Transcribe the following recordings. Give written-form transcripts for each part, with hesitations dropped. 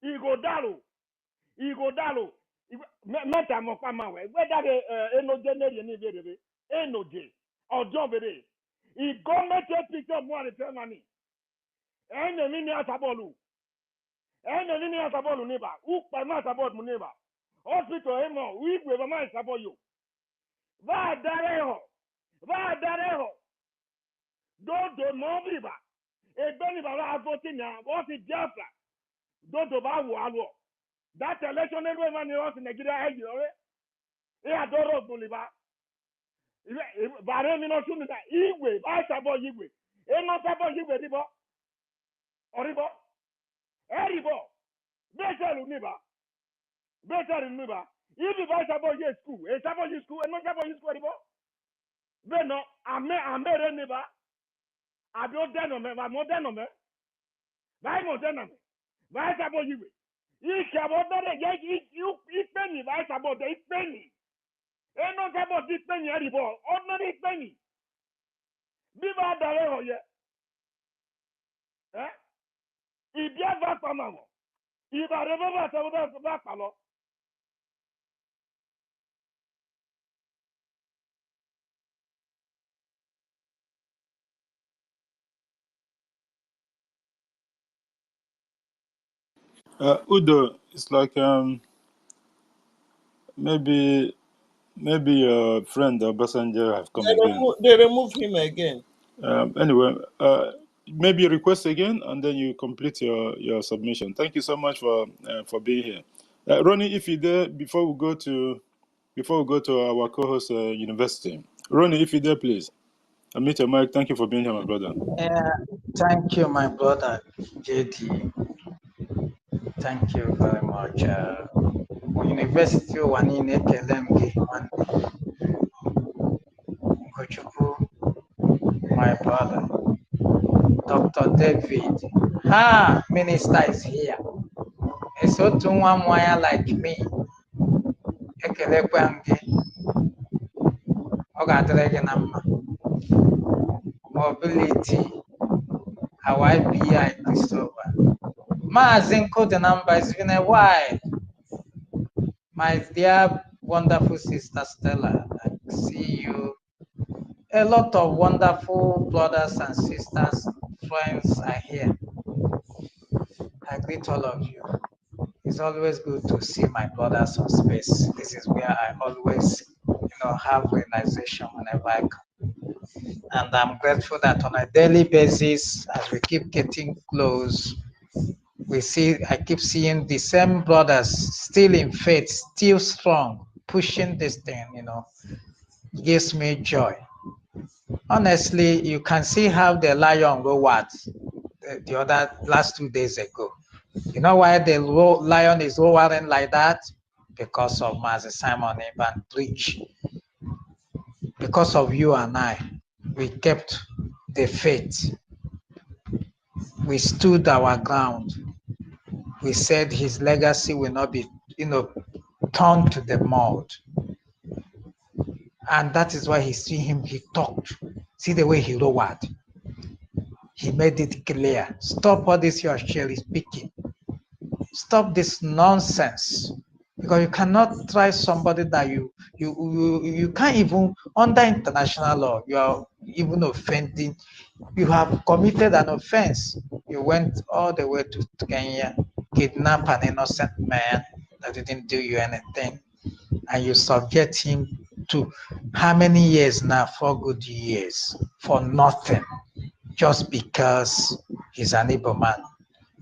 Igodalo. Meta mokama we. Whether the enoje neri ni bebe. Enoje. Ojo bebe. Igome take picture mo ani tell money. Ene ni atabolu. Ene ni atabolu neba. Ukpa ma atabolu mu neba. Hospital emo. We ma atabolu. Va dareho. Dodo no biba. Ebeni baba voting na. What is Biafra? Dodo ba wo alo. That election everyone in Nigeria he adoro Bolivar. Bare mi no sunu da igwe ba sabo igwe. E no sabo igwe ribo. Oribo. Eribo. Better uniba. If ba sabo ye school, e sabo ye school, e no sabo ye school ribo. Beno ame reniba. Abio deno me, ma modeno me. Ba modeno me. Ba sabo igwe. Penny, right about the penny. And not about this penny anymore. Ordinary penny. Viva Dareo, yeah. If you have a family, if I remember the Buffalo. Udo, it's like maybe your friend Obasanjo have come again. They remove him again. Anyway, maybe request again, and then you complete your submission. Thank you so much for being here, Ronnie. If you're there, before we go to our co-host University, Ronnie, if you're there, please unmute your mic. Thank you for being here, my brother. Thank you, my brother JD. Thank you very much. University one in Ekelemge, my brother, Dr. David. Minister is here. It's so to one wire like me. Ekelemge. Mobility. Hawaii BI Christopher. Zinco, the number has been a while. My dear, wonderful sister Stella, I see you. A lot of wonderful brothers and sisters, friends are here. I greet all of you. It's always good to see my brothers on space. This is where I always, have realization whenever I come. And I'm grateful that on a daily basis, as we keep getting close, I keep seeing the same brothers still in faith, still strong, pushing this thing, it gives me joy. Honestly, you can see how the lion roared the other last 2 days ago. You know why the lion is roaring like that? Because of Master Simon Eban preach. Because of you and I, we kept the faith. We stood our ground. We said his legacy will not be, turned to the mold. And that is why he talked. See the way he roared. He made it clear. Stop all this your cherry speaking. Stop this nonsense. Because you cannot try somebody that you can't even, under international law, you are even offending. You have committed an offense. You went all the way to Kenya, kidnap an innocent man that didn't do you anything, and you subject him to how many years now? 4 good years for nothing, just because he's an Igbo man.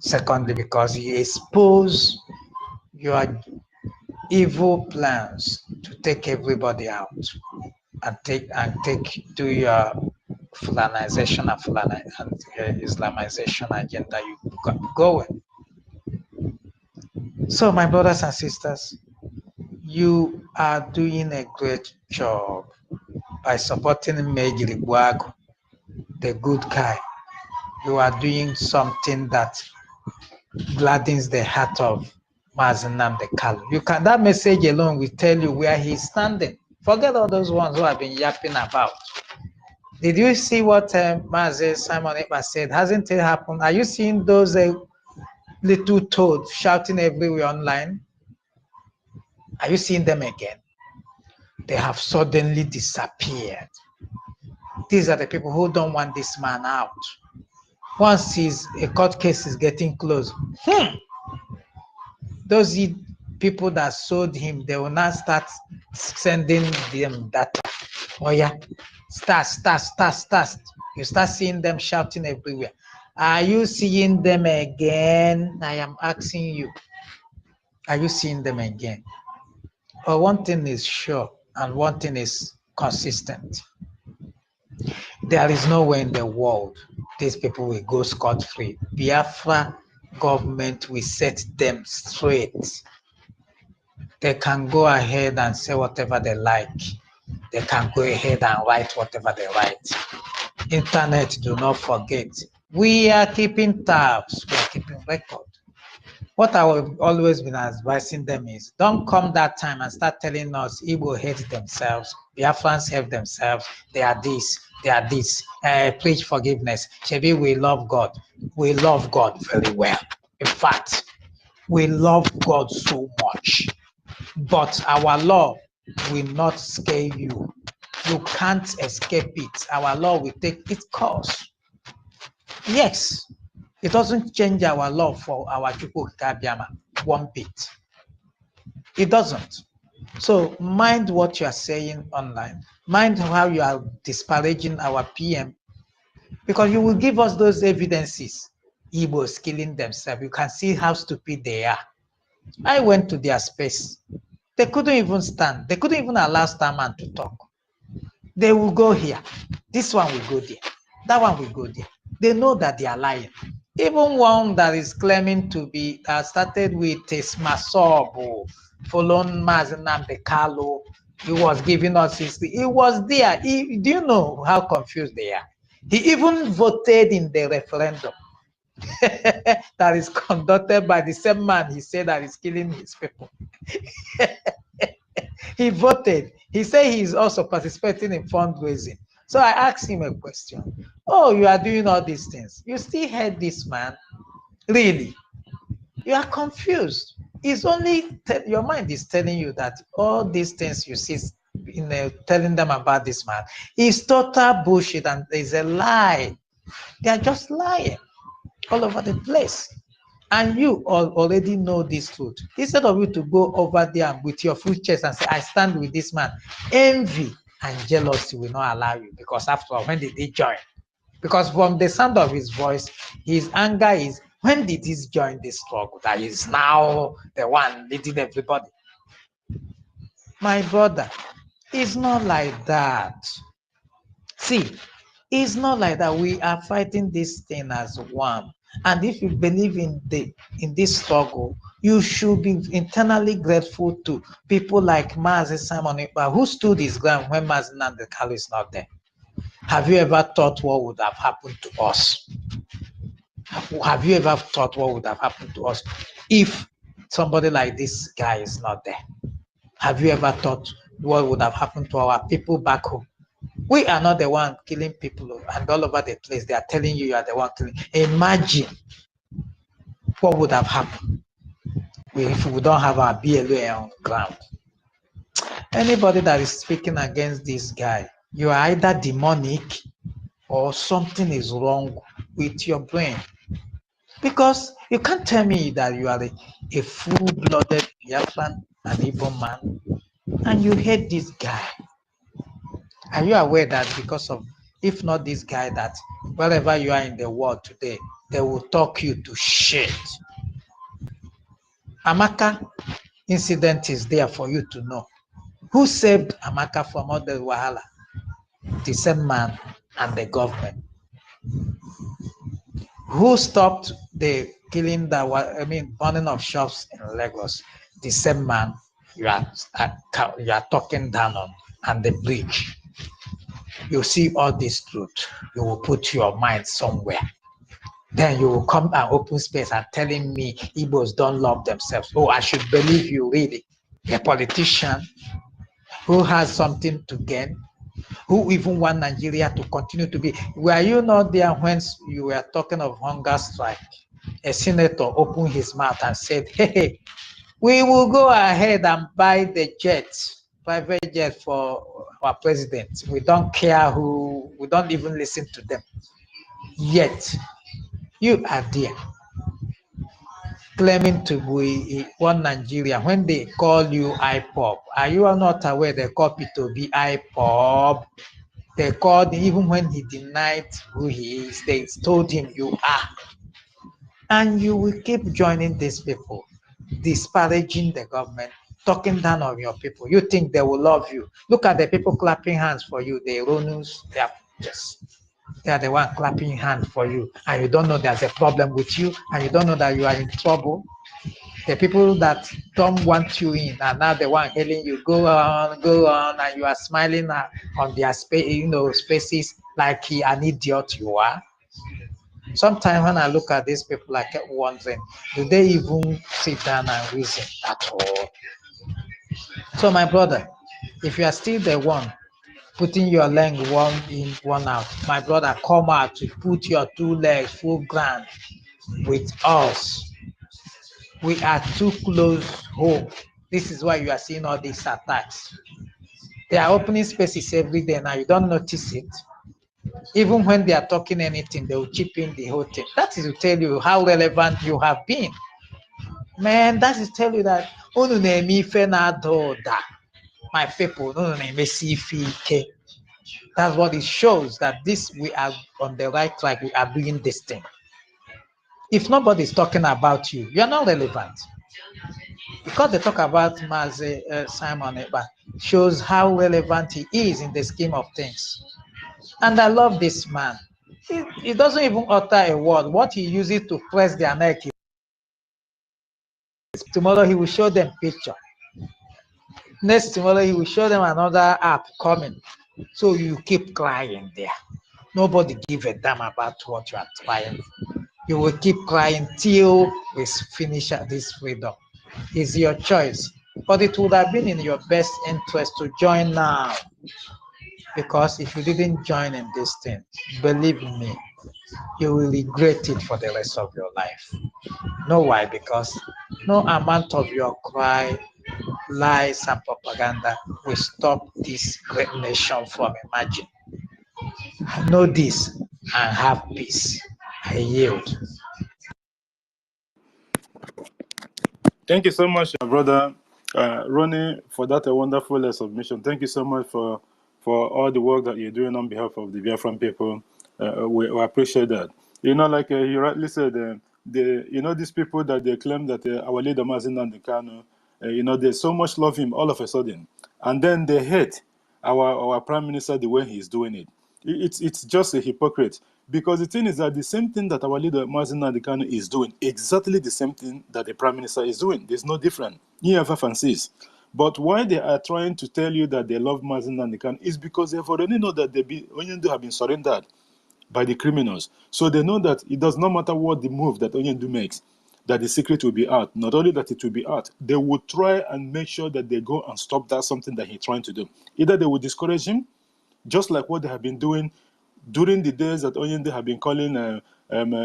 Secondly, because he exposed your evil plans to take everybody out and do your Fulanization and Islamization agenda you got going. So, my brothers and sisters, you are doing a great job by supporting Mejiri Buagu, the good guy. You are doing something that gladdens the heart of Mazen Nnamdi Kanu. That message alone will tell you where he's standing. Forget all those ones who have been yapping about. Did you see what Mazen Simon Ekpa said? Hasn't it happened? Are you seeing those little toads shouting everywhere online? Are you seeing them again? They have suddenly disappeared. These are the people who don't want this man out. Once a court case is getting close, those people that sold him, they will now start sending them data. Oh yeah, start. You start seeing them shouting everywhere. Are you seeing them again? I am asking you. Are you seeing them again? Well, one thing is sure, and one thing is consistent. There is no way in the world these people will go scot-free. Biafra government will set them straight. They can go ahead and say whatever they like. They can go ahead and write whatever they write. Internet, do not forget. We are keeping tabs. We are keeping record. What I have always been advising them is, don't come that time and start telling us Igbo hate themselves, Biafrans hate themselves, they are this, preach forgiveness. Shebi, we love God. We love God very well. In fact, we love God so much. But our law will not scare you. You can't escape it. Our law will take its course. Yes. It doesn't change our love for our Chukwukabiama one bit. It doesn't. So mind what you are saying online. Mind how you are disparaging our PM, because you will give us those evidences. Igbos killing themselves. You can see how stupid they are. I went to their space. They couldn't even stand. They couldn't even allow Starman to talk. They will go here. This one will go there. That one will go there. They know that they are lying. Even one that is claiming to be started with Masobo, following Mazinam Kalo, he was giving us his. He was there. Do you know how confused they are? He even voted in the referendum that is conducted by the same man he said that is killing his people. He voted. He said he is also participating in fundraising. So I asked him a question. Oh, you are doing all these things. You still hate this man? Really? You are confused. It's only your mind is telling you that all these things you see telling them about this man is total bullshit and is a lie. They are just lying all over the place. And you already know this truth. Instead of you to go over there with your full chest and say, I stand with this man, envy and jealousy will not allow you, because after all, when did he join? Because from the sound of his voice, his anger is, when did he join this struggle that is now the one leading everybody? My brother, it's not like that. See, it's not like that. We are fighting this thing as one. And if you believe in this struggle, you should be internally grateful to people like Mazi Simon Ekpa, who stood his ground when Mazi Nnamdi Kanu is not there. Have you ever thought what would have happened to us? Have you ever thought what would have happened to us if somebody like this guy is not there? Have you ever thought what would have happened to our people back home? We are not the one killing people, and all over the place they are telling you are the one killing. Imagine what would have happened if we don't have our BLA on the ground. Anybody that is speaking against this guy, you are either demonic or something is wrong with your brain. Because you can't tell me that you are a full-blooded Biafran, an Igbo man, and you hate this guy. Are you aware that because of, if not this guy, that wherever you are in the world today, they will talk you to shit? Amaka incident is there for you to know. Who saved Amaka from all the wahala? The same man and the government. Who stopped the killing burning of shops in Lagos? The same man you are talking down on, and the bridge. You see all this truth, you will put your mind somewhere. Then you will come and open space and telling me Igbos don't love themselves. Oh, I should believe you, really. A politician who has something to gain, who even want Nigeria to continue to be. Were you not there when you were talking of hunger strike? a senator opened his mouth and said, hey, we will go ahead and buy the jets, private jet for our president. We don't care who, we don't even listen to them. Yet, you are there claiming to be one Nigeria. When they call you IPOB, are you not aware they call it to be IPOB? They called, even when he denied who he is, they told him you are. And you will keep joining these people, disparaging the government, talking down on your people. You think they will love you. Look at the people clapping hands for you. The Ronus, they are the one clapping hands for you. And you don't know there's a problem with you. And you don't know that you are in trouble. The people that don't want you in are now the one hailing you, go on, and you are smiling on their spaces like an idiot you are. Sometimes when I look at these people, I kept wondering, do they even sit down and reason at all? So my brother, if you are still the one putting your leg one in, one out, my brother, come out to put your 2 legs full ground with us. We are too close home. This is why you are seeing all these attacks. They are opening spaces every day now. You don't notice it. Even when they are talking anything, they will chip in the whole thing. That is to tell you how relevant you have been. Man, that is to tell you that my people, that's what it shows, that this, we are on the right track. We are doing this thing. If nobody is talking about you, you are not relevant. Because they talk about Simon Eba, shows how relevant he is in the scheme of things. And I love this man. He doesn't even utter a word. What he uses to press their neck is, tomorrow he will show them picture. Next tomorrow he will show them another app coming. So you keep crying there. Nobody give a damn about what you are trying. You will keep crying till we finish this freedom. It's your choice. But it would have been in your best interest to join now. Because if you didn't join in this thing, believe me, you will regret it for the rest of your life. Know why? Because no amount of your cry, lies, and propaganda will stop this great nation from emerging. Know this and have peace. I yield. Thank you so much, brother Ronnie, for that wonderful submission. Thank you so much for all the work that you're doing on behalf of the Biafran people. We appreciate that. You know, like you rightly said, these people that they claim that our leader Mazi Nnamdi Kanu, they so much love him all of a sudden, and then they hate our prime minister the way he's doing it. It's just a hypocrite. Because the thing is that the same thing that our leader Mazi Nnamdi Kanu is doing, exactly the same thing that the prime minister is doing. There's no different. EFIK-IBIBIO. But why they are trying to tell you that they love Mazi Nnamdi Kanu is because they've already know that Onyendu have been surrendered by the criminals. So they know that it does not matter what the move that Onyendu makes, that the secret will be out. Not only that it will be out, they will try and make sure that they go and stop that something that he's trying to do. Either they will discourage him, just like what they have been doing during the days that Oyende have been calling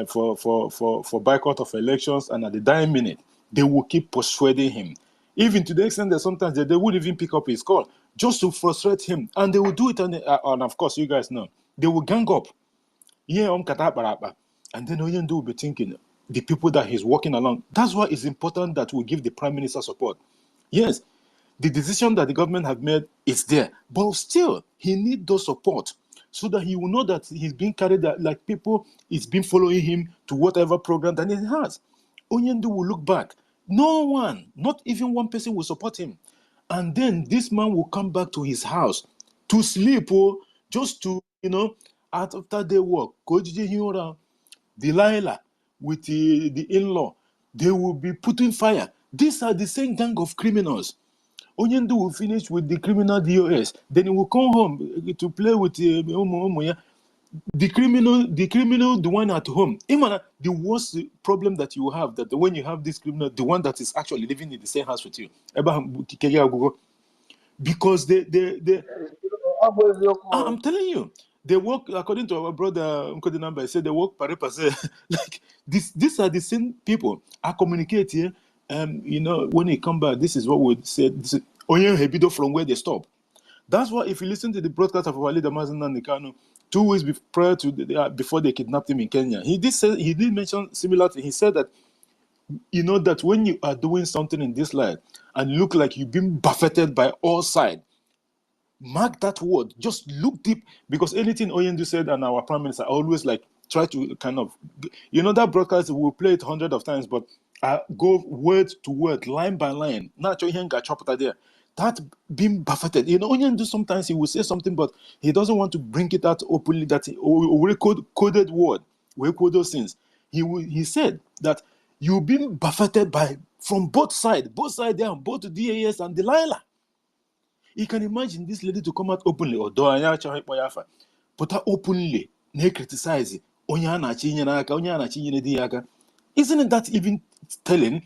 for boycott of elections, and at the dying minute, they will keep persuading him. Even to the extent that sometimes they would even pick up his call just to frustrate him. And they will do it, and of course, you guys know, they will gang up. And then Oyende will be thinking, the people that he's working along. That's why it's important that we give the Prime Minister support. Yes, the decision that the government have made is there, but still, he needs those support, so that he will know that he's being carried, like people is been following him to whatever program that he has. Onyendu will look back. No one, not even one person will support him. And then this man will come back to his house to sleep, just to, after they work, Delilah with the in-law, they will be putting fire. These are the same gang of criminals. Onyendu will finish with the criminal DOS. Then he will come home to play with the criminal, the one at home. The worst problem that you have, that when you have this criminal, the one that is actually living in the same house with you. Because I'm telling you, They work, according to our brother Uncle Number, said they work pare passe. Like these are the same people. I communicate here. When they come back, this is what we said. This is Onye Hebido from where they stop. That's why if you listen to the broadcast of our leader Mazen Nanikano 2 weeks prior to before they kidnapped him in Kenya, he did mention similar thing. He said that that when you are doing something in this life and look like you've been buffeted by all sides, mark that word. Just look deep, because anything Oyendu said and our prime minister always like try to kind of, that broadcast, we'll play it hundreds of times, but I go word to word, line by line. Not your hand got chopped there. That being buffeted. Oyendu sometimes he will say something, but he doesn't want to bring it out openly. That we coded word, we code those things. He said that you've been buffeted from both sides there, both the DAS and Delilah. You can imagine this lady to come out openly, or do I but openly, criticize it. Isn't it that even telling?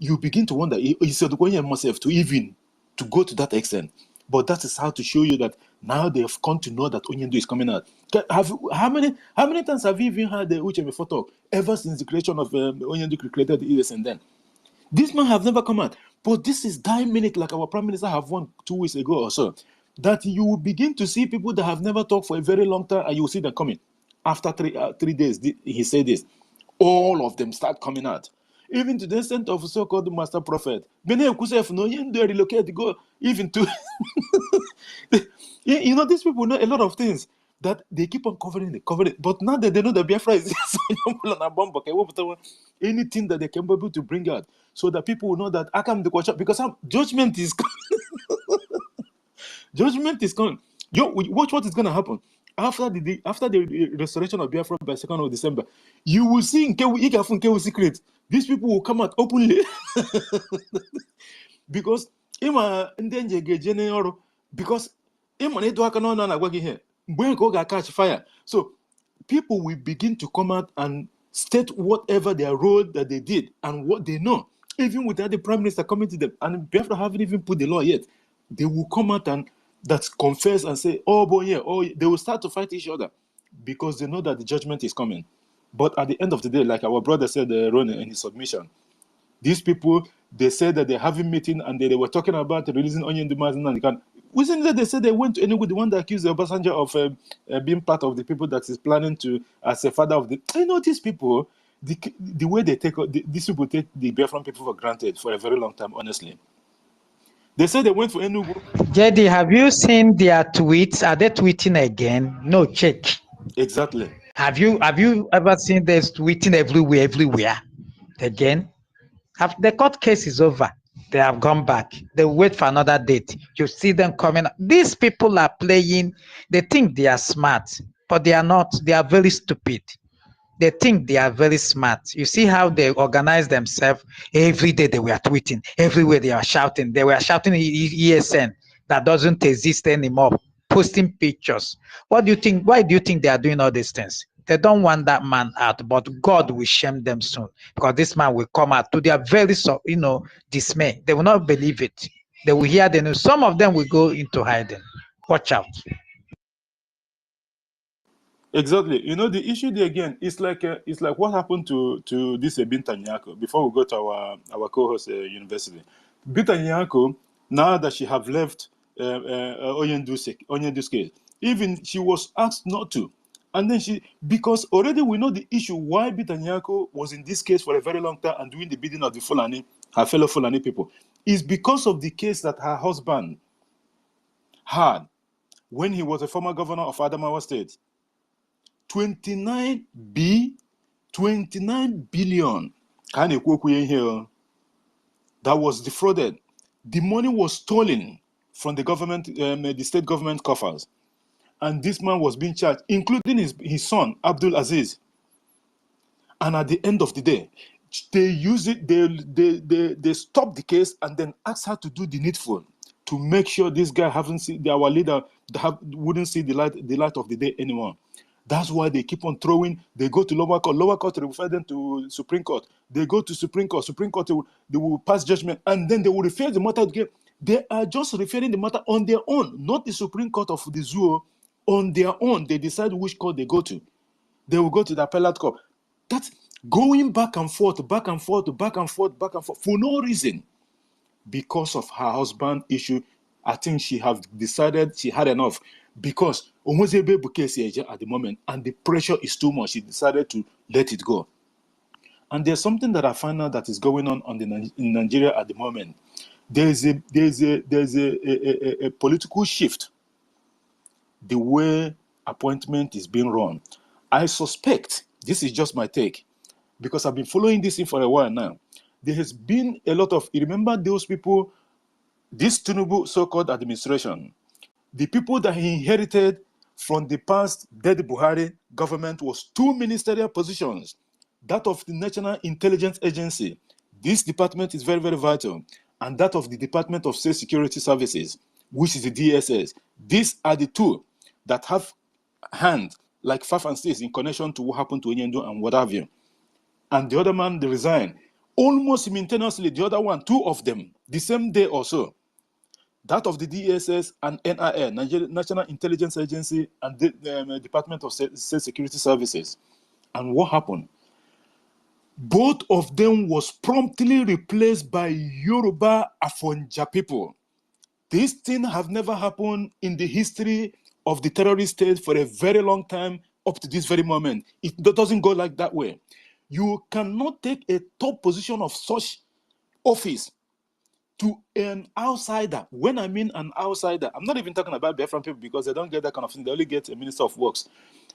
You begin to wonder, he said, myself to even to go to that extent. But that is how to show you that now they have come to know that Onyendu is coming out. How many times have you even heard the Uche before talk ever since the creation of Onyendu created the ES and then? This man have never come out. But this is dying minute, like our prime minister have won 2 weeks ago or so, that you will begin to see people that have never talked for a very long time, and you will see them coming. After 3 days, he said this. All of them start coming out. Even to the extent of so-called master prophet. Bene Kusef, no, you relocate, go even to... these people know a lot of things that they keep on covering it. But now that they know that Biafra is anything that they can be able to bring out, so that people will know that I come the question, because judgment is coming. Judgment is coming. Watch what is going to happen. After the restoration of Biafra by 2nd of December, you will see in Nkewu secret, these people will come out openly. Because because catch fire. So people will begin to come out and state whatever their role that they did and what they know, even without the prime minister coming to them. And Biafra haven't even put the law yet. They will come out and confess and say, oh boy, yeah, oh, they will start to fight each other, because they know that the judgment is coming. But at the end of the day, like our brother said, Ronnie, in his submission, these people, they said that they're having meeting and they were talking about releasing Onyendu Mazen. Wasn't that they said they went to Enugu, the one that accused Obasanjo of being part of the people that is planning to, as a father of the... these people, the way they take... These people take the Biafran people for granted for a very long time, honestly. They said they went for Enugu. JD, have you seen their tweets? Are they tweeting again? No, check. Exactly. Have you ever seen them tweeting everywhere again? The court case is over. They have gone back. They wait for another date. You see them coming. These people are playing. They think they are smart, but they are not. They are very stupid. They think they are very smart. You see how they organize themselves. Every day they were tweeting. Everywhere they are shouting. They were shouting ESN that doesn't exist anymore. Posting pictures. What do you think? Why do you think they are doing all these things? They don't want that man out, but God will shame them soon, because this man will come out to their very, dismay. They will not believe it. They will hear the news. Some of them will go into hiding. Watch out. Exactly. The issue there again is like what happened to this Binta Nyako before we go to our co-host university. Binta Nyako, now that she have left Onyendu's case, even she was asked not to. And then because already we know the issue why Binta Nyako was in this case for a very long time and doing the bidding of the Fulani, her fellow Fulani people, is because of the case that her husband had when he was a former governor of Adamawa State. 29 billion that was defrauded. The money was stolen from the government, the state government coffers, and this man was being charged, including his son Abdul Aziz. And at the end of the day, they use it. They stop the case and then ask her to do the needful to make sure this guy our leader wouldn't see the light of the day anymore. That's why they keep on throwing. They go to lower court to refer them to Supreme Court. They go to Supreme Court. They will pass judgment, and then they will refer the matter again. They are just referring the matter on their own, not the Supreme Court of the zoo, on their own, they decide which court they go to. They will go to the appellate court. That's going back and forth, back and forth, back and forth, back and forth for no reason. Because of her husband issue, I think she have decided she had enough. Because Omozebe Bukesi at the moment, and the pressure is too much. She decided to let it go. And there's something that I find out that is going on in Nigeria at the moment. There's a political shift. The way appointment is being run. I suspect, this is just my take, because I've been following this thing for a while now. There has been a lot of, you remember those people, this Tinubu so-called administration, the people that he inherited from the past dead Buhari government was 2 ministerial positions. That of the National Intelligence Agency. This department is very, very vital. And that of the Department of State Security Services, which is the DSS. These are the 2 that have hand, like Faf and States, in connection to what happened to Enyendo and what have you. And the other man, they resigned. Almost simultaneously, the other one, 2 of them, the same day or so. That of the DSS and NIA, National Intelligence Agency, and the Department of State Security Services. And what happened? Both of them was promptly replaced by Yoruba Afonja people. This thing have never happened in the history of the terrorist state for a very long time up to this very moment. It doesn't go like that way. You cannot take a top position of such office to an outsider. When I mean an outsider, I'm not even talking about Biafran people because they don't get that kind of thing. They only get a minister of works.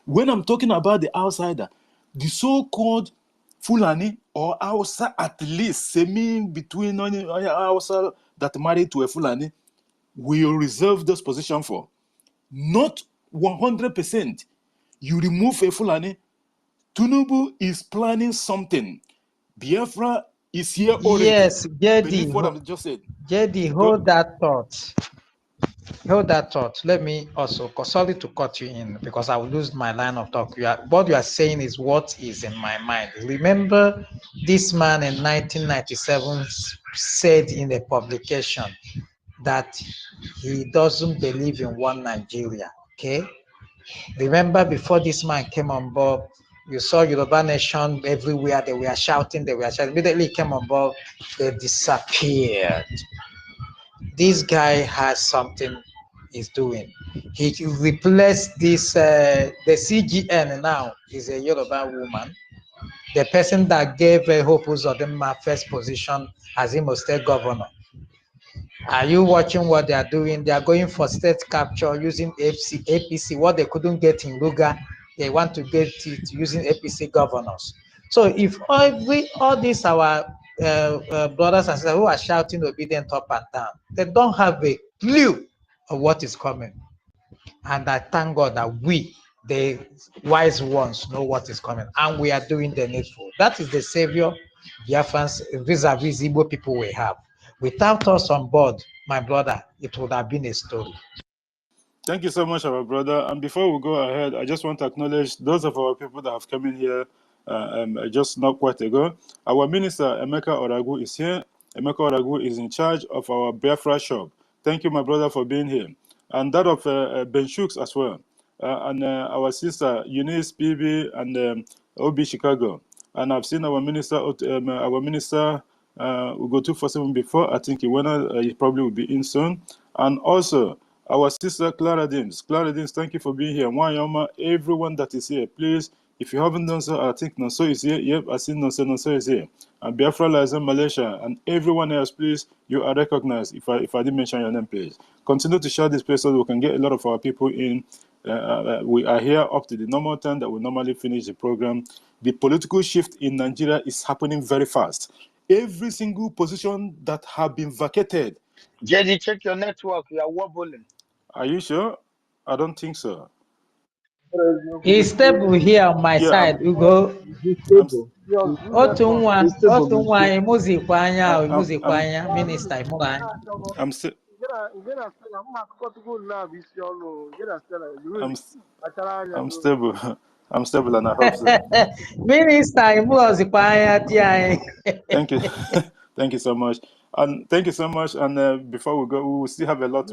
When I'm talking about the outsider, the so-called Fulani or Hausa, at least semi-between Hausa that married to a Fulani, will reserve this position for. Not 100%. You remove a Fulani, Tinubu is planning something. Biafra is here already. Yes, Believe what I'm just saying. JD, hold that thought. Hold that thought. Let me also, sorry to cut you in because I will lose my line of talk. What you are saying is what is in my mind. Remember, this man in 1997 said in a publication that he doesn't believe in one Nigeria. Okay. Remember, before this man came on board, you saw Yoruba Nation everywhere. They were shouting. Immediately he came on board, they disappeared. This guy has something he's doing. He replaced this, the CGN now is a Yoruba woman. The person that gave Hope Uzodinma first position as Imo State Governor. Are you watching what they are doing? They are going for state capture using APC. What they couldn't get in Ruga, they want to get it using APC governors. So if all these our brothers and sisters who are shouting obedient up and down, they don't have a clue of what is coming. And I thank God that we, the wise ones, know what is coming, and we are doing the needful. That is the savior Biafrans vis-a-vis Igbo people we have. Without us on board, my brother, it would have been a story. Thank you so much, our brother. And before we go ahead, I just want to acknowledge those of our people that have come in here just not quite ago. Our minister, Emeka Oragu, is here. Emeka Oragu is in charge of our Biafra shop. Thank you, my brother, for being here. And that of Ben Shooks as well. And our sister, Eunice PB and OB Chicago. And I've seen our minister, Ugo 247 before. I think he probably will be in soon. And also, our sister Clara Dims. Clara Dims, thank you for being here. Wanyama, everyone that is here, please, if you haven't done so, I think Nonso is here. Yep, I see Nonso is here. And Biafra Liaison Malaysia, and everyone else, please, you are recognized. If I didn't mention your name, please. Continue to share this place so that we can get a lot of our people in. We are here up to the normal time that we normally finish the program. The political shift in Nigeria is happening very fast. Every single position that have been vacated. JD, check your network. You are wobbling. Are you sure? I don't think so. He's stable here on my side, Ugo. Minister. I'm stable. I'm stable and I hope so. Thank you. Thank you so much. And thank you so much. And before we go, we will still have a lot.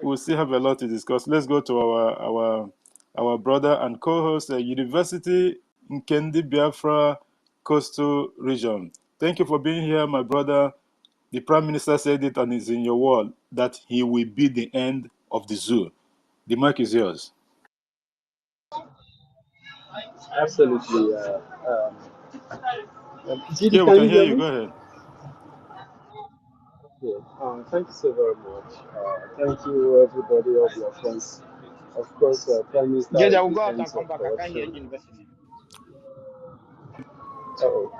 we'll still have a lot to discuss. Let's go to our brother and co-host, University Nkendi Biafra Coastal Region. Thank you for being here, my brother. The Prime Minister said it and it's in your word that he will be the end of the zoo. The mic is yours. Absolutely. Gidi, Yeah, we can can you hear hear you. me? Go ahead. Yeah. Thank you so very much. Thank you, everybody, all your friends. Of course, Prime Minister JJ, I is will the go out ends and come of back. I can't hear corruption. University. Oh,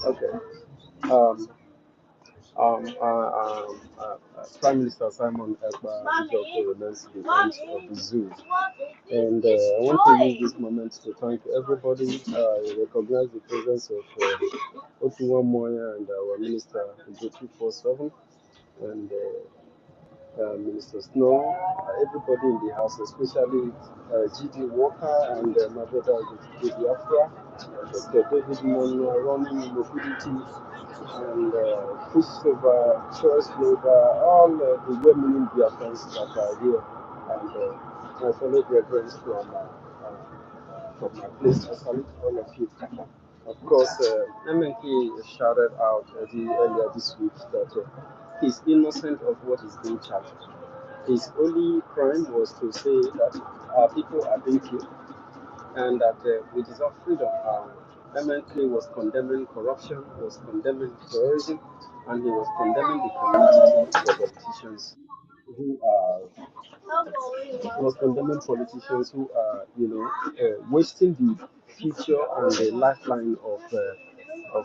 okay. Um, Prime Minister Simon Ekpa is also remains the end of the zoo. And I want to use this moment to thank everybody. I recognize the presence of Otuwa Moya and our Minister, Ugo 247, and Minister Snow, everybody in the house, especially G.D. Walker and my brother Biafra, Dr. David Mon running mobility, and Christopher, Choice Global, all the women Biafrans that are here, and my fellow brethren from my place. I salute all of you. Of course, MNK shouted out earlier this week that he's innocent of what is being charged. His only crime was to say that our people are being killed and that we deserve freedom. MNK was condemning corruption, was condemning terrorism, and he was condemning the community of politicians who are was condemning politicians who are, wasting the future and the lifeline of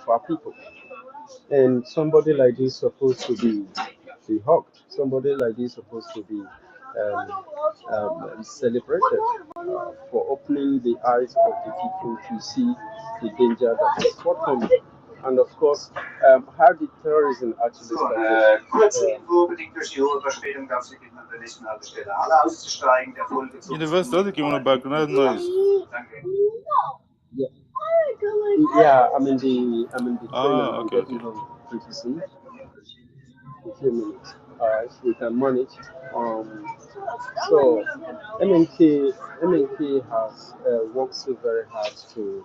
our people. And somebody like this supposed to be hugged. Somebody like this supposed to be celebrated for opening the eyes of the people to see the danger that is forthcoming. And of course, how did terrorism actually start? University, I think you want a background noise. Yeah, yeah. I'm in the train and I'm Okay, getting okay. home pretty soon. A few minutes. All right, we can manage. Um, so MNK has worked so very hard to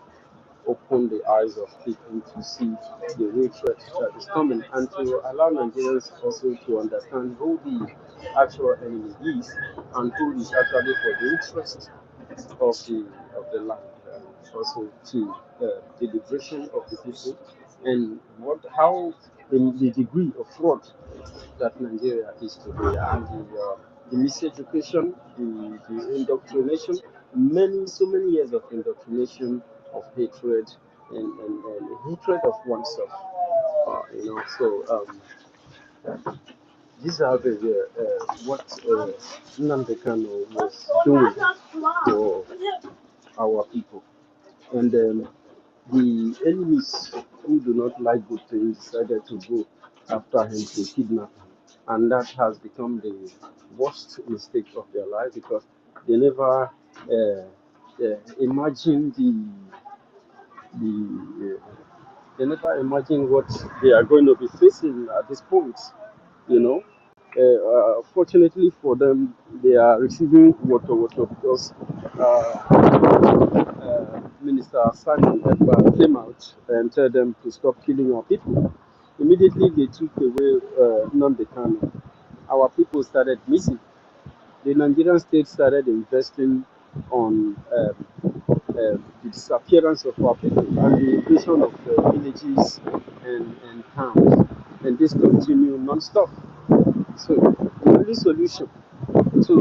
open the eyes of people to see the real threat that is coming and to allow Nigerians also to understand who the actual enemy is and who is actually for the interest of the land, also to the liberation of the people and how the degree of fraud that Nigeria is today and the miseducation, the indoctrination, so many years of indoctrination of hatred and hatred of oneself. So these are what Nnamdi Kanu was doing for our people. And the enemies who do not like good things decided to go after him to kidnap him. And that has become the worst mistake of their life because they never imagined they never imagine what they are going to be facing at this point, you know. Fortunately for them, they are receiving water because Minister Simon Ekpa came out and told them to stop killing our people. Immediately they took away Nnamdi Kanu. Our people started missing. The Nigerian state started investing on the disappearance of our people and the invasion of villages and towns. And this continued non-stop. So the only solution to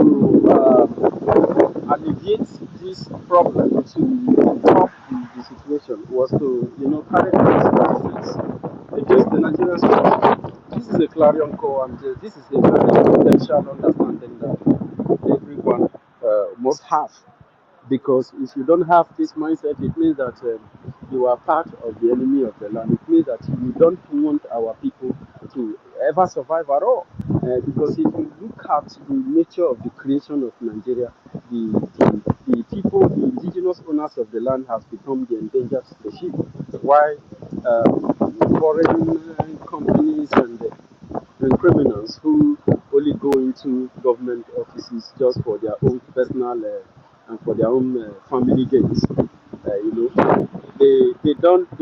alleviate this problem, to stop the situation, was to, carry out resistance against the Nigerian state. This is a clarion call, and this is a very potential understanding that everyone must have. Because if you don't have this mindset, it means that you are part of the enemy of the land. It means that you don't want our people to ever survive at all. Because if you look at the nature of the creation of Nigeria, the people, the indigenous owners of the land have become the endangered species. Why foreign companies and and criminals who only go into government offices just for their own personal and for their own family gains. You know, they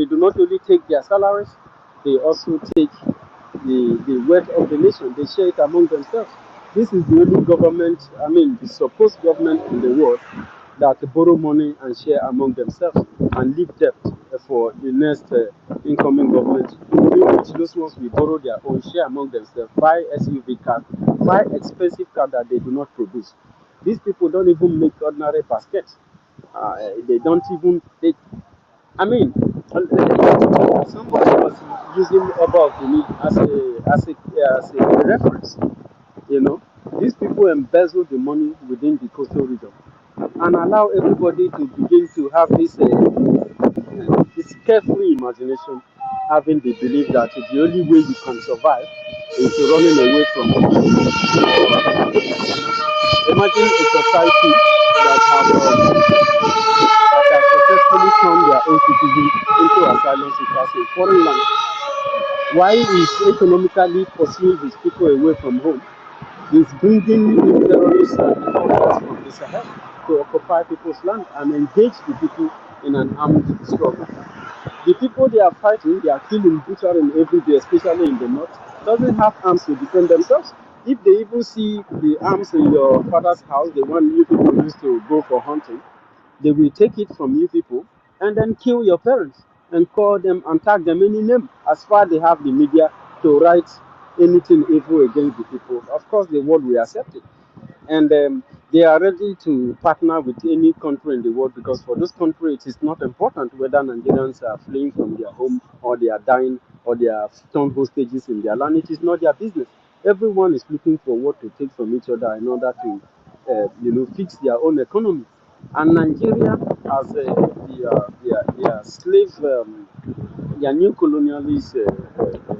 do not only take their salaries, they also take the wealth of the nation. They share it among themselves. This is the only government, I mean, the supposed government in the world that borrow money and share among themselves and leave debt for the next incoming government. Which those ones will borrow their own, share among themselves, buy SUV cars, buy expensive cars that they do not produce. These people don't even make ordinary baskets. They don't even. I mean, somebody was using about me as a reference. You know, these people embezzle the money within the coastal region and allow everybody to begin to have this carefree imagination, having the belief that the only way you can survive is running away from imagine a society that have successfully turned their own citizens into asylum seekers in foreign land. Why is economically pursuing his people away from home? He's bringing in terrorists and foreigners from the Sahel to occupy people's land and engage the people in an armed struggle. The people they are fighting, they are killing, butchering every day, especially in the north, doesn't have arms to defend themselves. If they even see the arms in your father's house, the one you people used to go for hunting, they will take it from you people and then kill your parents and call them and tag them any name as far as they have the media to write anything evil against the people. Of course, the world will accept it. And they are ready to partner with any country in the world because for those countries it is not important whether Nigerians are fleeing from their home or they are dying or they are turned hostages in their land. It is not their business. Everyone is looking for what to take from each other in order to fix their own economy. And Nigeria as their slave, their new colonialist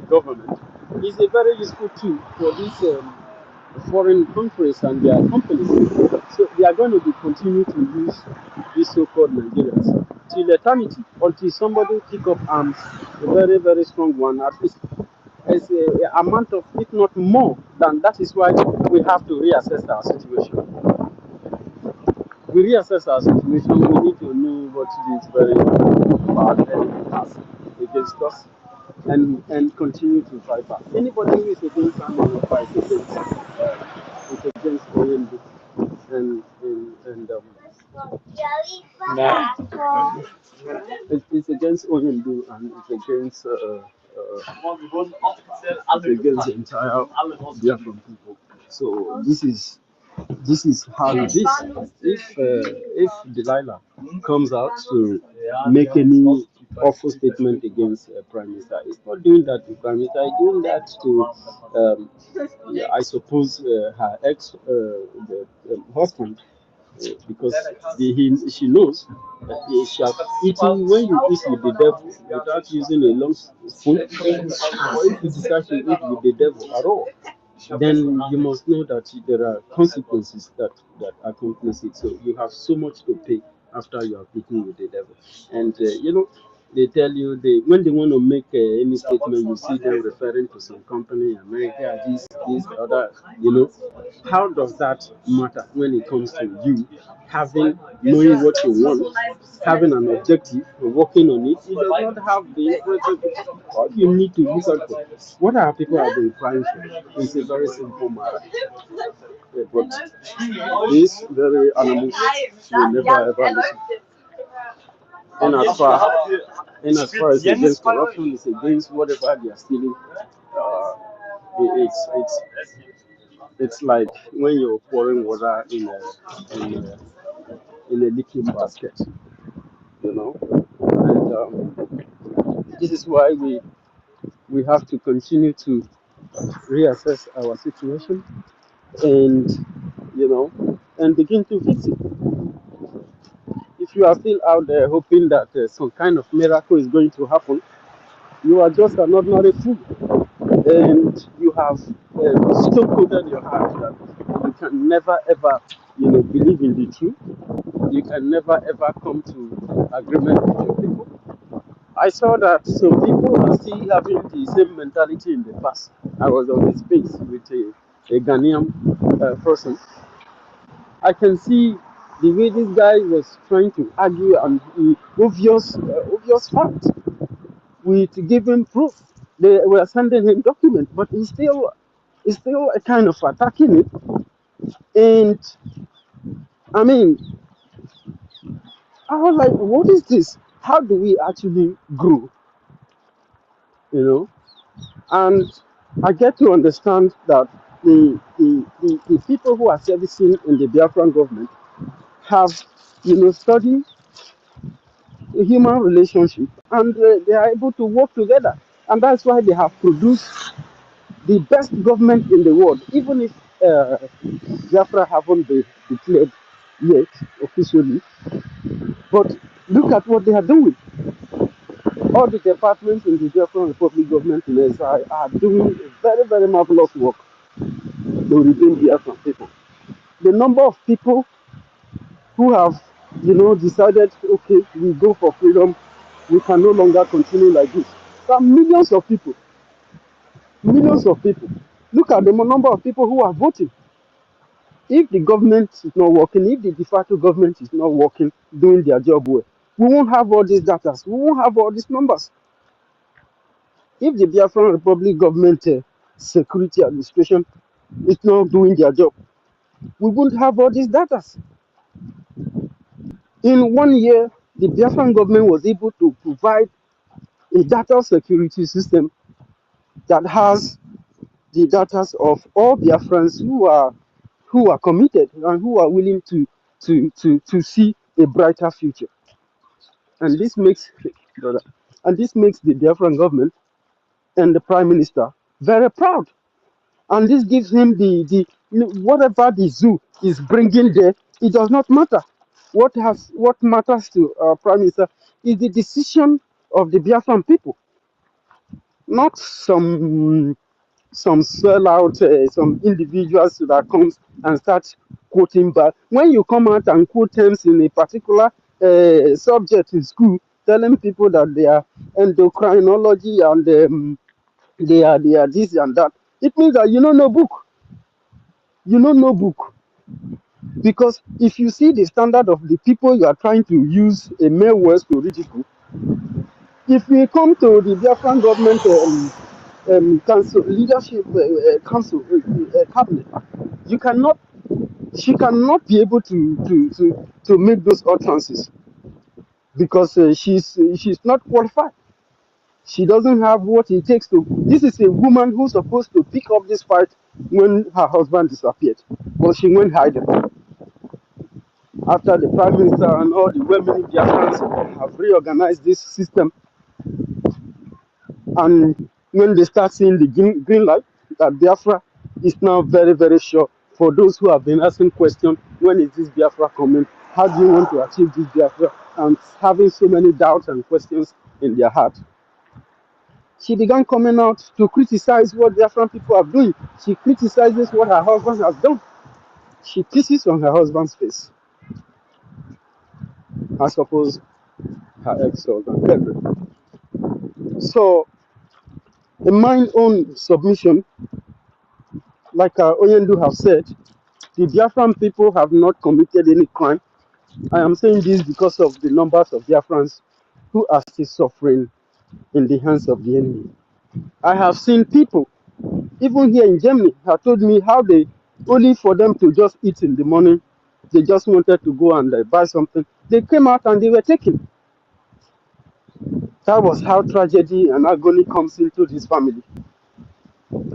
government is a very useful tool for these foreign countries and their companies. So they are going to be continue to use these so-called Nigerians till eternity, until somebody pick up arms, a very, very strong one, at least as a amount of, if not more than that. Is why we have to reassess our situation. We reassess our situation, we need to know what this very bad enemy has against us and continue to fight back. Anybody who is against Annan fight it's against OND and it's against OND and it's against the entire Biafran people. So this is how it is. If Delilah comes out to make any awful statement against Prime Minister, it's not doing that to Prime Minister. It's doing that to, I suppose, her ex the, husband, because she knows that she has eaten when you eat with the devil without using a long spoon, or if you decide to eat with the devil at all, then you must know that there are consequences that accompany it. So you have so much to pay after you have eaten with the devil. And they tell you when they want to make any statement, you see them referring to some company, America, this, other. How does that matter when it comes to you having knowing what you want, having an objective, working on it? It does not have the all you need to look at for. What our people have been crying for? It's a very simple matter. But this very animals will never ever listen. And as far as against corruption, it's against whatever they are stealing. Uh, it's like when you're pouring water in a leaking basket, And this is why we have to continue to reassess our situation and and begin to fix it. If you are still out there hoping that some kind of miracle is going to happen, you are just an ordinary fool, and you have still coded your heart that you can never ever believe in the truth. You can never ever come to agreement with your people. I saw that some people are still having the same mentality in the past. I was on a space with a Ghanaian person. I can see the way this guy was trying to argue and obvious fact with giving proof. They were sending him documents, but he's still a kind of attacking it. And I mean, I was like, what is this? How do we actually grow? You know? And I get to understand that the people who are servicing in the Biafran government have, studied the human relationship, and they are able to work together. And that's why they have produced the best government in the world, even if Biafra haven't been declared yet officially. But look at what they are doing. All the departments in the Biafran Republic government in SI are doing a very, very marvelous work to redeem Biafran people. The number of people who have, decided, okay, we go for freedom, we can no longer continue like this. There are millions of people, millions of people. Look at the number of people who are voting. If the government is not working, if the de facto government is not working, doing their job well, we won't have all these data, we won't have all these numbers. If the Biafran Republic government security administration is not doing their job, we won't have all these data. In 1 year, the Biafran government was able to provide a data security system that has the data of all Biafrans who are committed and who are willing to see a brighter future. And this makes the Biafran government and the Prime Minister very proud. And this gives him whatever the zoo is bringing there, it does not matter. What matters to our Prime Minister is the decision of the Biafran people, not some sellout, some individuals that comes and start quoting. But when you come out and quote terms in a particular subject in school, telling people that they are endocrinology and they are this and that, it means that you don't know book. You don't know book. Because if you see the standard of the people you are trying to use a mere words to ridicule, if we come to the Biafran government council leadership council cabinet, you cannot she cannot be able to make those utterances because she's not qualified. She doesn't have what it takes to. This is a woman who's supposed to pick up this fight when her husband disappeared, but she went hiding. After the Prime Minister and all the well-meaning Biafrans have reorganized this system, and when they start seeing the green light, that Biafra is now very, very sure. For those who have been asking questions, when is this Biafra coming? How do you want to achieve this Biafra? And having so many doubts and questions in their heart. She began coming out to criticize what Biafran people are doing. She criticizes what her husband has done. She pisses on her husband's face. I suppose her ex-husband. So, in my own submission, like Oyendu have said, the Biafran people have not committed any crime. I am saying this because of the numbers of Biafrans who are still suffering in the hands of the enemy. I have seen people, even here in Germany, have told me how they, only for them to just eat in the morning, they just wanted to go and buy something. They came out and they were taken. That was how tragedy and agony comes into this family.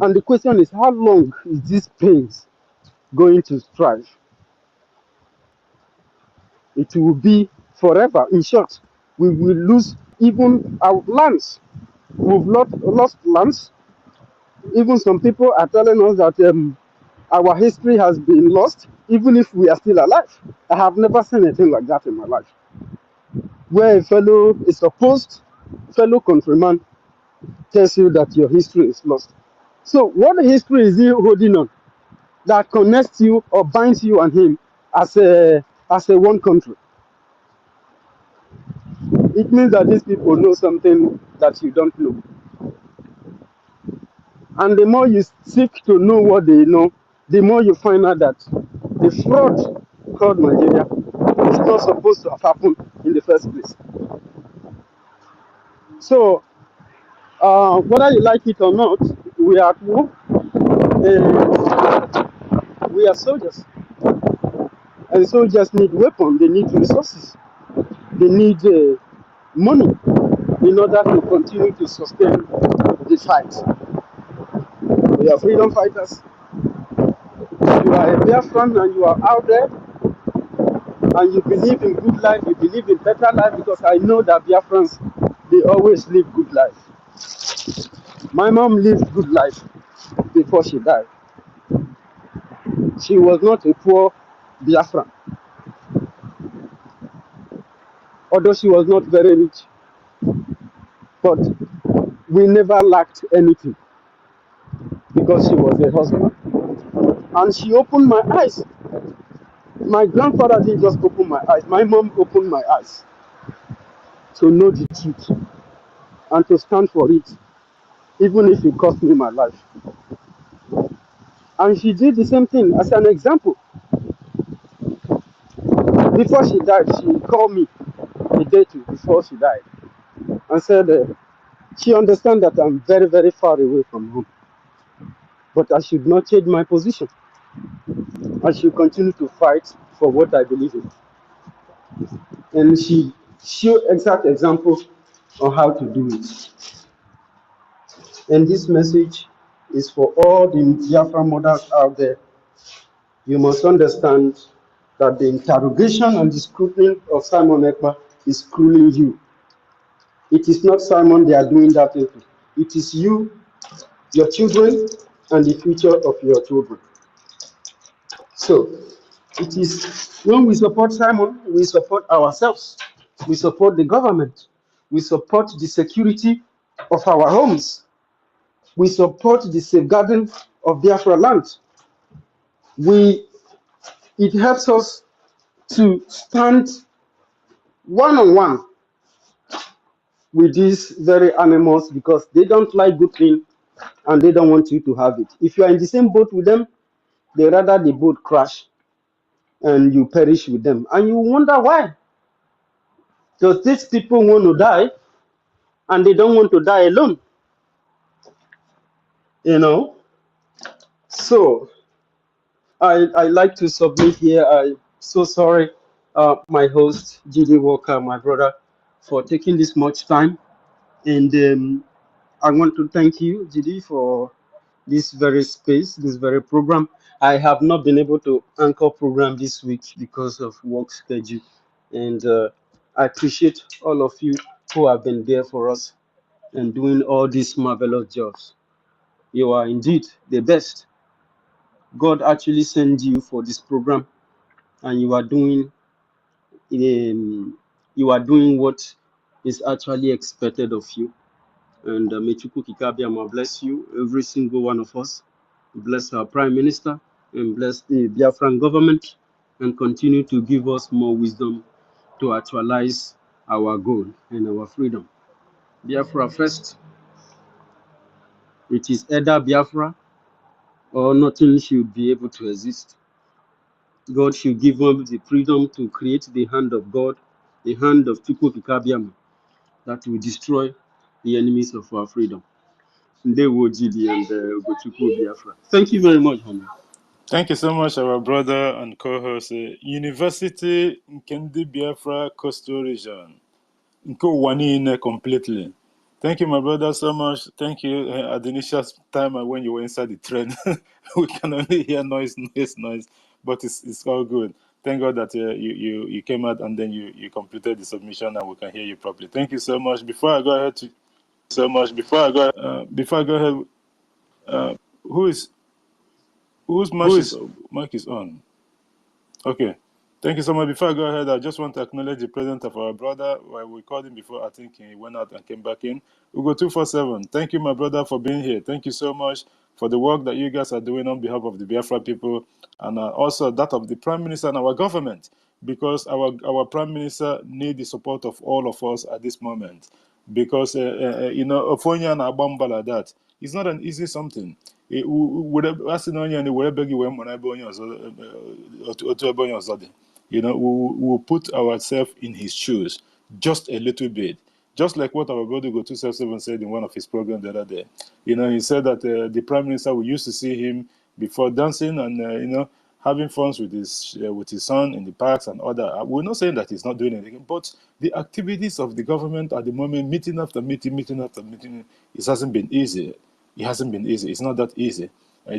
And the question is, how long is this pain going to strive? It will be forever. In short, we will lose even our lands. We've lost lands. Even some people are telling us that our history has been lost, even if we are still alive. I have never seen anything like that in my life, where a supposed fellow countryman tells you that your history is lost. So what history is he holding on that connects you or binds you and him as a one country? It means that these people know something that you don't know. And the more you seek to know what they know, the more you find out that the fraud called Nigeria is not supposed to have happened in the first place. So, whether you like it or not, we are at war. We are soldiers, and soldiers need weapons. They need resources. They need money in order to continue to sustain the fight. We are freedom fighters. You are a Biafran and you are out there and you believe in good life, you believe in better life, because I know that Biafrans, they always live good life. My mom lived good life before she died. She was not a poor Biafran, although she was not very rich, but we never lacked anything because she was a husband. And she opened my eyes. My grandfather didn't just open my eyes, my mom opened my eyes to know the truth and to stand for it, even if it cost me my life. And she did the same thing as an example. Before she died, she called me a day before she died and said she understands that I'm very, very far away from home, but I should not change my position. I should continue to fight for what I believe in. And she showed exact example on how to do it. And this message is for all the Biafra mothers out there. You must understand that the interrogation and the scrutiny of Simon Ekpa is schooling you. It is not Simon they are doing that to. It is you, your children, and the future of your children. So, it is when we support Simon, we support ourselves. We support the government. We support the security of our homes. We support the safeguarding of Biafra land. It helps us to stand one-on-one with these very animals because they don't like good thing and they don't want you to have it. If you are in the same boat with them, they rather the boat crash and you perish with them. And you wonder why. Because these people want to die and they don't want to die alone. You know? So I like to submit here. I'm so sorry, my host, GD Walker, my brother, for taking this much time. And I want to thank you, GD, for this very space, this very program. I have not been able to anchor program this week because of work schedule. And I appreciate all of you who have been there for us and doing all these marvelous jobs. You are indeed the best. God actually sent you for this program, and you are doing what is actually expected of you. And may Chukwu Kikabiyama bless you, every single one of us. Bless our Prime Minister and bless the Biafran government and continue to give us more wisdom to actualize our goal and our freedom. Biafra first. It is either Biafra or nothing should be able to exist. God should give us the freedom to create the hand of God, the hand of Chukwu Kikabiyama, that will destroy the enemies of our freedom. Ndewo GD and Ugochukwu Biafra. Thank you very much, homie. Thank you so much, our brother and co-host, University Nkendi Biafra Coastal Region. Nko completely. Thank you, my brother, so much. Thank you. At the initial time when you were inside the train, we can only hear noise, but it's all good. Thank God that you came out and then you completed the submission and we can hear you properly. Thank you so much. Before I go ahead, whose mic is on? Okay. Thank you so much. Before I go ahead, I just want to acknowledge the presence of our brother. Well, we called him before. I think he went out and came back in. Ugo 247. Thank you, my brother, for being here. Thank you so much for the work that you guys are doing on behalf of the Biafra people and also that of the Prime Minister and our government, because our Prime Minister needs the support of all of us at this moment. because you know, Ofonya and Abamba like that, it's not an easy something. You know, we'll put ourselves in his shoes just a little bit. Just like what our brother Go 277 said in one of his programs the other day. You know, he said that the prime minister, we used to see him before dancing and you know, having fun with his son in the parks and all that. We're not saying that he's not doing anything, but the activities of the government at the moment, meeting after meeting, meeting after meeting, it hasn't been easy. It hasn't been easy. It's not that easy.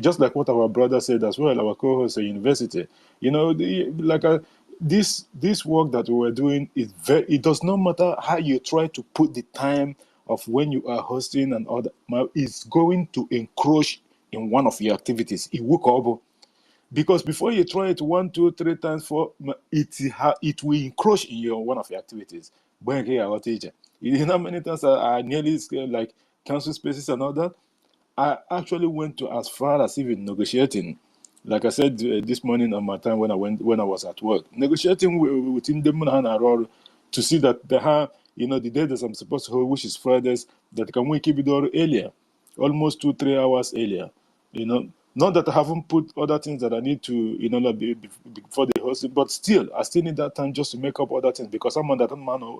Just like what our brother said as well, our co-host at university. You know, this work that we were doing is very. It does not matter how you try to put the time of when you are hosting and all that. It's going to encroach in one of your activities. It will cover. Because before you try it 1, 2, 3 times, it will encroach in your one of your activities. You know how many times I nearly scared, like council spaces and all that. I actually went to as far as even negotiating. Like I said this morning on my time when I was at work, negotiating within them to see that they have, you know, the day that I'm supposed to hold, which is Fridays, that can we keep it earlier, almost 2-3 hours earlier. You know, not that I haven't put other things that I need to, you know, like before the hosting, but still, I still need that time just to make up other things because I'm on that man.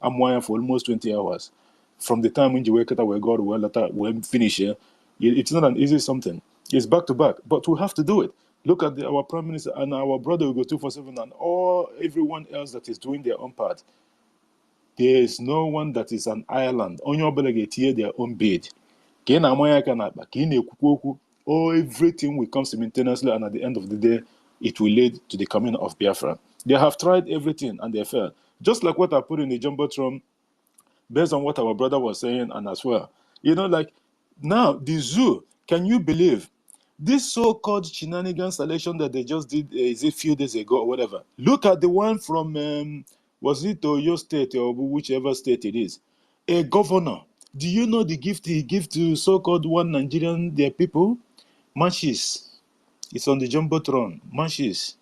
I'm wired for almost 20 hours. From the time when you wake up, we go to when finish here, it's not an easy something. It's back to back, but we have to do it. Look at our prime minister and our brother will go 247 and everyone else that is doing their own part. There is no one that is an island. Only obligate here their own bid. Everything will come simultaneously, and at the end of the day, it will lead to the coming of Biafra. They have tried everything and they failed. Just like what I put in the Jumbotron, based on what our brother was saying, and as well, you know, like now the zoo. Can you believe this so-called shenanigans selection that they just did? Is it a few days ago or whatever? Look at the one from was it Oyo State or whichever state it is? A governor. Do you know the gift he gave to so-called one Nigerian their people? Matches. It's on the Jumbotron. Matches.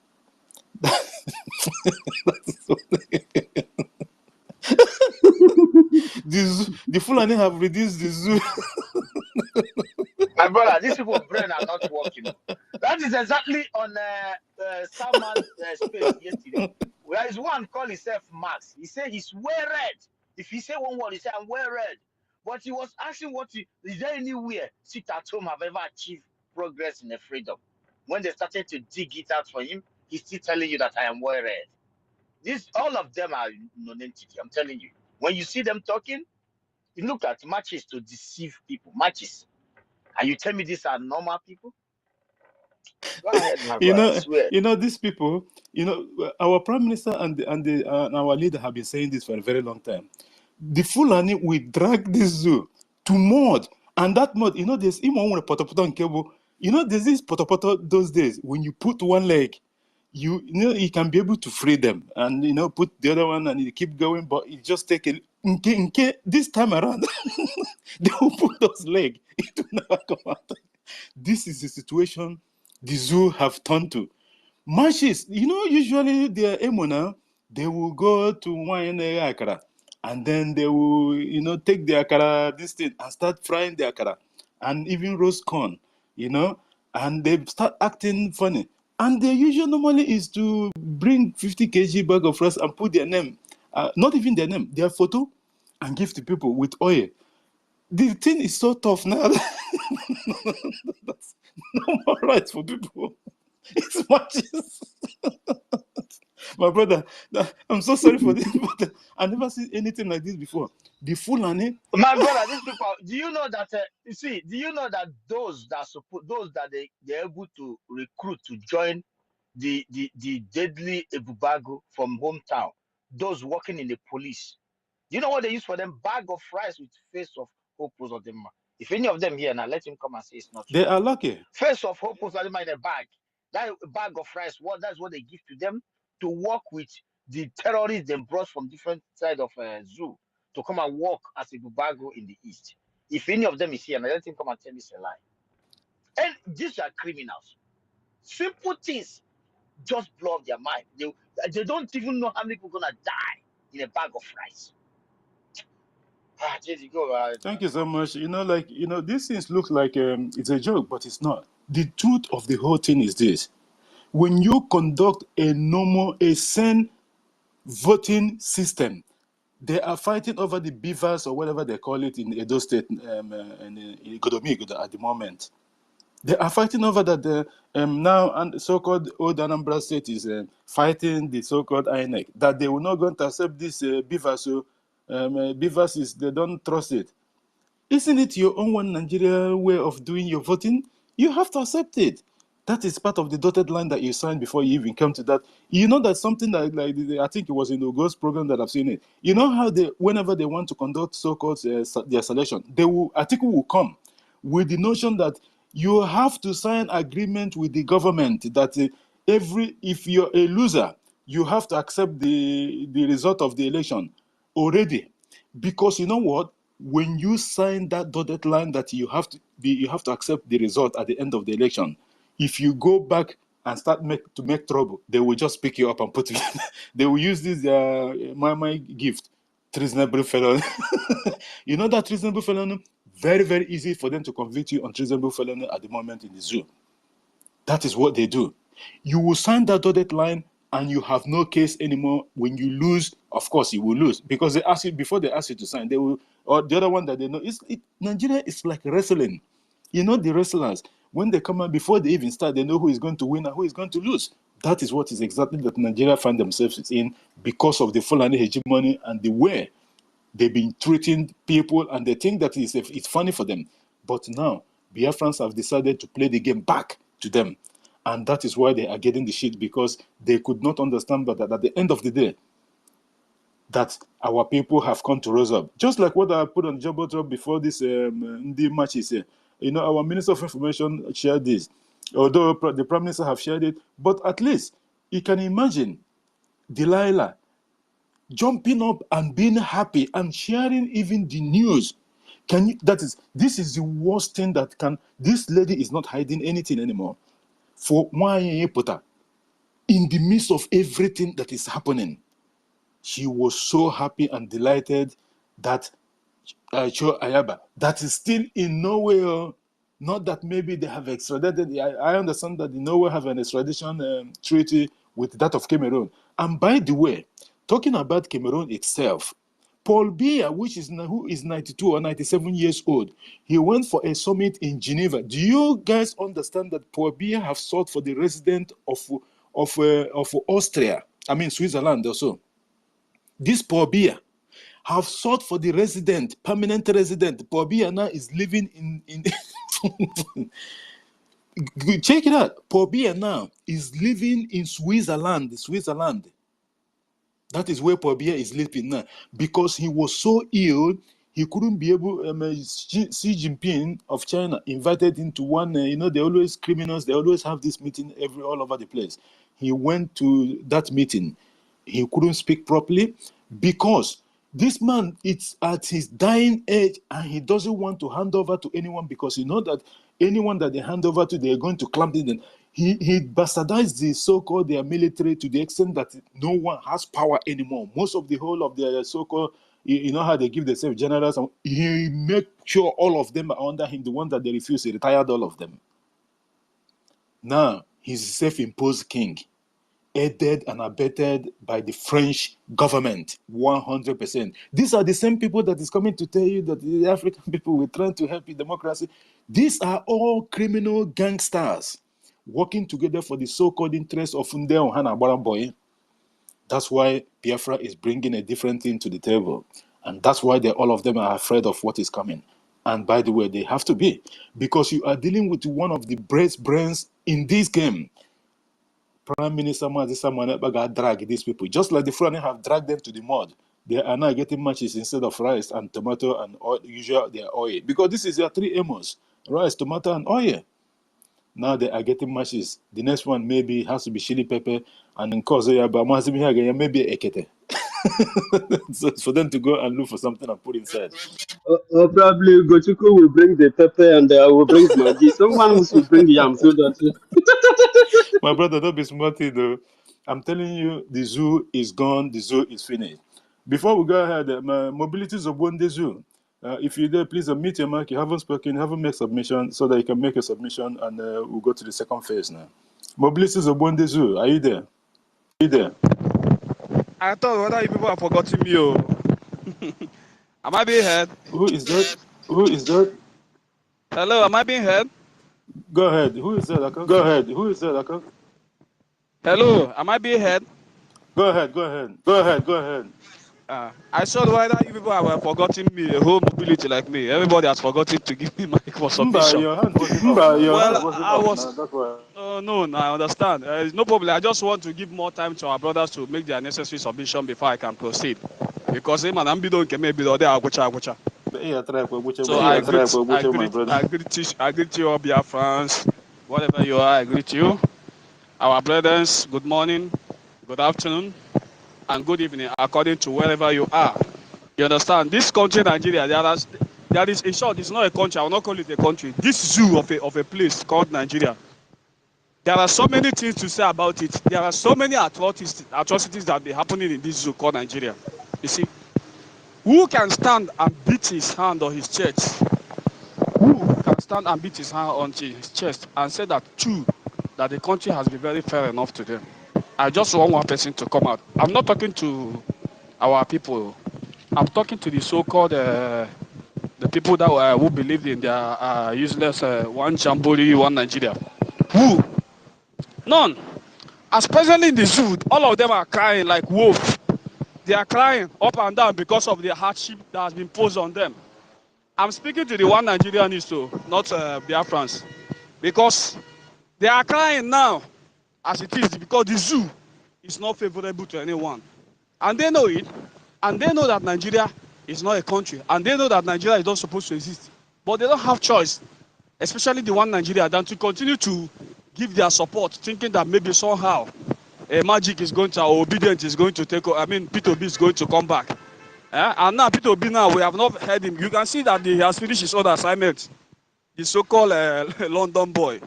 The Fulani have reduced the zoo. My brother, these people brain are not working. That is exactly on Salman's space yesterday. There is one called himself Max. He said he's well read. If he say one word, he said I'm well read. But he was asking is there anywhere sit at home have ever achieved progress in the freedom? When they started to dig it out for him, he's still telling you that I am well read. All of them are non-entity. I'm telling you. When you see them talking, you look at matches to deceive people. Matches. And you tell me these are normal people? Go ahead, my brother. I swear. You know, these people, you know, our prime minister and our leader have been saying this for a very long time. The Fulani will drag this zoo to mud, and that mud, you know, there's even one potopoto and cable. You know, there's this potopoto those days when you put one leg, you know, you can be able to free them, and you know, put the other one, and you keep going, but it just take this time around, they will put those legs. It will never come out. This is the situation the zoo have turned to. Matches, you know, usually their emona, they will go to wine akara, and then they will, you know, take the akara, this thing, and start frying the akara, and even roast corn, you know, and they start acting funny. And their usual normally is to bring 50 kg bag of rice and put their name, not even their name, their photo, and give to people with oil. The thing is so tough now. That's no more rights for people. It's matches. My brother, I'm so sorry for this, but I never seen anything like this before. The Fulani. My brother, these people, do you know that, do you know that those that they're able to recruit to join the deadly Ebubago from hometown, those working in the police, do you know what they use for them? Bag of rice with face of Hopos of them. If any of them here now, let him come and say it's not true. They are lucky. Face of Hopos of them in a bag. That bag of rice, that's what they give to them to work with the terrorists they brought from different side of zoo to come and work as a Bubago in the east. If any of them is here, now let him come and tell me it's a lie. And these are criminals. Simple things just blow up their mind. They don't even know how many people are gonna die in a bag of rice. JD, go ahead. Thank you so much. These things look like it's a joke, but it's not. The truth of the whole thing is this: when you conduct a sane voting system, they are fighting over the beavers or whatever they call it in Edo State and in Godomigodo at the moment. They are fighting over that now, and so-called old Anambra State is fighting the so-called INEC, that they will not going to accept this beavers. So beavers they don't trust it. Isn't it your own one Nigeria way of doing your voting? You have to accept it. That is part of the dotted line that you signed before you even come to that. You know that's something that, I think it was in the Ghost program that I've seen it. You know how whenever they want to conduct so-called their selection, article will come with the notion that you have to sign agreement with the government that if you're a loser, you have to accept the result of the election already. Because you know what? When you sign that dotted line that you have to accept the result at the end of the election, if you go back and start to make trouble, they will just pick you up and put you. They will use this my gift, treasonable felon. You know that treasonable felon, very, very easy for them to convict you on treasonable felon at the moment in the zoo. That is what they do. You will sign that dotted line and you have no case anymore. When you lose, of course you will lose, because they ask you before they ask you to sign. They will, or the other one that they know Nigeria is like wrestling. You know the wrestlers, when they come out before they even start, they know who is going to win and who is going to lose. That is what is exactly that Nigeria find themselves in because of the Fulani hegemony and the way they've been treating people, and they think that it's funny for them. But now Biafrans have decided to play the game back to them. And that is why they are getting the shit, because they could not understand that at the end of the day, that our people have come to rise up. Just like what I put on Jumbotron before this the match is here. You know, our Minister of Information shared this, although the Prime Minister have shared it. But at least you can imagine Delilah jumping up and being happy and sharing even the news. This is the worst thing that can. This lady is not hiding anything anymore. For Mwanye Pota, in the midst of everything that is happening, she was so happy and delighted that Cho Ayaba, that is still in Norway, not that maybe they have extradited. I understand that the Norway have an extradition treaty with that of Cameroon. And by the way, talking about Cameroon itself, Paul Biya, who is 92 or 97 years old, he went for a summit in Geneva. Do you guys understand that Paul Biya have sought for the resident of Austria, Switzerland also? This Paul Biya have sought for the permanent resident. Paul Biya now is living in check it out. Paul Biya now is living in Switzerland. That is where Paul Biya is living now, because he was so ill, he couldn't be able. Xi Jinping of China invited him to one. They always criminals. They always have this meeting all over the place. He went to that meeting. He couldn't speak properly because this man is at his dying age and he doesn't want to hand over to anyone, because you know that anyone that they hand over to, they're going to clamp in. He bastardized their military to the extent that no one has power anymore. Most of the whole of their so-called, you know how they give themselves generals, he make sure all of them are under him. The one that they refuse, he retired all of them. Now he's a self-imposed king, aided and abetted by the French government, 100%. These are the same people that is coming to tell you that the African people were trying to help in democracy. These are all criminal gangsters working together for the so-called interests of Funde Ohana Baramboy. That's why Biafra is bringing a different thing to the table. And that's why all of them are afraid of what is coming. And by the way, they have to be, because you are dealing with one of the best brains in this game. Prime Minister Mazisa Manebaga drag these people, just like the Fulani have dragged them to the mud. They are now getting matches instead of rice and tomato and oil, usually their oil. Because this is their three aimers: rice, tomato, and oil. Now they are getting matches. The next one maybe has to be chili pepper, and in Kozoya, but maybe ekete. So it's for them to go and look for something and put inside. Or probably Gochuku will bring the pepper and I will bring Maggi. Someone else will bring yam so that. My brother, don't be smarty though. I'm telling you, the zoo is gone. The zoo is finished. Before we go ahead, mobilities of one day zoo. If you're there, please unmute your mic. You haven't spoken, haven't made submission, so that you can make a submission, and we'll go to the second phase now. Mobilities of one day zoo. Are you there? Are you there? I thought whether you people have forgotten me. Oh. Am I being heard? Who is that? Who is that? Hello, am I being heard? Go ahead. Who is that, Akak? Go ahead. Who is that, Akak? Hello, am I being heard? Go ahead. Go ahead. Go ahead. Go ahead. I saw whether you people have forgotten me, a whole mobility like me. Everybody has forgotten to give me mic for submission. Your hand wasn't up. Well, I was. That's why. No, I understand. No problem. I just want to give more time to our brothers to make their necessary submission before I can proceed. Because man, I'm don't get maybe the agocha. So I greet you all Biafrans, whatever you are, I greet you. Our brothers, good morning, good afternoon, and good evening, according to wherever you are. You understand? This country, Nigeria, there is, in short, it's not a country. I will not call it a country. This zoo of a place called Nigeria. There are so many things to say about it. There are so many atrocities that be happening in this zoo called Nigeria. You see, who can stand and beat his hand on his chest? Who can stand and beat his hand on his chest and say that true, that the country has been very fair enough to them? I just want one person to come out. I'm not talking to our people. I'm talking to the so-called the people that who believed in their useless one Jamboree, one Nigeria. Who? None. As presently in the zoo, all of them are crying like wolves. They are crying up and down because of the hardship that has been posed on them. I'm speaking to the one Nigerian issue, not Biafrans, because they are crying now as it is because the zoo is not favorable to anyone. And they know it, and they know that Nigeria is not a country, and they know that Nigeria is not supposed to exist. But they don't have choice, especially the one Nigeria, than to continue to give their support, thinking that maybe somehow magic is going to, or obedience is going to take over. I mean, P2B is going to come back. And now P2B now, we have not heard him. You can see that he has finished his own assignment. The so-called London boy.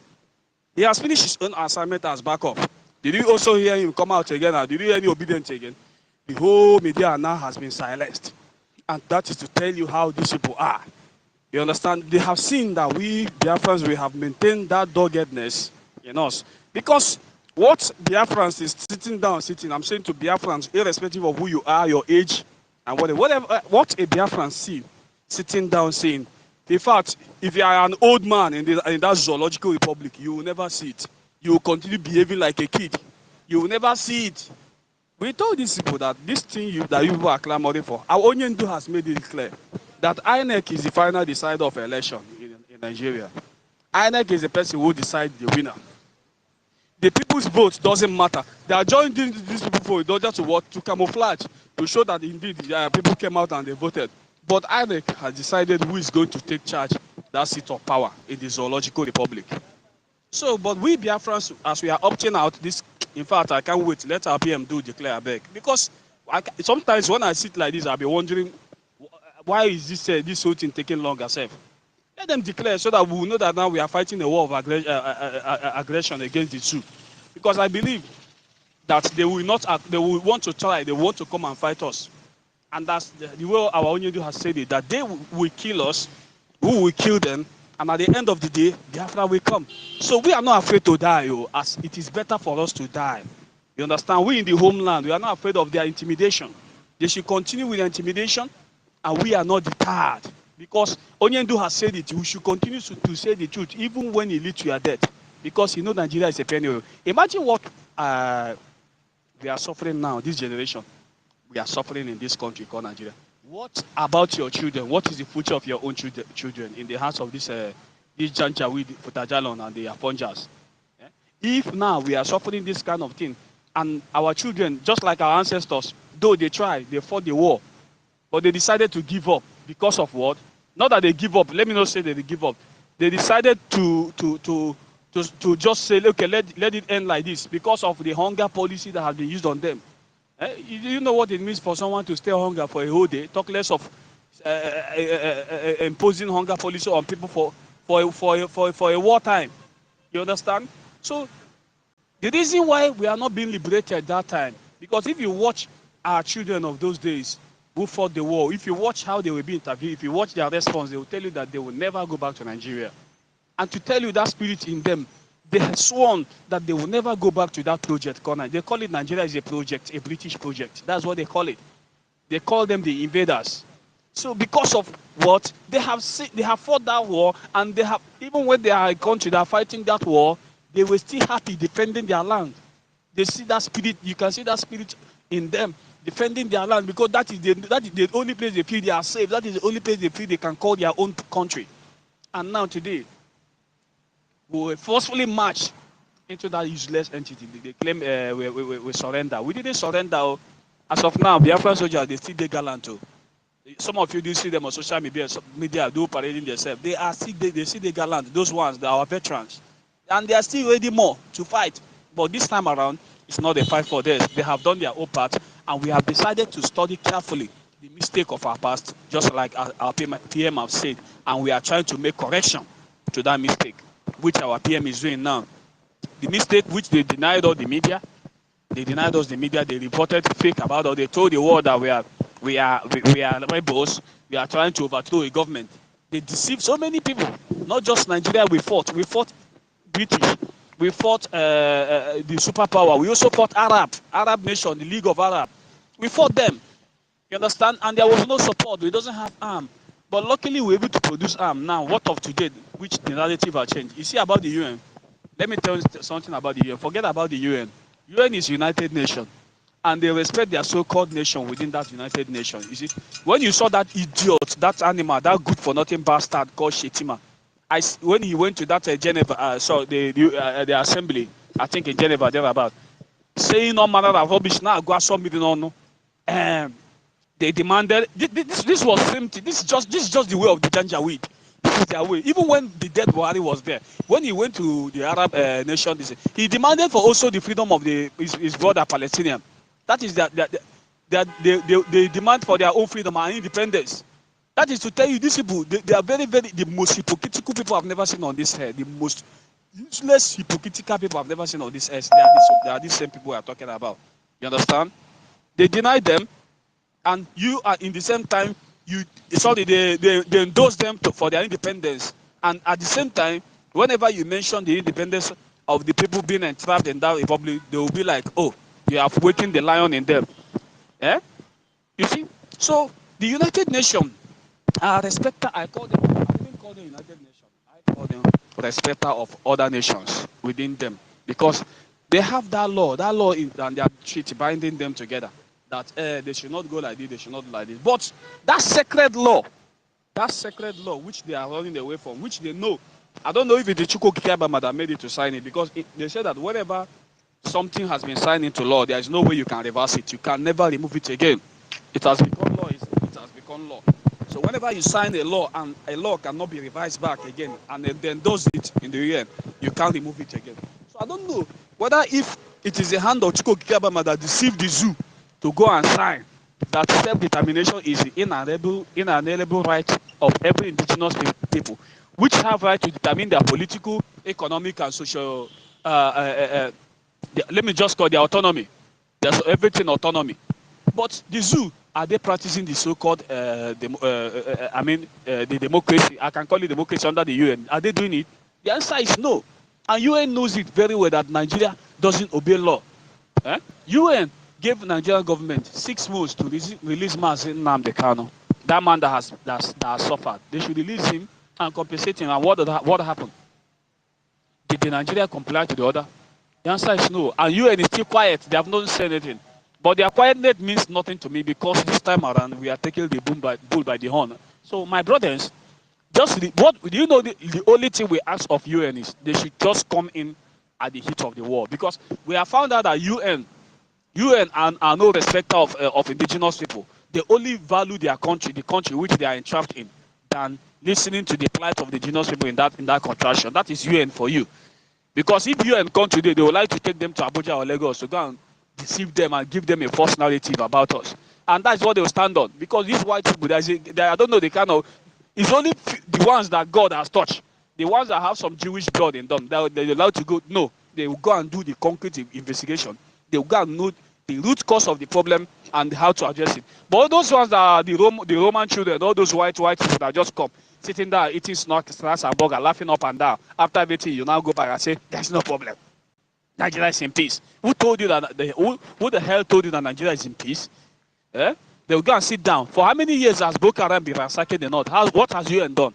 He has finished his own assignment as backup. Did you also hear him come out again? Or did you hear any obedience again? The whole media now has been silenced. And that is to tell you how these people are. You understand? They have seen that we, Biafrans, we have maintained that doggedness in us. Because what Biafrans is sitting, I'm saying to Biafrans, irrespective of who you are, your age, and whatever, what a Biafran see, sitting down saying, in fact, if you are an old man in that zoological republic, you will never see it. You will continue behaving like a kid. You will never see it. We told these people that this thing that you people are clamoring for, our Onyendu has made it clear that INEC is the final decider of election in Nigeria. INEC is the person who decides the winner. The people's vote doesn't matter. They are joining these people in order to camouflage, to show that indeed people came out and they voted. But INEC has decided who is going to take charge that seat of power in the zoological republic. So, but we Biafrans, as we are opting out, this, in fact, I can't wait. Let our PM declare back. Because sometimes when I sit like this, I'll be wondering, why is this whole thing taking longer, Seth? Let them declare so that we will know that now we are fighting a war of aggression against the zoo. Because I believe that they will want to try, they want to come and fight us. And that's the way our Onyedu has said it, that they will kill us, we will kill them, and at the end of the day, Biafra will come. So we are not afraid to die, as it is better for us to die. You understand? We in the homeland, we are not afraid of their intimidation. They should continue with the intimidation, and we are not deterred. Because Onyendu has said it, we should continue to say the truth, even when it leads to your death. Because you know Nigeria is a penny. Imagine what we are suffering now, this generation. We are suffering in this country called Nigeria. What about your children? What is the future of your own children in the hands of this Janjaweed, Futajalon, and the Aponjas? If now we are suffering this kind of thing, and our children, just like our ancestors, though they tried, they fought the war, but they decided to give up because of what? Not that they give up. Let me not say that they give up. They decided to just say, okay, let it end like this because of the hunger policy that has been used on them. You know what it means for someone to stay hunger for a whole day? Talk less of imposing hunger policy on people for a wartime. You understand? So the reason why we are not being liberated that time, because if you watch our children of those days, who fought the war, if you watch how they will be interviewed, if you watch their response, they will tell you that they will never go back to Nigeria. And to tell you that spirit in them, they have sworn that they will never go back to that project. They call it Nigeria is a project, a British project. That's what they call it. They call them the invaders. So because of what they have fought that war, and they have, even when they are a country that are fighting that war, they were still happy defending their land. They see that spirit. You can see that spirit in them defending their land, because that is the only place they feel they are safe. That is the only place they feel they can call their own country. And now today, we will forcefully march into that useless entity. They claim we surrender. We didn't surrender. As of now, Biafra soldiers, they still dey gallant too. Some of you do see them on social media do parading themselves. They are still they see the gallant. Those ones, they are our veterans, and they are still ready more to fight. But this time around, it's not a fight for this. They have done their own part, and we have decided to study carefully the mistake of our past, just like our PM have said, and we are trying to make correction to that mistake, which our PM is doing now. The mistake which they denied all the media. They denied us the media. They reported fake about us. They told the world that we are rebels. We are trying to overthrow a government. They deceived so many people. Not just Nigeria. We fought British. We fought the superpower. We also fought Arab nation, the League of Arab. We fought them. You understand? And there was no support. We doesn't have arm. But luckily, we're able to produce arm now. What of today? Which the narrative has changed. You see about the UN. Let me tell you something about the UN. Forget about the UN. UN is United Nations, and they respect their so-called nation within that United Nations. You see, when you saw that idiot, that animal, that good-for-nothing bastard called Shetima, when he went to that Geneva, the assembly, I think in Geneva, thereabout, saying all manner of rubbish. Now go something on. They demanded. This was same thing. This is just the way of the Janjaweed. This is their way. Even when the dead Buhari was there, when he went to the Arab nation, he demanded for also the freedom of his brother Palestinian. That is they demand for their own freedom and independence. That is to tell you, these people, they are the most hypocritical people I've never seen on this earth. The most useless hypocritical people I've never seen on this earth. They are these same people we are talking about. You understand? They deny them, and you are in the same time. They endorse them for their independence, and at the same time, whenever you mention the independence of the people being entrapped in that republic, they will be like, "Oh, you have wakened the lion in them." Eh? You see? So the United Nations are respecter. I didn't call them United Nations. I call them respecter of other nations within them, because they have that law and their treaty binding them together. That they should not go like this, they should not do like this. But that sacred law which they are running away from, which they know, I don't know if it's the Chuko Kikabama that made it to sign it, because they said that whenever something has been signed into law, there is no way you can reverse it. You can never remove it again. It has become law. It has become law. So whenever you sign a law and a law cannot be revised back again, and then does it in the end, you can't remove it again. So I don't know whether if it is the hand of Chuko Kikabama that deceived the zoo to go and sign that self-determination is the inalienable right of every indigenous people, which have right to determine their political, economic, and social, let me just call their autonomy. There's everything autonomy. But the zoo, are they practicing the so-called, the democracy? I can call it democracy under the UN. Are they doing it? The answer is no. And UN knows it very well that Nigeria doesn't obey law. UN gave Nigerian government 6 months to release Mazi Nnamdi Kanu. That man that has suffered. They should release him and compensate him. And what happened? Did the Nigeria comply to the order? The answer is no. And UN is still quiet. They have not said anything. But their quietness means nothing to me, because this time around we are taking the bull by the horn. So my brothers, the only thing we ask of UN is they should just come in at the heat of the war, because we have found out that UN are no respecter of indigenous people. They only value their country, the country which they are entrapped in, than listening to the plight of the indigenous people in that contraction. That is UN for you. Because if UN come today, they would like to take them to Abuja or Lagos to go and deceive them and give them a false narrative about us. And that's what they will stand on. Because these white people, I don't know the kind of, it's only the ones that God has touched. The ones that have some Jewish blood in them, they're allowed to go. No, they will go and do the concrete investigation. They will go and know the root cause of the problem and how to address it. But all those ones that are the Roman children, all those white people that just come, sitting there eating snacks and burger, laughing up and down. After everything, you now go back and say, there's no problem. Nigeria is in peace. Who told you that? Who the hell told you that Nigeria is in peace? Eh? They will go and sit down. For how many years has Boko Haram been ransacking the north? What has UN done?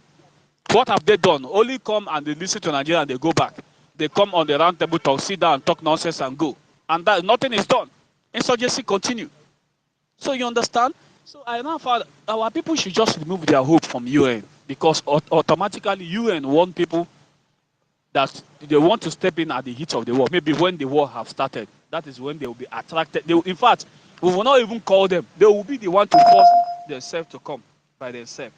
What have they done? Only come and they listen to Nigeria and they go back. They come on the round table talk, sit down, talk nonsense and go. And that nothing is done. Insurgency continue. So you understand? So I now found our people should just remove their hope from UN because automatically UN want people that they want to step in at the heat of the war. Maybe when the war have started, that is when they will be attracted. They will, in fact, we will not even call them. They will be the one to force themselves to come by themselves.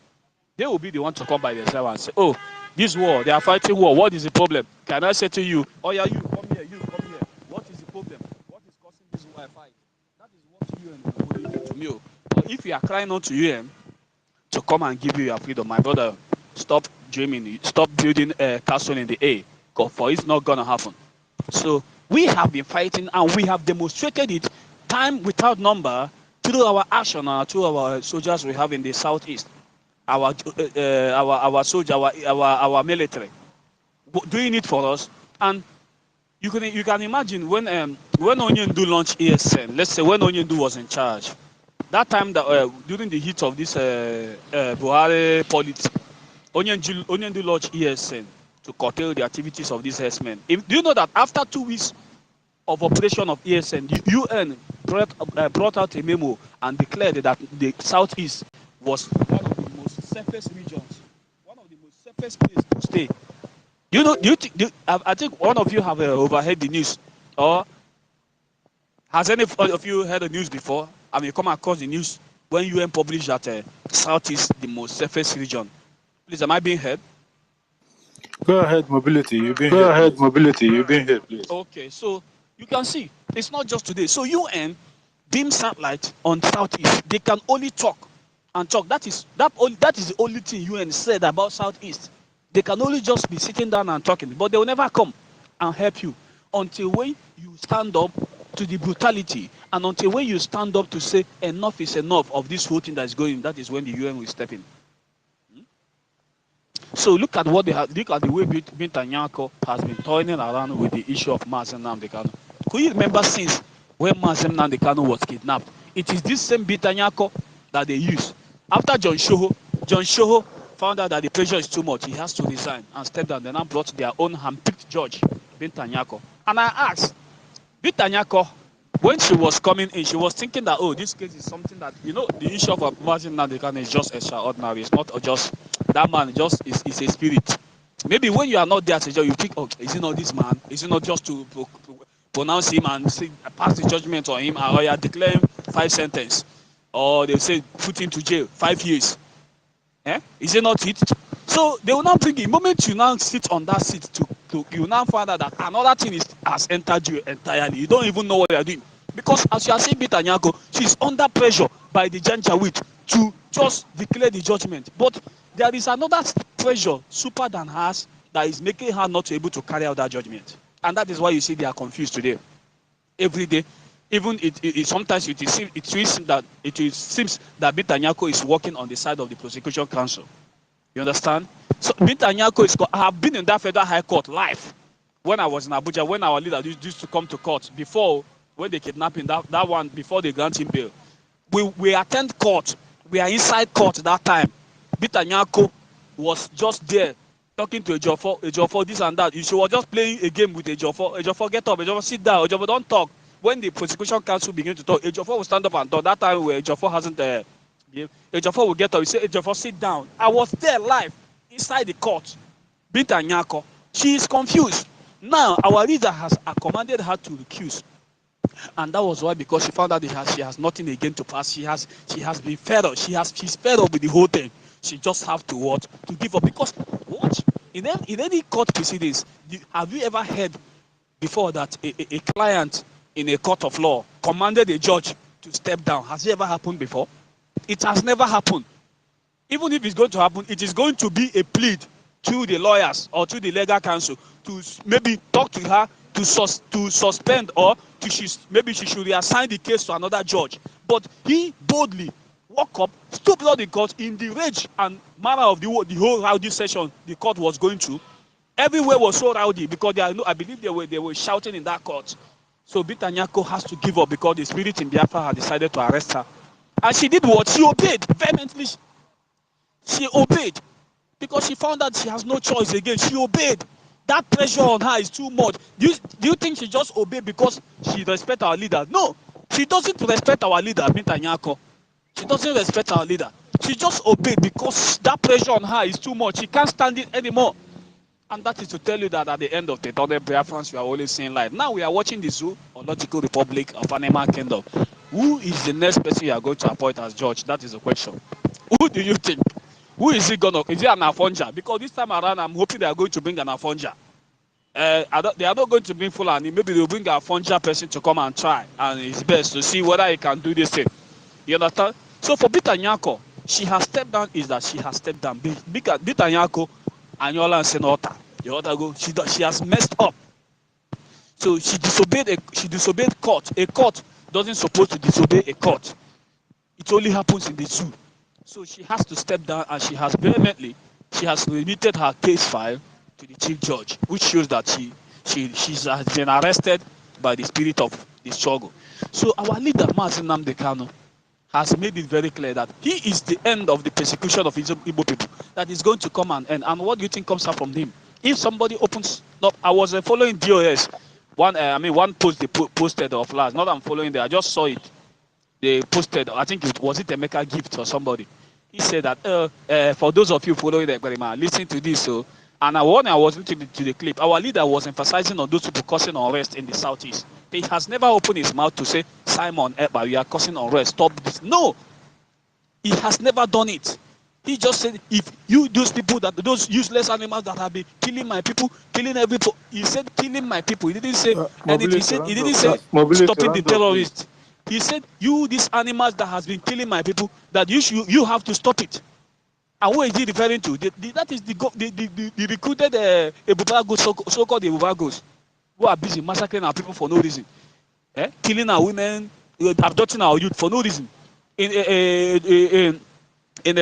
They will be the one to come by themselves and say, oh, this war, they are fighting war. What is the problem? Can I say to you, oh yeah, you come here, you come here. What is the problem? What is causing this war fight? That is what UN will do to me. But if you are crying out to UN to come and give you your freedom, my brother, stop dreaming. Stop building a castle in the air. For it's not going to happen. So we have been fighting and we have demonstrated it time without number through our action, through our soldiers we have in the southeast. Our soldier, our military, doing it for us. And you can imagine when Onyendu launched ESN. Let's say when Onyendu was in charge, that time that during the heat of this Buhari politics, Onyendu launched ESN to curtail the activities of these herdsmen. Do you know that after 2 weeks of operation of ESN, the UN brought out a memo and declared that the southeast was one of the most safest regions, one of the most safest places to stay. I think one of you have overheard the news, or has any of you heard the news before? I mean, come across the news when UN published that southeast the most safest region. Please, am I being heard? Go ahead, mobility. You've been Go here. ahead, mobility. You've been here, please. Okay, so you can see it's not just today. So UN beam satellite on southeast. They can only talk and talk. That is the only thing UN said about southeast. They can only just be sitting down and talking, but they will never come and help you until when you stand up to the brutality and until when you stand up to say enough is enough of this whole thing that is going. That is when the UN will step in. So look at what they have. Look at the way Binta Nyako has been toying around with the issue of Mazen Nnamdi Kanu. Could you remember since when Mazen Nnamdi Kanu was kidnapped? It is this same Binta Nyako that they use. After John Shoho found out that the pressure is too much, he has to resign and step down. They now brought their own handpicked judge, Binta Nyako. And I asked, Binta Nyako, when she was coming in, she was thinking that, oh, this case is something that, the issue of Mazen Nnamdi Kanu is just extraordinary. It's not just, that man just is a spirit. Maybe when you are not there, you think, oh, is it not this man? Is it not just to pronounce him and say, pass the judgment on him, or you are declaring 5 sentences? Or they say, put him to jail, 5 years. Is it not it? So they will now bring the moment you now sit on that seat you now find out that another thing has entered you entirely. You don't even know what they are doing. Because as you are saying, Binta Nyako, she's under pressure by the Janjaweed to just declare the judgment. But there is another pressure super than hers that is making her not able to carry out that judgment. And that is why you see they are confused today. Every day, even sometimes it seems that Binta Nyako is working on the side of the prosecution counsel. You understand? So Binta Nyako I have been in that federal high court live when I was in Abuja, when our leader used to come to court before, when they kidnapped him, that one before they grant him bail. We attend court. We are inside court that time. Binta Nyako was just there talking to Ejiofor, this and that. She was just playing a game with Ejiofor. Ejiofor, get up. Ejiofor, sit down. Ejiofor, don't talk. When the prosecution counsel begin to talk, Ejiofor will stand up and talk. That time where Ejiofor hasn't Ejiofor will get up. He say, Ejiofor, sit down. I was there live inside the court. Binta Nyako, she is confused. Now our leader has commanded her to recuse. And that was why, because she found out she has nothing again to pass. She has been fed up. She's fed up with the whole thing. She just have to give up. Because what? In any court proceedings, have you ever heard before that a client in a court of law commanded a judge to step down? Has it ever happened before? It has never happened. Even if it's going to happen, it is going to be a plea to the lawyers or to the legal counsel to maybe talk to her to suspend or maybe she should reassign the case to another judge. But he boldly walked up, stood before the court in the rage and manner of the whole rowdy session the court was going through. Everywhere was so rowdy because I believe they were shouting in that court. So Binta Nyako has to give up because the spirit in Biafra had decided to arrest her. And she did what? She obeyed vehemently. She obeyed because she found out she has no choice again. She obeyed. That pressure on her is too much. Do you think she just obeyed because she respects our leader? No, she doesn't respect our leader, Binta Nyako. She doesn't respect our leader. She just obeyed because that pressure on her is too much. She can't stand it anymore. And that is to tell you that at the end of the day, Biafrans, we are always seeing light. Now we are watching the Zoological Republic of Animal Kingdom. Who is the next person you are going to appoint as judge? That is the question. Who do you think? Who is it gonna? Is it an Afonja? Because this time around, I'm hoping they are going to bring an Afonja. They are not going to bring Fulani. Maybe they'll bring a Afonja person to come and try, and it's best to see whether he can do this thing. You understand? So for Binta Nyako, she has stepped down. Is that she has stepped down? Binta Nyako, Anyola and Senota. The other go. She has messed up. So she disobeyed court. A court doesn't supposed to disobey a court. It only happens in the zoo. So she has to step down, and she has vehemently, she has remitted her case file to the chief judge, which shows that she has been arrested by the spirit of the struggle. So our leader, Mazi Nnamdi Kanu, has made it very clear that he is the end of the persecution of Igbo people, that is going to come and end. And what do you think comes out from him? If somebody opens up, I was following BOS, one post they posted of last, not I'm following there, I just saw it. They posted, I think it was Emeka Gift or somebody. He said that for those of you following the Gbarima, listen to this. So, and when I was listening to the clip, our leader was emphasizing on those people causing unrest in the southeast. He has never opened his mouth to say, Simon Ekpa, you are causing unrest, stop this. No, he has never done it. He just said, if you, those useless animals that have been killing my people, killing everybody, he said killing my people. He didn't say anything. He didn't say stopping the terrorists. He said, you, these animals that has been killing my people, that you have to stop it. And what is he referring to? That is the recruited Ebubagos, so-called Ebubagos, who are busy massacring our people for no reason. Killing our women, abducting our youth for no reason. In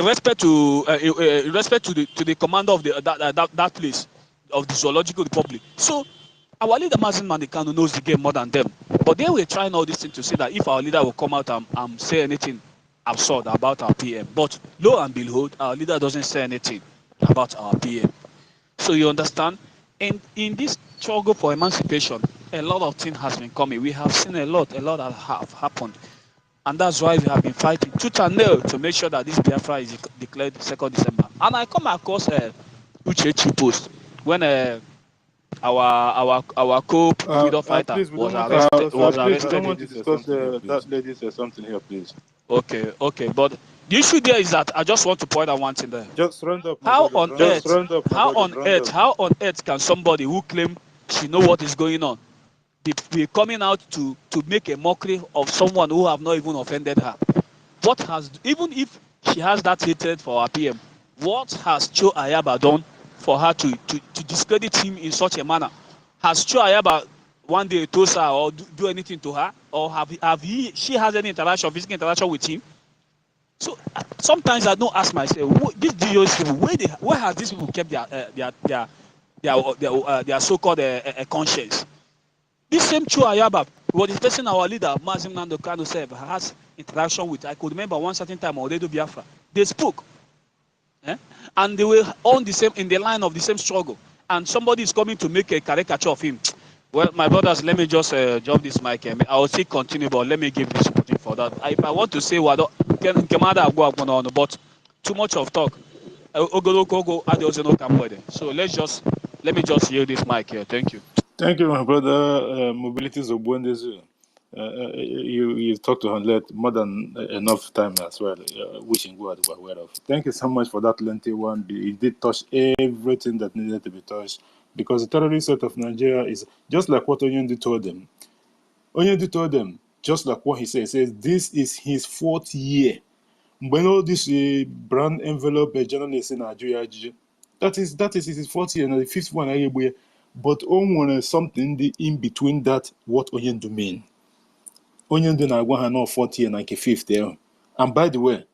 respect to the commander of that place, of the Zoological Republic. So our leader Mazi Nnamdi Kanu knows the game more than them. But they were trying all these things to say that if our leader will come out and say anything absurd about our PM. But lo and behold, our leader doesn't say anything about our PM. So you understand? And in this struggle for emancipation, a lot of things has been coming. We have seen a lot that have happened. And that's why we have been fighting tooth and nail to make sure that this Biafra is declared 2nd December. And I come across Uchechi post when our co-freedom fighter please, we was don't arrested. we don't want to discuss that lady said something here, please. Okay. But the issue there is that I just want to point out one thing there. Just round up. How on earth can somebody who claim she know what is going on be coming out to make a mockery of someone who have not even offended her? What has, even if she has that hatred for our PM, what has Cho Ayaba done for her to discredit him in such a manner? Has Cho Ayaba one day told her or do anything to her, or she has any physical interaction with him? So sometimes I don't ask myself, these DOS people, where have these people kept their so-called conscience? This same Cho Ayaba was the person our leader, Mazi Nnamdi Kanu, said has interaction with. I could remember one certain time on Radio Biafra, they spoke, and they were on the same, in the line of the same struggle. And somebody is coming to make a caricature of him. Well, my brothers, let me just drop this mic. I will still continue, but let me give this opportunity for that. If I want to say what, but too much of talk. So let me just yield this mic here. Thank you. Thank you, my brother. Mobility is you talked to Hanlet more than enough time as well, wishing God were aware of. Thank you so much for that lengthy one. It did touch everything that needed to be touched, because the terrorist threat of Nigeria is just like what Onyendi told them. Onyendi told them, just like what he says, this is his 4th year. When all this brand envelope journalists in Nigeria, that is his 4th year, and the 5th one. But something in between that, what Onyendi mean. onye ndu na-agwa ha no 40 na nke 50. And by the way,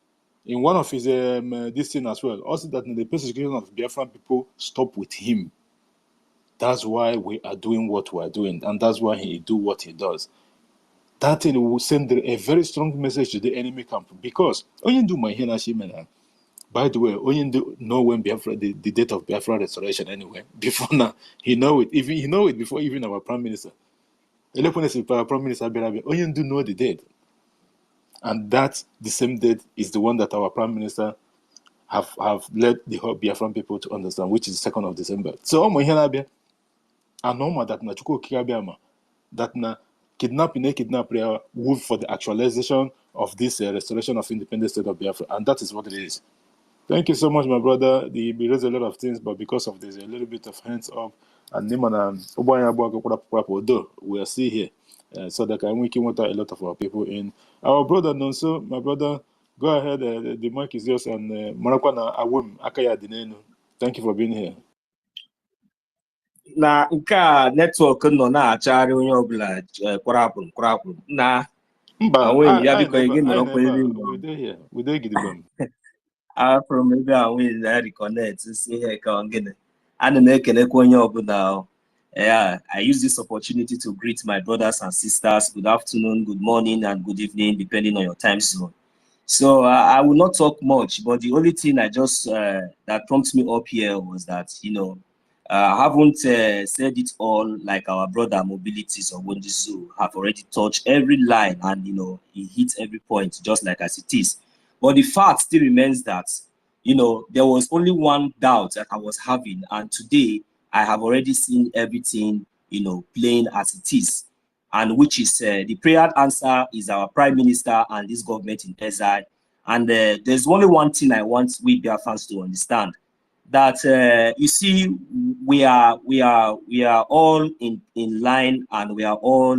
in one of his this thing as well, also that the persecution of Biafran people stop with him. That's why we are doing what we are doing, and that's why he do what he does. That thing will send a very strong message to the enemy camp, because onye ndu my hena. By the way, only know when Biafra, the date of Biafra restoration anyway. Before now, he know it. Even he know it before even our prime minister. Our prime minister only do know the date, and that the same date is the one that our prime minister have led the whole Biafran people to understand, which is 2nd of December. So my here and normal that na chuko kiabiama that na kidnap move for the actualization of this restoration of independent state of Biafra, and that is what it is. Thank you so much, my brother. We raised a lot of things, but because of this, a little bit of hands up, and although we are still here, so that we can water a lot of our people in. Our brother Nonso, my brother, go ahead. The mic is yours, and Marakwana Awum Akaya Dinenu. Thank you for being here. Na nke a netwọk nọ na-achagharị onye ọbụla kwarapụ na onwe ya biko gị nọrọkwa ebe afọ m ebe a nwee na reconnect si ihe ka ngene ana m ekelekwa onye ọbụla. I use this opportunity to greet my brothers and sisters. Good afternoon, good morning, and good evening, depending on your time zone. So I will not talk much, but the only thing I just that prompted me up here was that, you know, I haven't said it all like our brother Mobilities or Wondizu have already touched every line, and you know, he hit every point just like as it is. But the fact still remains that, you know, there was only one doubt that I was having, and today I have already seen everything, you know, plain as it is, and which is the prayer answer is our Prime Minister and this government in exile. And there's only one thing I want we Biafrans to understand, that you see, we are all in line, and we are all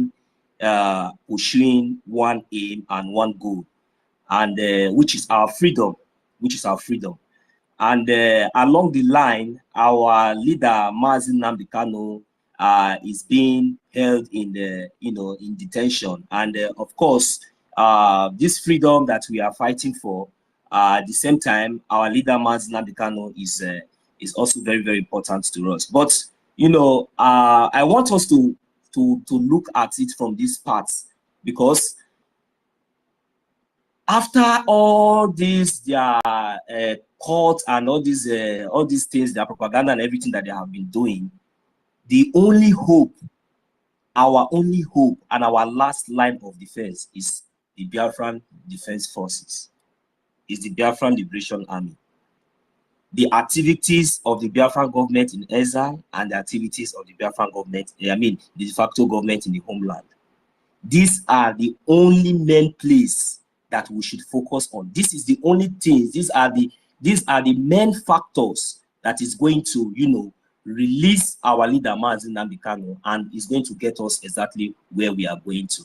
pursuing one aim and one goal, and which is our freedom, and along the line, our leader Mazi Nnamdi Kanu is being held in in detention, and of course this freedom that we are fighting for, at the same time, our leader Mazi Nnamdi Kanu is also very, very important to us. But you know, I want us to look at it from this part, because after all this, their court and all these things, their propaganda and everything that they have been doing, the only hope, our only hope, and our last line of defense is the Biafran Defense Forces, is the Biafran Liberation Army. The activities of the Biafran government in exile and the activities of the Biafran government, I mean, the de facto government in the homeland. These are the only main place that we should focus on. This is the only things, these are the main factors that is going to, you know, release our leader Mazi Nnamdi Kanu, and is going to get us exactly where we are going to.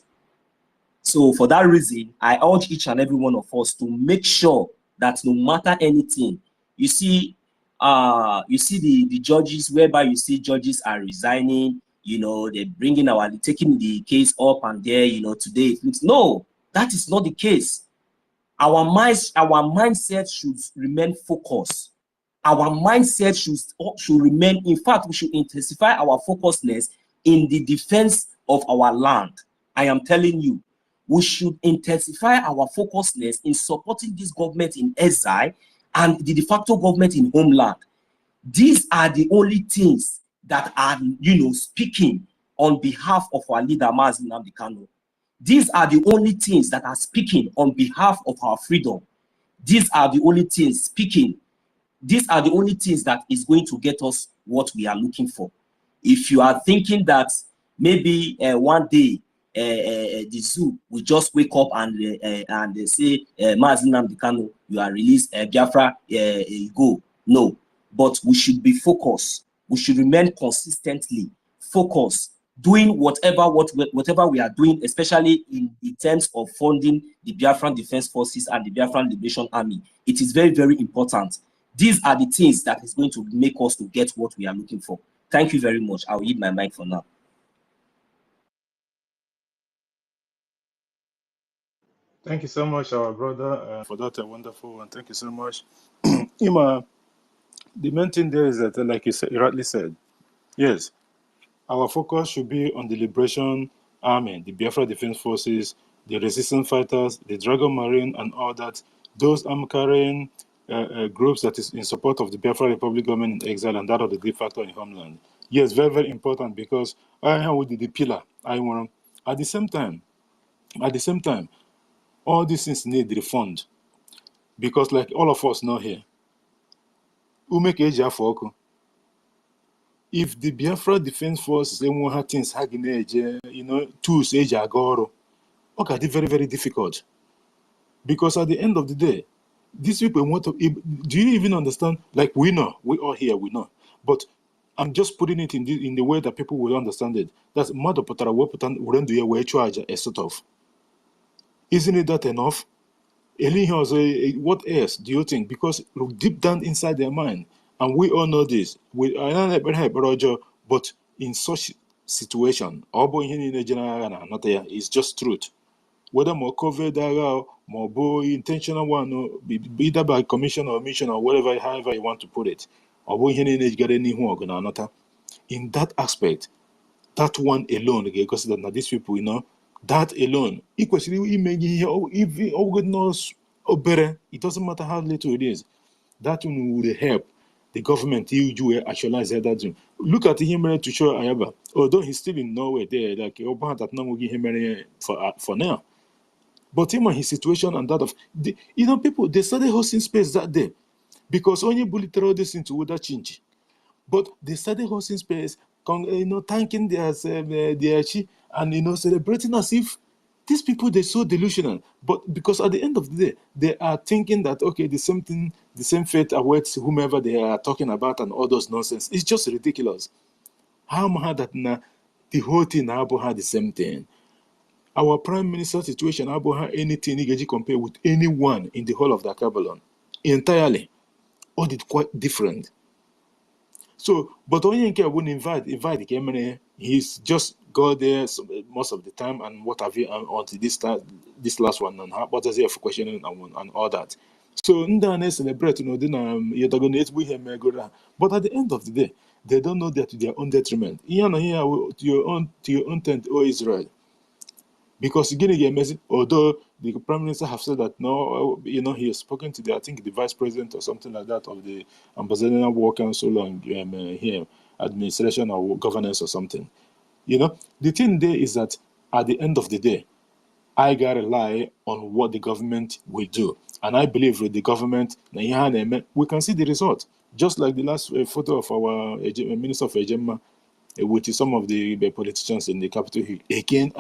So for that reason, I urge each and every one of us to make sure that no matter anything, you see the judges, whereby you see judges are resigning, you know, they're taking the case up and there, you know, today it looks, no, that is not the case. Our mindset should remain focused. Our mindset should remain, in fact, we should intensify our focusedness in the defense of our land. I am telling you, we should intensify our focusedness in supporting this government in exile and the de facto government in homeland. These are the only things that are, you know, speaking on behalf of our leader Mazi Nnamdi Kanu. These are the only things that are speaking on behalf of our freedom. These are the only things speaking. These are the only things that is going to get us what we are looking for. If you are thinking that maybe one day the zoo will just wake up and they say, Mazi Nnamdi Kanu, you are released, Biafra, go. No, but we should be focused. We should remain consistently focused, doing whatever we are doing, especially in terms of funding the Biafran Defense Forces and the Biafran Liberation Army. It is very, very important. These are the things that is going to make us to get what we are looking for. Thank you very much. I will yield my mic for now. Thank you so much, our brother, for that wonderful one. Thank you so much. Ima, the main thing there is that, like you rightly said, yes, our focus should be on the Liberation Army, the Biafra Defense Forces, the resistance fighters, the Dragon Marine, and all that. Those arm-carrying groups that is in support of the Biafra Republic government in exile and that of the de facto in homeland. Yes, very, very important because I would be the pillar. I want at the same time, all these things need refund because, like all of us know here, if the Biafra Defense Force have things tools okay, very, very difficult. Because at the end of the day, these people want to. Do you even understand? Like we know, we all here, we know. But I'm just putting it in the way that people will understand it. That's mother potara wouldn't do a charge a sort of. Isn't it that enough? What else do you think? Because look deep down inside their mind, and we all know this. But in such situation, it's just truth. Whether more COVID more boy intentional one, either by commission or mission or whatever, however you want to put it. Or in that aspect, that one alone, because that these people, that alone, it doesn't matter how little it is. That one would help the government to actualize that. Look at him to show Ayaba. Although he's still in Norway there, like that now give him for now. But him and his situation and that of people, they started hosting space that day because only bullet throw this into that change. But they started hosting space, thanking their chi and celebrating as if these people, they're so delusional. But because at the end of the day, they are thinking that okay, the same thing, the same fate awaits whomever they are talking about and all those nonsense. It's just ridiculous. How mad that the whole thing had the same thing. Our prime minister situation, Aboha, anything you compare with anyone in the whole of the Kabbalah, entirely, all it quite different. So, but only won't invite the camera. He's just go there most of the time and what have you until this last one and what does he have for questioning and all that. So, Ndane celebrate, you're going to with him, but at the end of the day, they don't know that to their own detriment. To your own tent, O Israel. Because although the prime minister have said that no, he has spoken to I think the vice president or something like that of the ambassador work council and here administration or governance or something. The thing there is that at the end of the day, I gotta rely on what the government will do, and I believe with the government, we can see the result. Just like the last photo of our minister of Ejema, with some of the politicians in the Capitol Hill, again,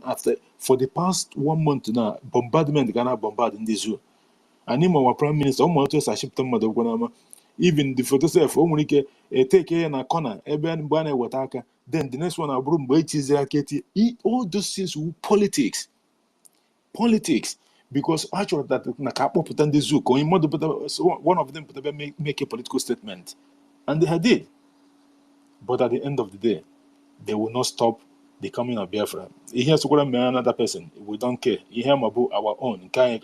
after, for the past 1 month now, bombardment, Ghana bombarding the zoo. And him, our prime minister, even the photo self, take in a corner, then the next one, all those things, politics. Because actually, that the zoo, one of them make a political statement, and they did. But at the end of the day, they will not stop the coming of Biafra. He has to go and another person. We don't care. He has about our own. At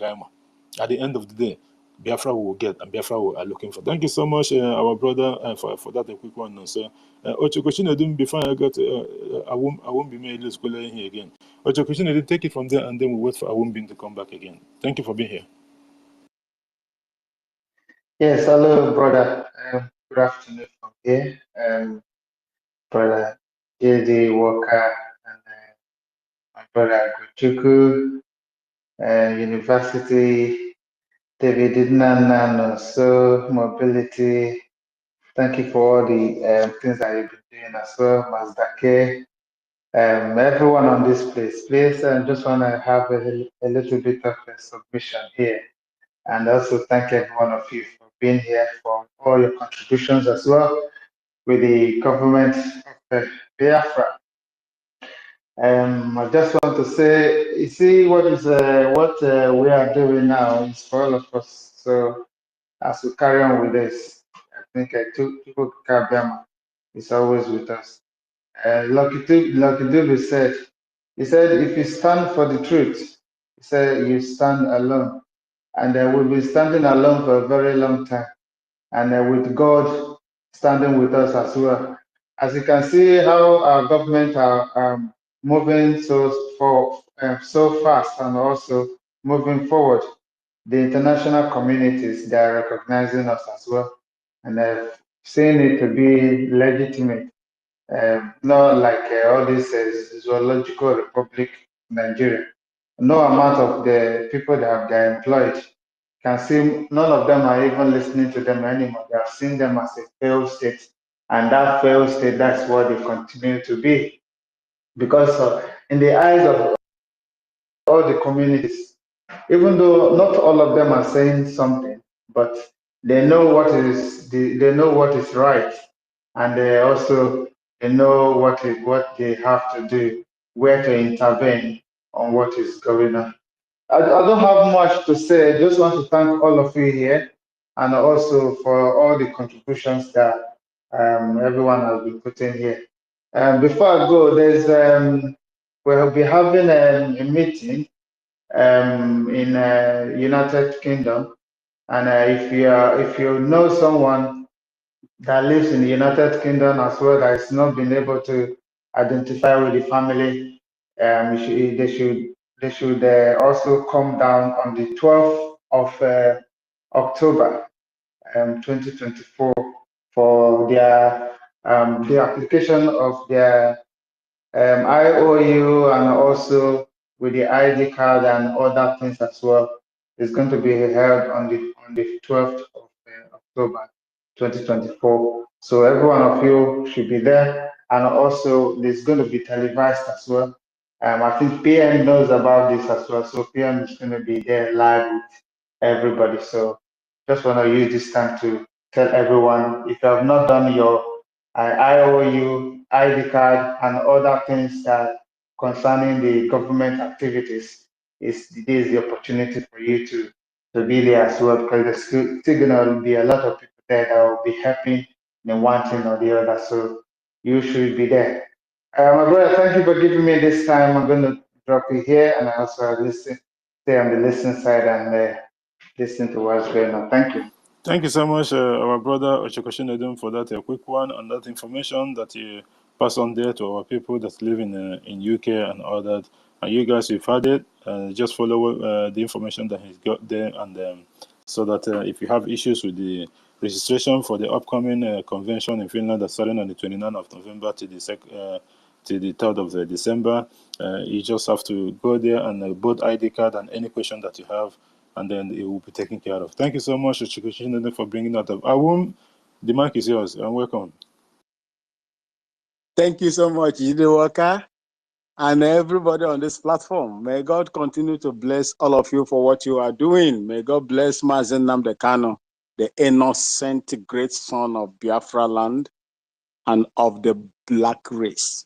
the end of the day, Biafra will get and Biafra will are looking for. Thank you so much, our brother, for that a quick one. So, Ocho question before I got, I won't be made to go here again. Ocho question, take it from there and then we wait for Awumbin to come back again. Thank you for being here. Yes, hello, brother. Good afternoon from here. Brother JD Walker and my brother Guchuku, University, David Nano, so mobility. Thank you for all the things that you've been doing as well, Mazdake. Everyone on this place, please, I just want to have a little bit of a submission here. And also thank every one of you for being here, for all your contributions as well with the government of Biafra. I just want to say, you see, what we are doing now is for all of us. So as we carry on with this, I think Tupu Kabema is always with us. Lucky Dube said, he said, if you stand for the truth, he say you stand alone, and we've been standing alone for a very long time, and with God standing with us as well. As you can see, how our government are moving so fast and also moving forward. The international communities, they are recognizing us as well, and they've seen it to be legitimate. Not like all this zoological republic Nigeria. No amount of the people that they're employed can see, none of them are even listening to them anymore. They have seen them as a failed state, and that failed state, that's what they continue to be. Because in the eyes of all the communities, even though not all of them are saying something, but they know they know what is right, and they know what they have to do, where to intervene on what is going on. I don't have much to say. I just want to thank all of you here, and also for all the contributions that everyone has been putting here. Before I go, we'll be having a meeting in United Kingdom, and if you know someone that lives in the United Kingdom as well that has not been able to identify with the family, they should also come down on the 12th of October 2024 for the application of their IOU, and also with the ID card and other things as well. It's going to be held on the 12th of October 2024. So every one of you should be there, and also there's going to be televised as well. I think PM knows about this as well, so PM is going to be there live with everybody. So just want to use this time to tell everyone, if you have not done your IOU, ID card, and other things that concerning the government activities, this is the opportunity for you to be there as well, because there's still going to be a lot of people there that will be helping in one thing or the other. So you should be there. My brother, thank you for giving me this time. I'm going to drop you here, and I also stay on the listening side and listen to what's going on. Thank you. Thank you so much, our brother Ochekoshinedum, for that quick one on that information that you pass on there to our people that live in UK and all that. And you guys, you've had it. Just follow the information that he's got there, and so that if you have issues with the registration for the upcoming convention in Finland that's starting on the 29th of November to the 3rd of December, you just have to go there and both ID card and any question that you have, and then it will be taken care of. Thank you so much, Ochekoshinedum, for bringing that up. Awum, the mic is yours, and welcome. Thank you so much, Idewaka, and everybody on this platform. May God continue to bless all of you for what you are doing. May God bless Mazen Nnamdi Kanu, the innocent great son of Biafra land and of the black race.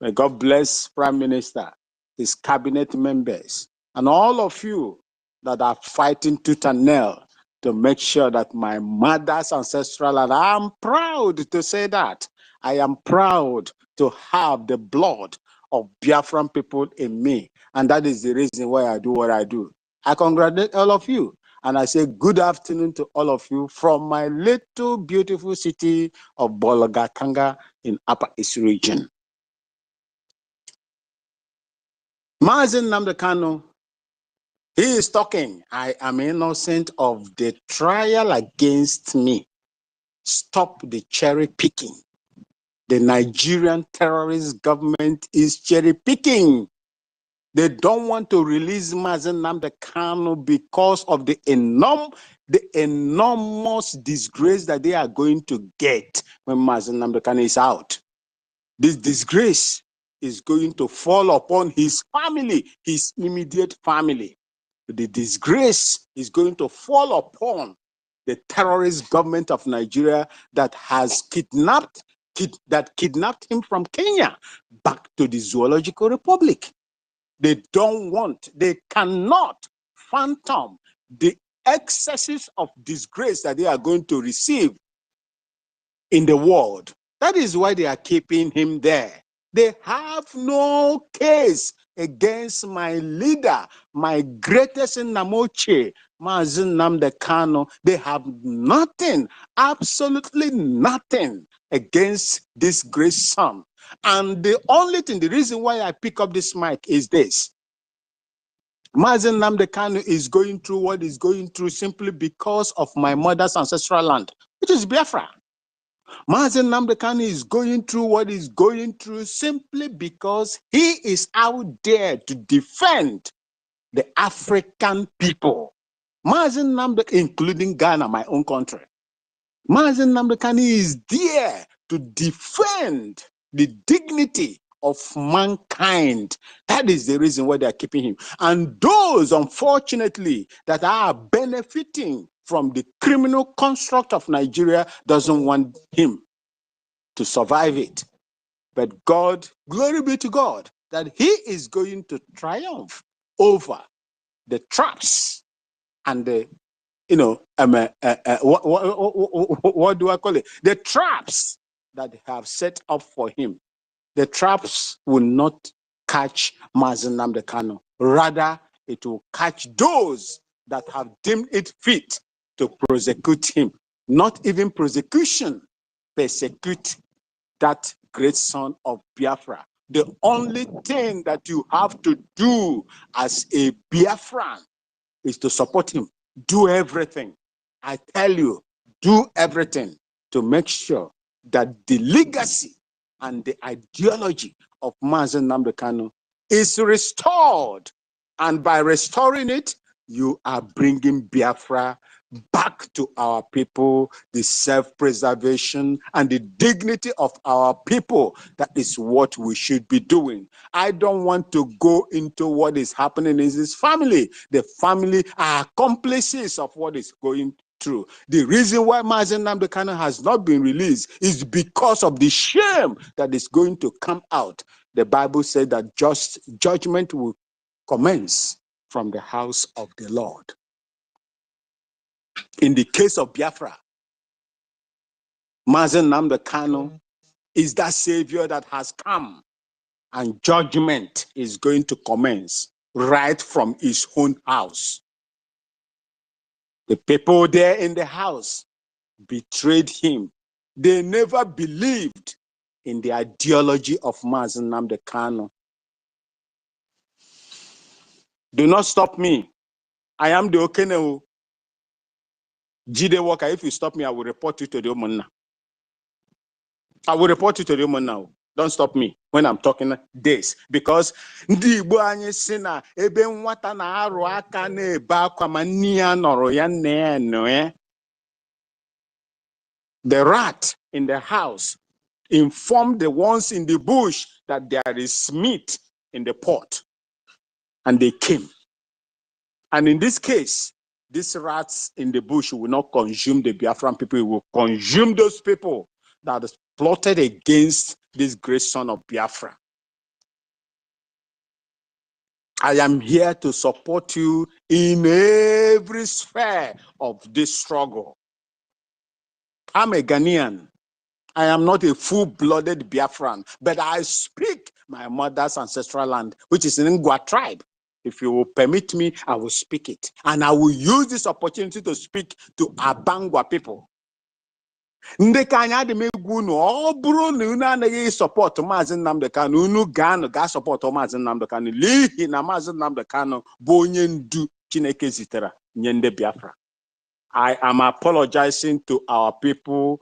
May God bless Prime Minister, his cabinet members, and all of you that are fighting tooth and nail to make sure that my mother's ancestral land, I'm proud to say that. I am proud to have the blood of Biafran people in me. And that is the reason why I do what I do. I congratulate all of you. And I say good afternoon to all of you from my little beautiful city of Bologakanga in Upper East region. Mazen Nnamdi Kanu, he is talking. I am innocent of the trial against me. Stop the cherry picking. The Nigerian terrorist government is cherry picking. They don't want to release Mazen Nnamdi Kanu because of the enormous disgrace that they are going to get when Mazen Nnamdi Kanu is out. This disgrace is going to fall upon his family, his immediate family. The disgrace is going to fall upon the terrorist government of Nigeria that has kidnapped him from Kenya back to the Zoological Republic. They cannot fathom the excesses of disgrace that they are going to receive in the world. That is why they are keeping him there. They have no case against my leader, my greatest in Namoche, Mazen Nnamdi Kanu. They have nothing, absolutely nothing against this great son. And the only thing, the reason why I pick up this mic is this. Mazen Nnamdi Kanu is going through what he's going through simply because of my mother's ancestral land, which is Biafra. Mazen Nnamdi Kanu is going through what he's going through simply because he is out there to defend the African people. Mazen Nnamdi, including Ghana, my own country. Mazen Nnamdi Kanu is there to defend the dignity of mankind. That is the reason why they are keeping him. And those, unfortunately, that are benefiting from the criminal construct of Nigeria doesn't want him to survive it. But God, glory be to God, that he is going to triumph over the traps and the, what do I call it? The traps that they have set up for him. The traps will not catch Mazen Nnamdi Kanu. Rather, it will catch those that have deemed it fit to prosecute him. Not even prosecution, persecute that great son of Biafra. The only thing that you have to do as a Biafran is to support him. Do everything. I tell you, do everything to make sure that the legacy and the ideology of Mazen Nnamdi Kanu is restored. And by restoring it, you are bringing Biafra back to our people, the self-preservation and the dignity of our people. That is what we should be doing. I don't want to go into what is happening in his family. The family are accomplices of what is going through. The reason why Mazen Nnamdi Kanu has not been released is because of the shame that is going to come out. The Bible said that just judgment will commence from the house of the Lord. In the case of Biafra, Mazen Nnamdi Kanu is that savior that has come, and judgment is going to commence right from his own house. The people there in the house betrayed him. They never believed in the ideology of Mazen Nnamdi Kanu. Do not stop me. I am the Okeneo. Jide Walker, if you stop me, I will report you to the Omunna. I will report you to the Omunna now. Don't stop me when I'm talking this, because ndị Igbo anyị si na ebe nwata na-arụ aka na-ebe akwa ma nne ya nọrọ ya nne ya nọ ya. The rat in the house informed the ones in the bush that there is meat in the pot, and they came. And in this case, these rats in the bush will not consume the Biafran people, it will consume those people that plotted against this great son of Biafra. I am here to support you in every sphere of this struggle. I'm a Ghanaian. I am not a full-blooded Biafran, but I speak my mother's ancestral land, which is in Ngwa tribe. If you will permit me, I will speak it. And I will use this opportunity to speak to Abangwa people. Ndị ka anyị adị m egwu unu, ọ bụrụ na unu anaghị support Mazen Nnamdi Kanu, unu ga support Mazen Nnamdi Kanu, n'ihi na Mazen Nnamdi Kanu bụ onye ndu Chineke zitere nye ndị Biafra. I am apologizing to our people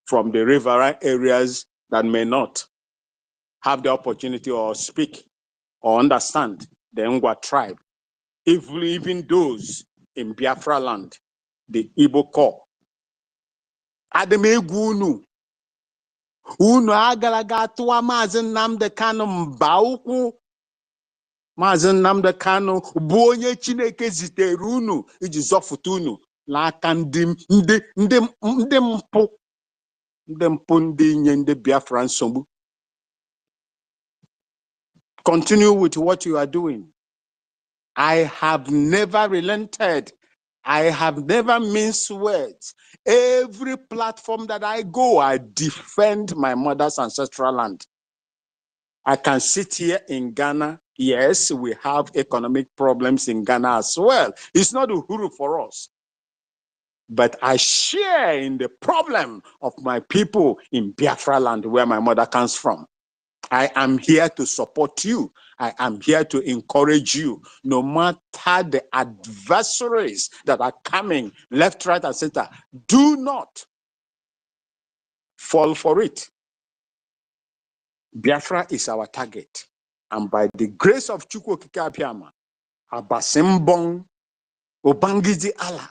from the riverine areas that may not have the opportunity or speak or understand the Ngwa tribe. Even those in Biafra land, the Igbo core. Ademegwu unu agalaga atụwa Mazen Nnamdi Kanu mba ụkwụ. Mazen Nnamdi Kanu bụ onye Chineke zitere unu iji zọfụta unu n'aka ndị mpụ ndị nye ndị Biafra nsogbu. Continue with what you are doing. I have never relented. I have never minced words. Every platform that I go, I defend my mother's ancestral land. I can sit here in Ghana. Yes, we have economic problems in Ghana as well. It's not Uhuru for us. But I share in the problem of my people in Biafra land, where my mother comes from. I am here to support you. I am here to encourage you. No matter the adversaries that are coming left, right, and center, do not fall for it. Biafra is our target. And by the grace of Chukwu Okike Abiama, Abasimbong, Obangizi Allah,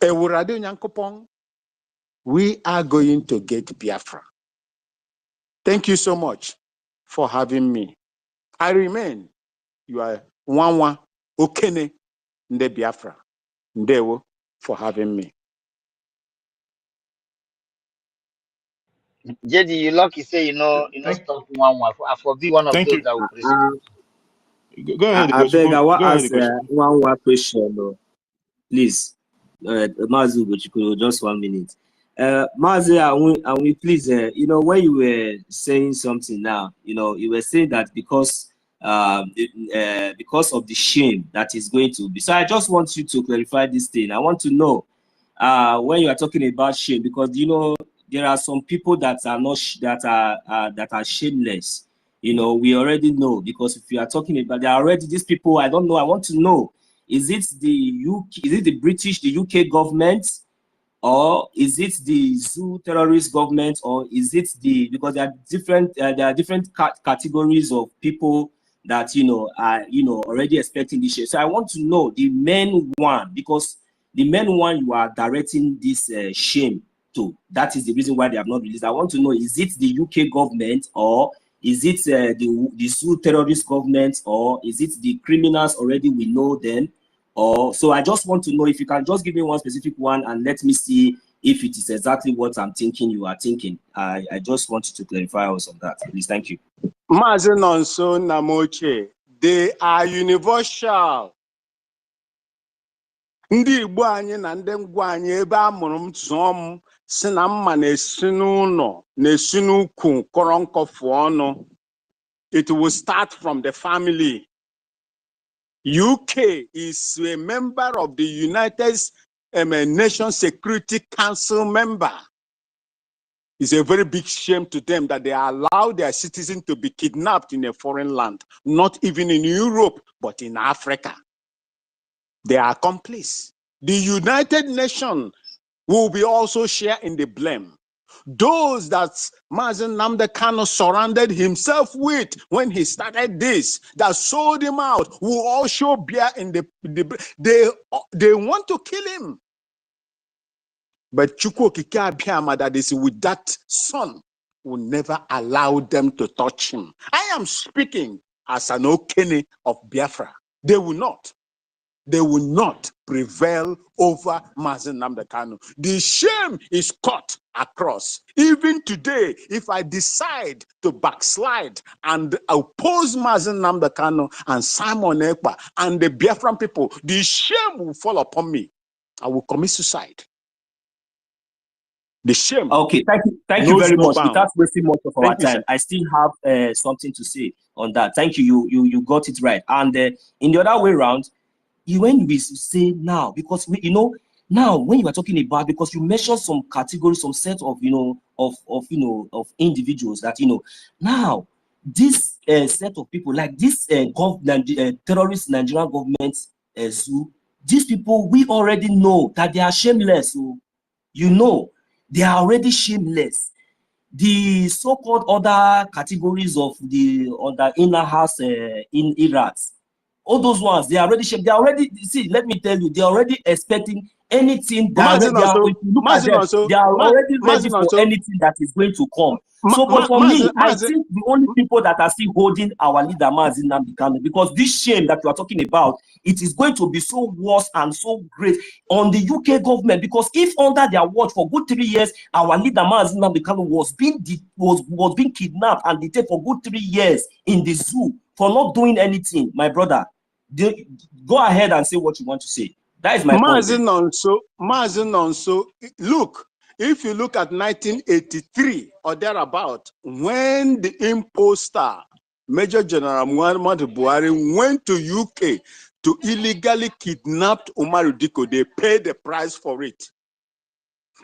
Ewurade Nyankopon, we are going to get Biafra. Thank you so much for having me. I remain your Nwanwa Okene Nde Biafra. Ndewo for having me. JD, you lucky say you know stop one. I for be one of Thank those you. that will proceed. Go ahead, I beg, I Igoshipo. want Go to ahead, ask Igoshipo. one question, please. Mazi Ugochukwu, just 1 minute. Mazi, and we please, you know, when you were saying something now, you know, you were saying that because of the shame that is going to be. So I just want you to clarify this thing. I want to know when you are talking about shame, because you know there are some people that are not that are shameless. You know, we already know, because if you are talking about, there are already these people. I don't know. I want to know. Is it the UK? Is it the British, the UK government, or is it the zoo terrorist government, or is it the, because there are different categories of people that are already expecting this shit. So I want to know the main one, because the main one you are directing this shame to. That is the reason why they have not released. I want to know, is it the UK government, or is it the zoo terrorist government, or is it the criminals already we know them? Or so I just want to know if you can just give me one specific one and let me see if it is exactly what I'm thinking you are thinking. I just want you to clarify also on that, please. Thank you. Mazi Nonso Namoche, they are universal. Ndị Igbo anyị na ndị ngwa anyị ebe a mụrụ m zụọ m si na mma na-esi n'ụlọ na-esi n'ukwu kọrọ nkọfu ọnụ. It will start from the family. UK is a member of the United Nations Security Council member. It's a very big shame to them that they allow their citizens to be kidnapped in a foreign land, not even in Europe, but in Africa. They are accomplices. The United Nations will be also share in the blame. Those that Mazen Nnamdi Kanu surrounded himself with when he started this, that sold him out, will also bear in they want to kill him. But Chukwu Okike Abiama, that is with that son, will never allow them to touch him. I am speaking as an Okene of Biafra. They will not. They will not prevail over Mazen Nnamdi Kanu. The shame is cut across. Even today, if I decide to backslide and oppose Mazen Nnamdi Kanu and Simon Ekpa and the Biafran people, the shame will fall upon me. I will commit suicide. The shame. Okay, thank you very much. Without wasting much of our time, I still have something to say on that. Thank you. You got it right. And in the other way around, when we say now, because now when you are talking about, because you mentioned some categories, some set of of individuals that now this set of people, like this terrorist Nigerian government zoo, these people, we already know that they are shameless. So they are already shameless. The so-called other categories of the other inner house in Iraq, all those ones, they are already shameless. They are already, see, let me tell you, they are already expecting anything. They are already ready for anything that is going to come. So, but for me, I think the only people that are still holding our leader, Mazi Nnamdi Kanu, because this shame that you are talking about, it is going to be so worse and so great on the UK government, because if under their watch for good 3 years, our leader, Mazi Nnamdi Kanu, was being kidnapped and detained for good 3 years in the zoo for not doing anything, my brother, go ahead and say what you want to say. That is my point. Mazi Nonso, look, If you look at 1983 or thereabout, when the imposter, Major General Muhammad Buhari, went to UK to illegally kidnap Umaru Diko, they paid the price for it.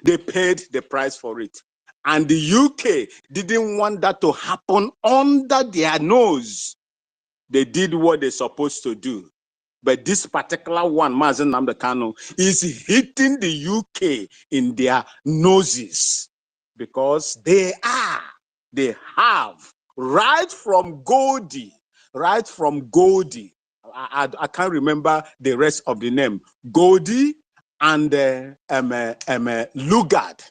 They paid the price for it. And the UK didn't want that to happen under their nose. They did what they're supposed to do. But this particular one, Mazen Nnamdi Kanu, is hitting the UK in their noses because they have, right from Goldie, I can't remember the rest of the name, Goldie and Lugard.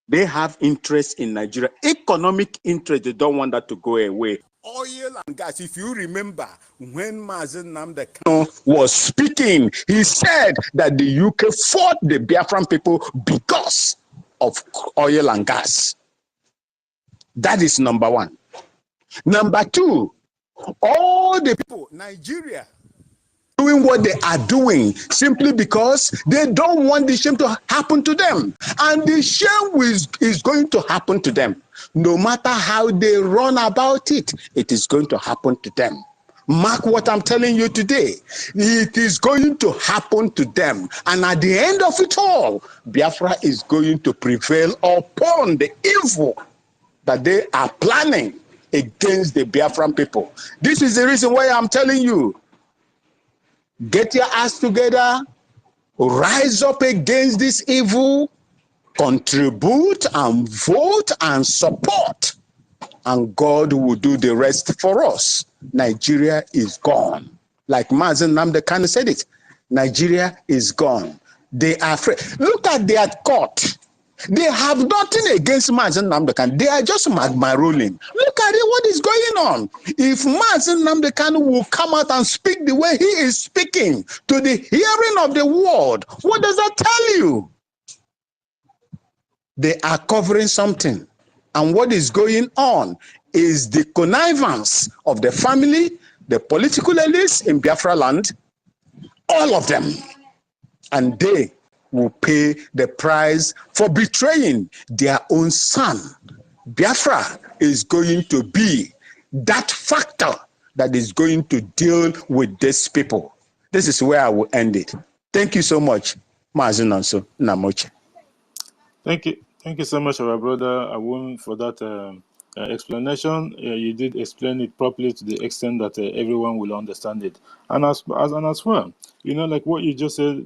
They have interest in Nigeria, economic interest. They don't want that to go away. Oil and gas. If you remember, when Mazen Nnamdi Kanu was speaking, he said that the UK fought the Biafran people because of oil and gas. That is number one. Number two, all the people, Nigeria, doing what they are doing simply because they don't want the shame to happen to them. And the shame is going to happen to them. No matter how they run about it, it is going to happen to them. Mark what I'm telling you today. It is going to happen to them. And at the end of it all, Biafra is going to prevail upon the evil that they are planning against the Biafran people. This is the reason why I'm telling you, get your ass together, rise up against this evil, contribute and vote and support, and God will do the rest for us. Nigeria is gone. Like Mazen Nnamdi Kanu said it, Nigeria is gone. They are afraid. Look at their court. They have nothing against Mazen Nnamdi Kanu. They are just magma-rolling. Look at it, what is going on. If Mazen Nnamdi Kanu will come out and speak the way he is speaking to the hearing of the world, what does that tell you? They are covering something. And what is going on is the connivance of the family, the political elites in Biafra land, all of them. And they will pay the price for betraying their own son. Biafra is going to be that factor that is going to deal with these people. This is where I will end it. Thank you so much, Mazen Nonso Namoche. Thank you so much, our brother Awun, for that explanation. You did explain it properly to the extent that everyone will understand it. And as well, you know, like what you just said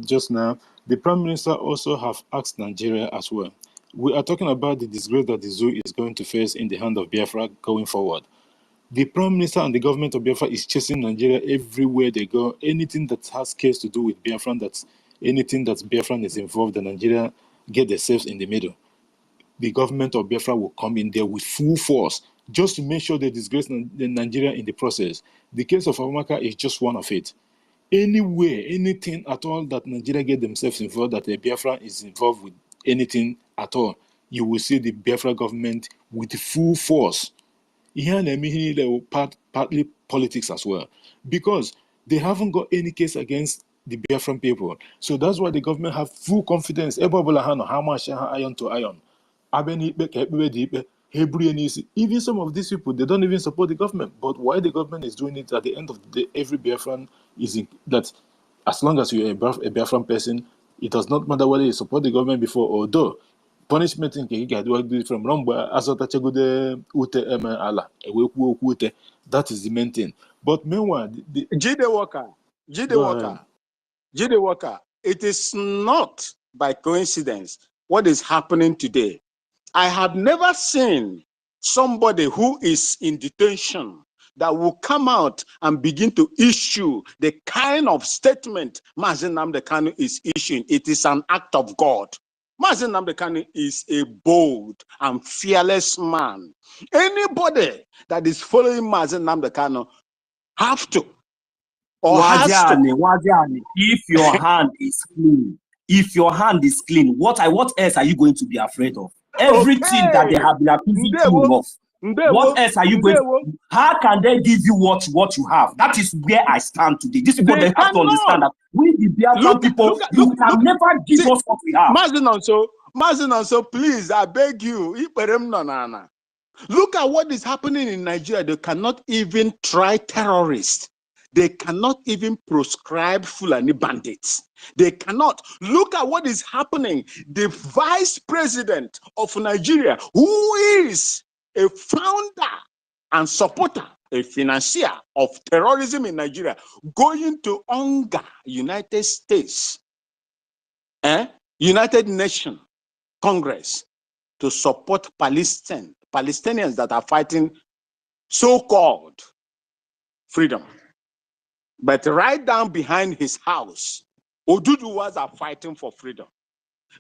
just now, the Prime Minister also have asked Nigeria as well. We are talking about the disgrace that the zoo is going to face in the hand of Biafra going forward. The Prime Minister and the government of Biafra is chasing Nigeria everywhere they go. Anything that has case to do with Biafran, anything that Biafran is involved in, Nigeria get themselves in the middle. The government of Biafra will come in there with full force just to make sure they disgrace Nigeria in the process. The case of Amaka is just one of it. Anywhere, anything at all that Nigeria get themselves involved, that the Biafra is involved with anything at all, you will see the Biafra government with full force. Here, partly politics as well, because they haven't got any case against the Biafran people. So that's why the government have full confidence. How much iron to iron. Even some of these people, they don't even support the government. But why the government is doing it, at the end of the day, every Biafran is that as long as you're a Biafran person, it does not matter whether you support the government before or though. Punishment in Kekika from Romba, that is the main thing. But meanwhile, Jide Walker, it is not by coincidence what is happening today. I have never seen somebody who is in detention that will come out and begin to issue the kind of statement Mazen Nnamdi Kanu is issuing. It is an act of God. Mazen Nnamdi Kanu is a bold and fearless man. Anybody that is following Mazen Nnamdi Kanu have to, or has to. If your hand is clean, what else are you going to be afraid of? Everything that they have been accusing you of. What else are you going to? How can they give you what you have? That is where I stand today. These people, they have to understand that we, the Biafran people, you can never give us what we have. Mazen Nonso, Mazen, so please, I beg you. Look at what is happening in Nigeria. They cannot even try terrorists. They cannot even proscribe Fulani bandits. They cannot. Look at what is happening. The vice president of Nigeria, who is a founder and supporter, a financier of terrorism in Nigeria, going to UNGA, United States, United Nations Congress, to support Palestinians that are fighting so-called freedom. But right down behind his house, Oduduwas are fighting for freedom.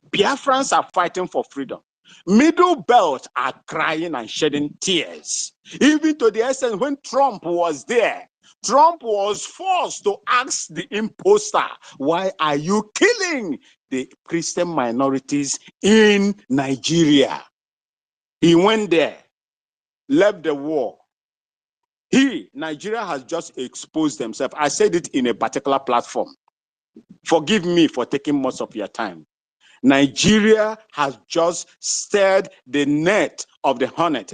Biafrans are fighting for freedom. Middle belt are crying and shedding tears. Even to the extent when Trump was there, Trump was forced to ask the imposter, why are you killing the Christian minorities in Nigeria? He went there, left the war. Nigeria has just exposed themselves. I said it in a particular platform. Forgive me for taking most of your time. Nigeria has just stirred the net of the hornet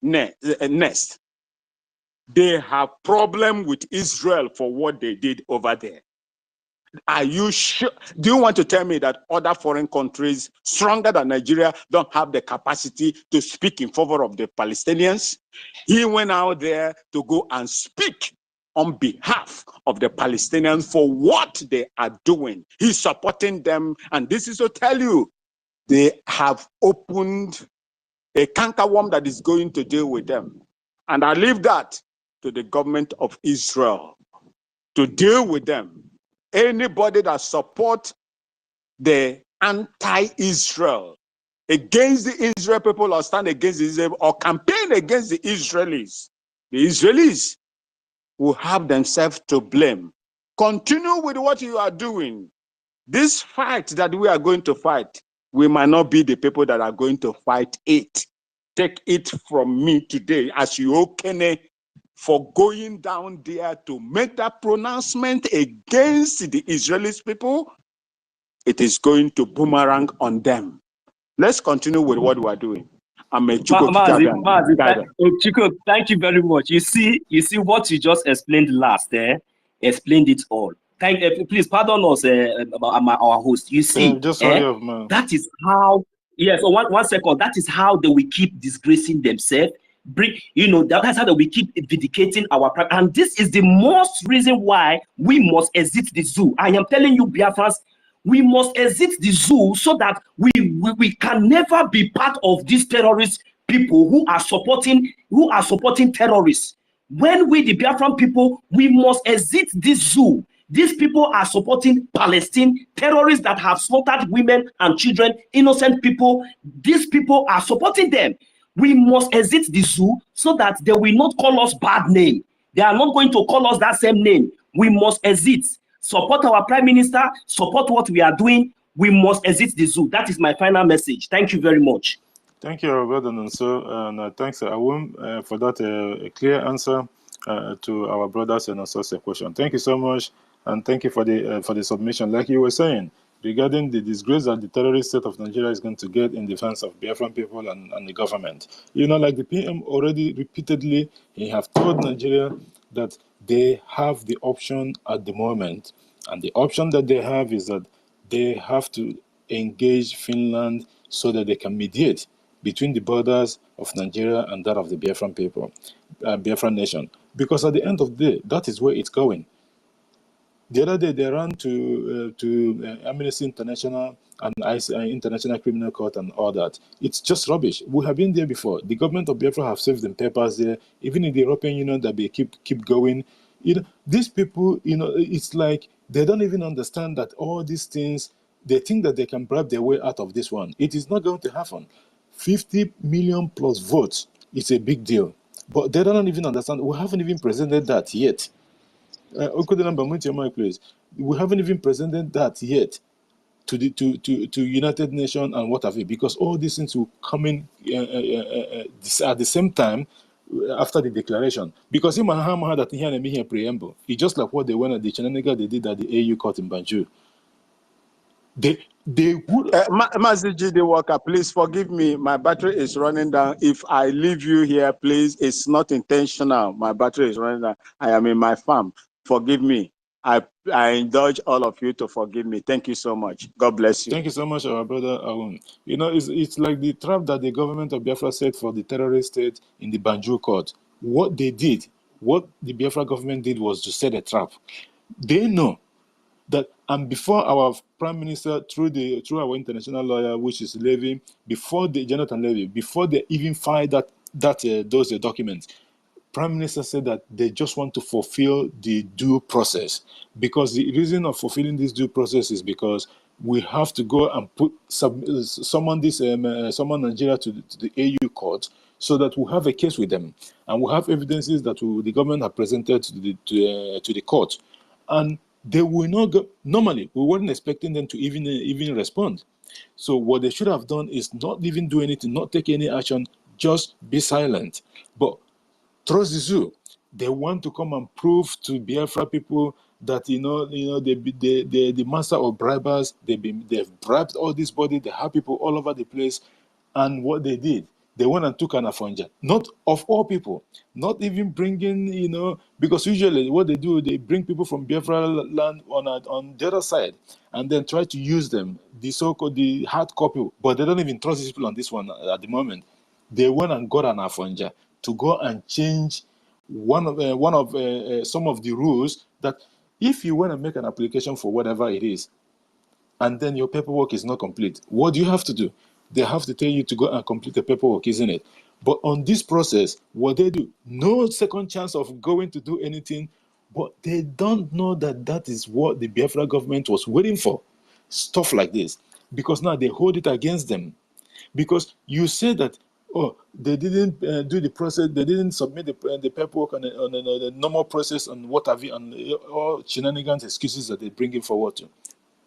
nest. They have problem with Israel for what they did over there. Are you sure? Do you want to tell me that other foreign countries stronger than Nigeria don't have the capacity to speak in favor of the Palestinians? He went out there to go and speak on behalf of the Palestinians for what they are doing. He's supporting them. And this is to tell you, they have opened a cankerworm that is going to deal with them. And I leave that to the government of Israel to deal with them. Anybody that support the anti-Israel, against the Israel people, or stand against Israel, or campaign against the Israelis will have themselves to blame. Continue with what you are doing. This fight that we are going to fight, we might not be the people that are going to fight it. Take it from me today as you okene for going down there to make that pronouncement against the Israeli people. It is going to boomerang on them. Let's continue with what we are doing. Chiko, thank you very much. You see what you just explained last there, explained it all. Please pardon us, our host. You see, just hurry up, man. That is how. Yes, so one second. That is how they will keep disgracing themselves. That's how they will keep vindicating our pride. And this is the most reason why we must exit the zoo. I am telling you, Biafrans, we must exit the zoo so that we can never be part of these terrorist people who are supporting terrorists. When we, the Biafran people, we must exit this zoo. These people are supporting Palestine, terrorists that have slaughtered women and children, innocent people. These people are supporting them. We must exit the zoo so that they will not call us bad name. They are not going to call us that same name. We must exit. Support our prime minister, support what we are doing. We must exit the zoo. That is my final message. Thank you very much. Thank you, brother Nonso, and thanks, Awum, for that clear answer to our brothers and also a question. Thank you so much, and thank you for the submission. Like you were saying, regarding the disgrace that the terrorist state of Nigeria is going to get in defense of Biafran people and the government. Like the PM already repeatedly, he have told Nigeria that they have the option at the moment, and the option that they have is that they have to engage Finland so that they can mediate between the borders of Nigeria and that of the Biafran people, Biafran nation. Because at the end of the day, that is where it's going. The other day, they ran to Amnesty International and International Criminal Court and all that. It's just rubbish. We have been there before. The government of Biafra have saved them papers there. Even in the European Union, that they keep going. These people, it's like they don't even understand that all these things, they think that they can bribe their way out of this one. It is not going to happen. 50 million plus votes, it's a big deal. But they don't even understand. We haven't even presented that yet. Please. We haven't even presented that yet to United Nations and what have you, because all these things will come in at the same time after the declaration. Because in Mahama that here preamble, it's just like what they went at the Chenanega they did at the AU court in Banjul. They would. Mazi G.D. Walker, please forgive me. My battery is running down. If I leave you here, please, it's not intentional. My battery is running down. I am in my farm. Forgive me. I indulge all of you to forgive me. Thank you so much. God bless you. Thank you so much, our brother Arun. You know, it's like the trap that the government of Biafra set for the terrorist state in the Banjul court. What they did, what the Biafra government did was to set a trap. They know that, and before our prime minister, through our international lawyer, which is Levy, before the Jonathan Levy, before they even filed those documents, Prime Minister said that they just want to fulfill the due process, because the reason of fulfilling this due process is because we have to go and summon Nigeria to the AU court, so that we have a case with them, and we have evidences that the government have presented to the court, and they will not go. Normally, we weren't expecting them to even respond. So what they should have done is not even do anything, not take any action, just be silent. But trust the zoo. They want to come and prove to Biafra people that they the master of bribers. They've bribed all this body. They have people all over the place, and what they did, they went and took an Afonja. Not of all people, not even bringing because usually what they do, they bring people from Biafra land on the other side, and then try to use them, the so-called the hardcore people. But they don't even trust these people on this one at the moment. They went and got an Afonja to go and change some of the rules, that if you want to make an application for whatever it is, and then your paperwork is not complete, what do you have to do? They have to tell you to go and complete the paperwork, isn't it? But on this process, what they do, no second chance of going to do anything, but they don't know that is what the Biafra government was waiting for. Stuff like this. Because now they hold it against them. Because you say that, they didn't do the process, they didn't submit the paperwork on the normal process, and what have you, and all shenanigans, excuses that they bring it forward to.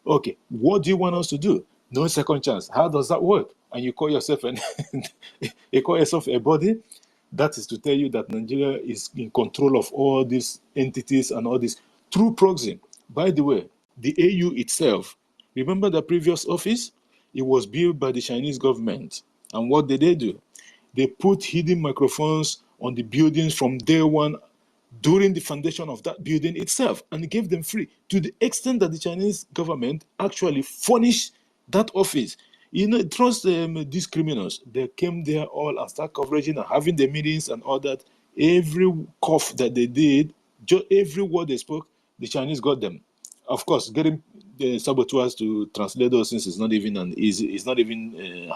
Okay, what do you want us to do? No second chance. How does that work? And you call yourself a body? That is to tell you that Nigeria is in control of all these entities and all this through proxy. By the way, the AU itself, remember the previous office? It was built by the Chinese government. And what did they do? They put hidden microphones on the buildings from day one, during the foundation of that building itself, and gave them free, to the extent that the Chinese government actually furnished that office. Trust these criminals. They came there all and start covering and having the meetings and all that. Every cough that they did, every word they spoke, the Chinese got them. Of course, getting the saboteurs to translate those things is not even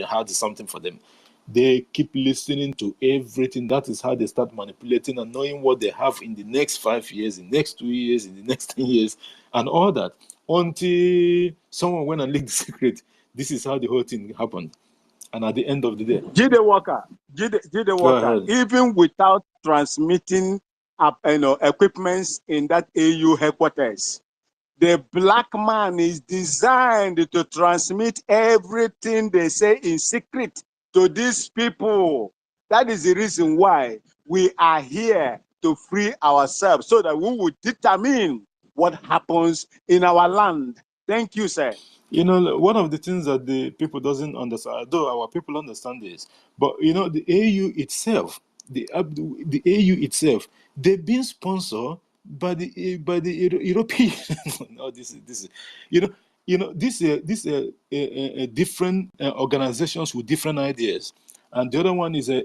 hard something for them. They keep listening to everything. That is how they start manipulating and knowing what they have in the next 5 years, in the next 2 years, in the next 10 years, and all that. Until someone went and leaked the secret. This is how the whole thing happened. And at the end of the day, G.D. Walker, even without transmitting equipments in that AU headquarters, the black man is designed to transmit everything they say in secret to these people. That is the reason why we are here, to free ourselves, so that we will determine what happens in our land. Thank you, sir. One of the things that the people doesn't understand, though our people understand this, but the AU itself, the AU itself, they've been sponsored by the European. No, this is different organizations with different ideas, and the other one is a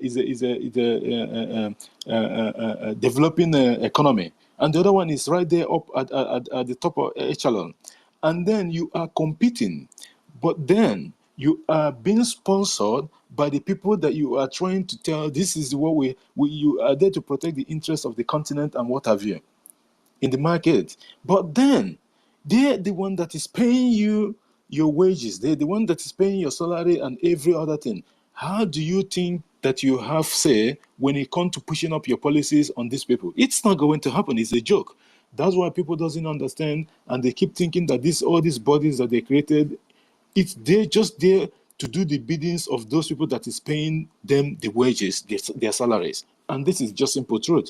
developing economy, and the other one is right there up at the top of echelon. And then you are competing, but then you are being sponsored by the people that you are trying to tell, this is what you are there to protect the interests of the continent and what have you in the market. But then they're the one that is paying you your wages. They're the one that is paying your salary and every other thing. How do you think that you have say when it comes to pushing up your policies on these people? It's not going to happen. It's a joke. That's why people doesn't understand, and they keep thinking that all these bodies that they created, they're just there to do the biddings of those people that is paying them the wages, their salaries. And this is just simple truth.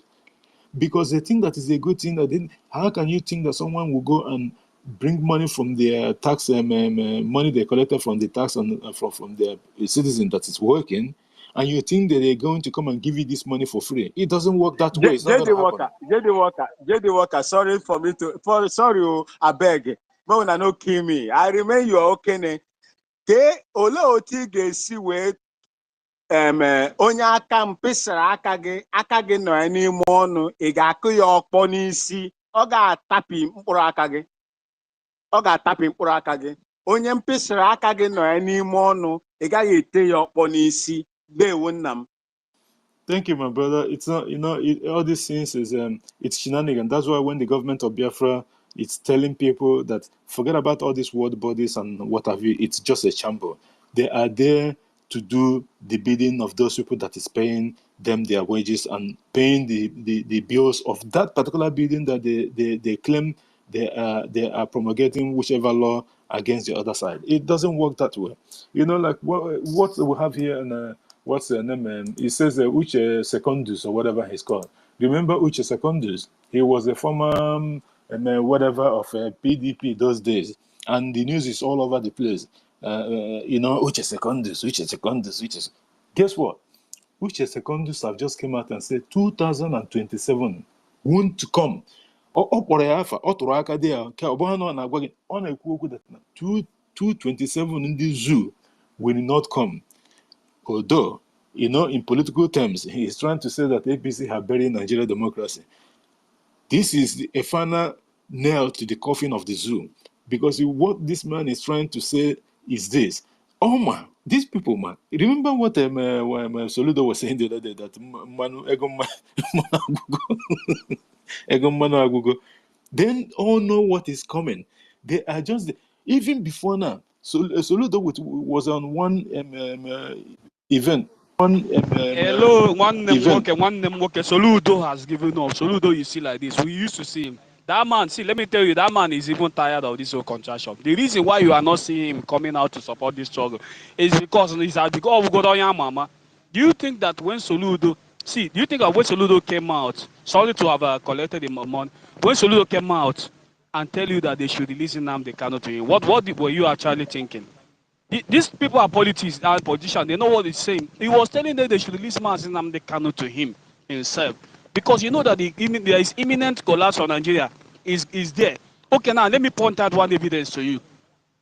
Because they think that is a good thing. How can you think that someone will go and bring money from their tax, money they collected from the tax from their citizen that is working, and you think that they're going to come and give you this money for free. It doesn't work that way. It's not going to happen. JD Walker, sorry for me to, sorry, I beg. But when I know kill me, I remain you okay. Ke ole oti ga-esi wee onye aka mpịsịrị aka gị nọ n'ime ọnụ, ị ga-akụ ya ọkpọ n'isi, ọ ga-atapi mkpụrụ aka gị, ọ ga-atapi mkpụrụ aka gị. Onye mpịsịrị aka gị nọ n'ime ọnụ, ị gaghị ete ya ọkpọ n'isi. Ndewo nna m. Thank you, my brother. It's not, all these things is it's shenanigans. That's why when the government of Biafra is telling people that forget about all these world bodies and what have you, it's just a chamber. They are there to do the bidding of those people that is paying them their wages and paying the bills of that particular building that they claim they are promulgating whichever law against the other side. It doesn't work that way. Like what we have here in what's the name? It says Uche Secondus or whatever he's called. Remember Uche Secondus? He was a former whatever of PDP those days, and the news is all over the place. Uche Secondus, Uche Secondus, Uche. Guess what? Uche Secondus have just came out and said 2027 won't come. Ọ kpọrọ ya afa, ọ tụrụ aka dị ya, ka ọ bụghị na ọ na-agwa gị, ọ na-ekwu okwu that 227 ndị zoo will not come. Although, in political terms, he is trying to say that APC have buried Nigerian democracy. This is a final nail to the coffin of the zoo. Because what this man is trying to say is this. Oh, man, these people, man. Remember what Soludo was saying the other day, that they all know what is coming. They are just, even before now, Soludo was on one event. Hello, one name work. Soludo has given up. Soludo, you see like this. We used to see him. That man, see, let me tell you, that man is even tired of this whole contraction. The reason why you are not seeing him coming out to support this struggle is because we go down your mama. Do you think that when Soludo, do you think that when Soludo came out, sorry to have collected the money, when Soludo came out and tell you that they should release Nnamdi Kanu to him, what were you actually thinking? These people are politicians and politicians. They know what he's saying. He was telling them they should release Nnamdi Kanu to him himself. Because you know that there is imminent collapse on Nigeria is there. Okay, now let me point out one evidence to you.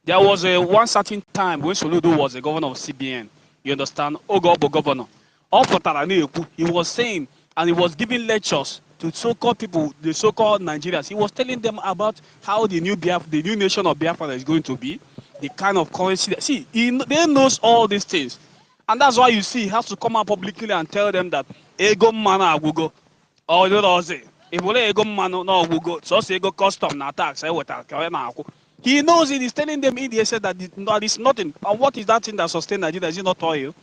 There was one certain time when Soludo was the governor of CBN. You understand? Ogobo governor. He was saying, and he was giving lectures to so-called people, the so-called Nigerians. He was telling them about how the new nation of Biafra is going to be, the kind of currency. They knows all these things. And that's why you see he has to come out publicly and tell them that ego mana agugo. Or you know, say, if we ego mana no agugo, so say ego custom na tax. He knows it. He's telling them he said that it's nothing. And what is that thing that sustains Nigeria? Is it not oil?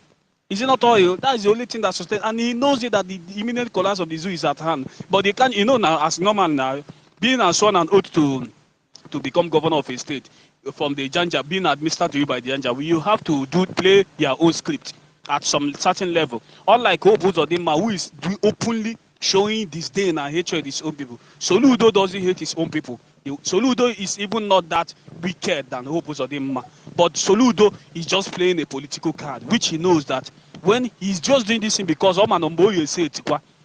Is it not oil? That is the only thing that sustains. And he knows it that the imminent collapse of the zoo is at hand. But they can't, now, as normal now, being sworn an oath to become governor of a state from the Janja, being administered to you by the Janja, you have to play your own script at some certain level. Unlike Obuzodima, who is openly showing disdain and hatred of his own people. Soludo doesn't hate his own people. Soludo is even not that wicked than Obuzodima. But Soludo is just playing a political card, which he knows that when he's just doing this thing because Omanombo say it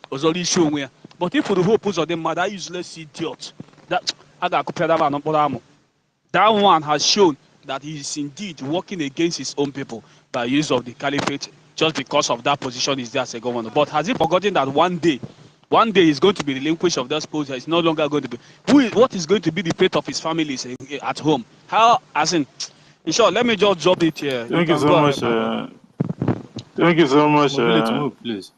was already showing. But if for the Obuzodima, that useless idiot, that one has shown that he is indeed working against his own people by use of the caliphate just because of that position is there as a governor. But has he forgotten that one day he's going to be relinquished of that post? He's no longer going to be. What is going to be the fate of his family is at home? How, as in short, let me just drop it here. Thank you so much. Thank you so much. Please.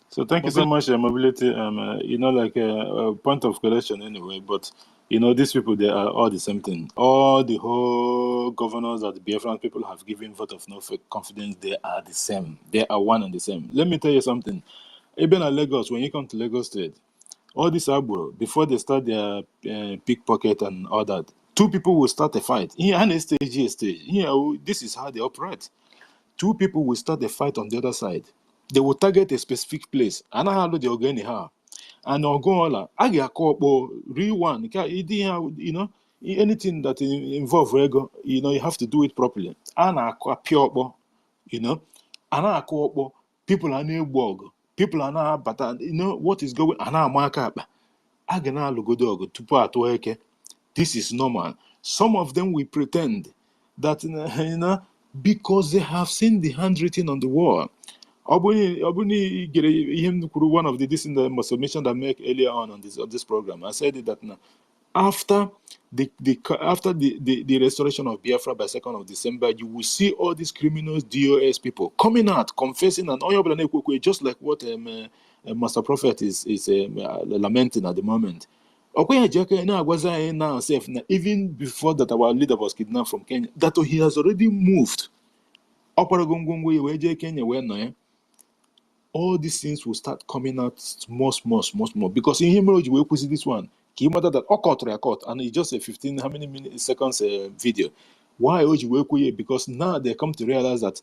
So thank you so much, mobility. Like a point of correction anyway, but these people, they are all the same thing. All the whole governors that the Biafran people have given vote of no confidence, they are the same. They are one and the same. Let me tell you something. Even at Lagos, when you come to Lagos State, all these Agbo, before they start their pickpocket and all that, two people will start a fight. Here, and stage. This is how they operate. Two people will start a fight on the other side. They will target a specific place. And I have the organic. And Ogola, I get called real one. anything that involve ego, you know, you have to do it properly. Pure, you know, people are new blog, people are now, but you know what is going on. This is normal. Some of them will pretend that, you know, because they have seen the handwritten on the wall. One of the this in the submission that I make earlier on this program, I said that now, after the restoration of Biafra by 2nd of December, you will see all these criminals, DOS people coming out confessing and just like what Master Prophet is lamenting at the moment. Even before that, our leader was kidnapped from Kenya, that he has already moved. All these things will start coming out more, because in hemorrhage we will see this one. That record, and it's just a 15 how many seconds video. Why because now they come to realize that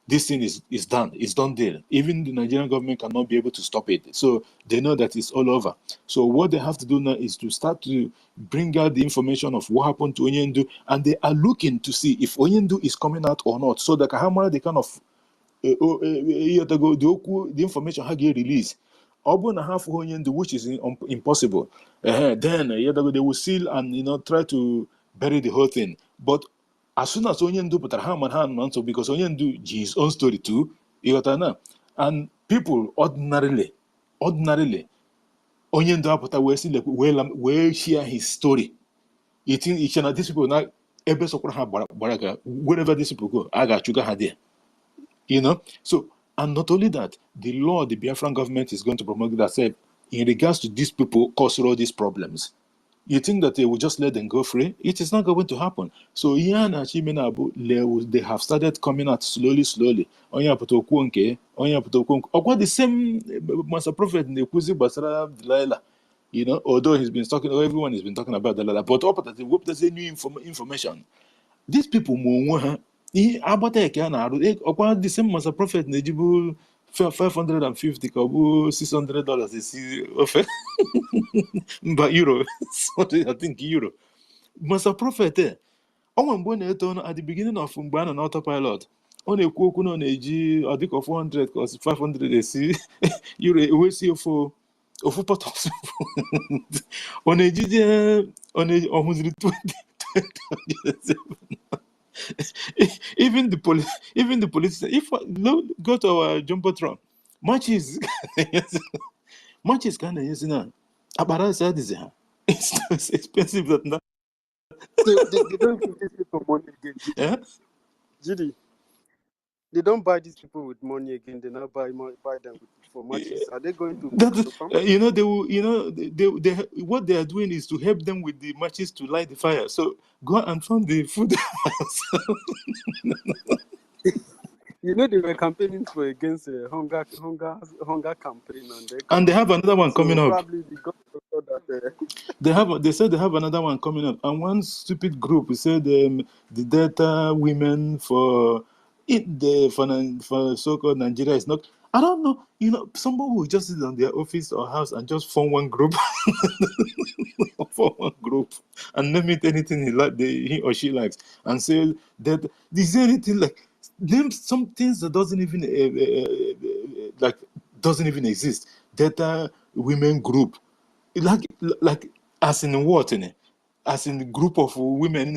this thing is done. It's done deal. Even the Nigerian government cannot be able to stop it. So they know that it's all over. So what they have to do now is to start to bring out the information of what happened to Onyendu, and they are looking to see if Onyendu is coming out or not, so that they kind of the information how get release. Which is impossible. Then they will seal and, you know, try to bury the whole thing. But as soon as Onyendu put hand, so because Onyendu his own story too, and people ordinarily, Onyendu put where share his story. You think these people now wherever these people go, I got sugar there. You know, so, and not only that, the law the Biafran government is going to promote that said, in regards to these people causing all these problems, you think that they will just let them go free? It is not going to happen. So, they have started coming out slowly. The same Master Prophet in the Kuzi Basara Delilah. You know, although he's been talking, everyone has been talking about Delilah, but there's a new information. These people the same Master Prophet Nejibu $550 $600 is offer. But euro. I think euro. Master Prophet at the beginning of Mbana and autopilot. On a cook on a G or dick of 400 or 500 euro we see for pot on a G on a 120. Even the police, if go to our jumbotron, matches kind of using a it's expensive that now. So they don't give these people money again. Yeah? Gidi, they don't buy these people with money again. They now buy them for matches. Are they going to farm? You know, they will. You know, they what they are doing is to help them with the matches to light the fire. So go and find the food. You know, they were campaigning for against hunger campaign, and they have another one coming up. Probably that, They said they have another one coming up, and one stupid group said the data women for so-called Nigeria is not. I don't know. You know, somebody will just sit on their office or house and just form one group, and name it anything he or she likes, and say that is there anything like name some things that doesn't even doesn't even exist. Data women group, like as in what in it? As in the group of women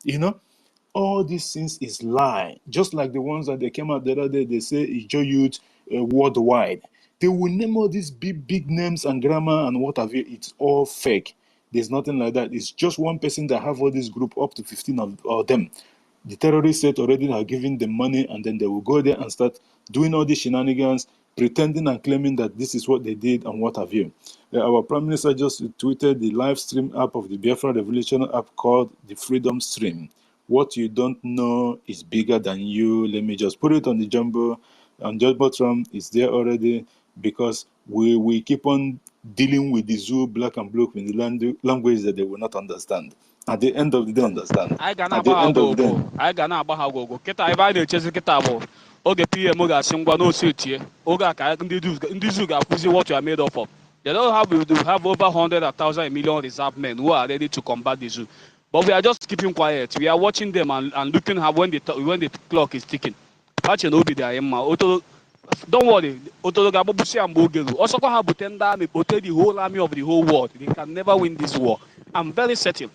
you know. All these things is lie. Just like the ones that they came out the other day, they say Ijo youth worldwide. They will name all these big names and grammar and what have you. It's all fake. There's nothing like that. It's just one person that have all this group up to 15 of them. The terrorist set already are giving them money, and then they will go there and start doing all these shenanigans, pretending and claiming that this is what they did and what have you. Our Prime Minister just tweeted the live stream app of the Biafra Revolution app called the Freedom Stream. What you don't know is bigger than you. Let me just put it on the jumbo. And Jumbotron is there already because we keep on dealing with the zoo black and blue in the language that they will not understand. At the end of the day, understand. I gana agba go. Kita ebe a na-echezi kita bụ oge PM ga-asị ngwa n'osi etie oge a ka ndị zoo ga-akwụzi what you are made up of. They don't have over 100, 1,000, a million reserve men who are ready to combat the zoo. But we are just keeping quiet. We are watching them and looking at when the clock is ticking. Patch and Obi there, don't worry. Also, have the whole army of the whole world. They can never win this war. I'm very certain.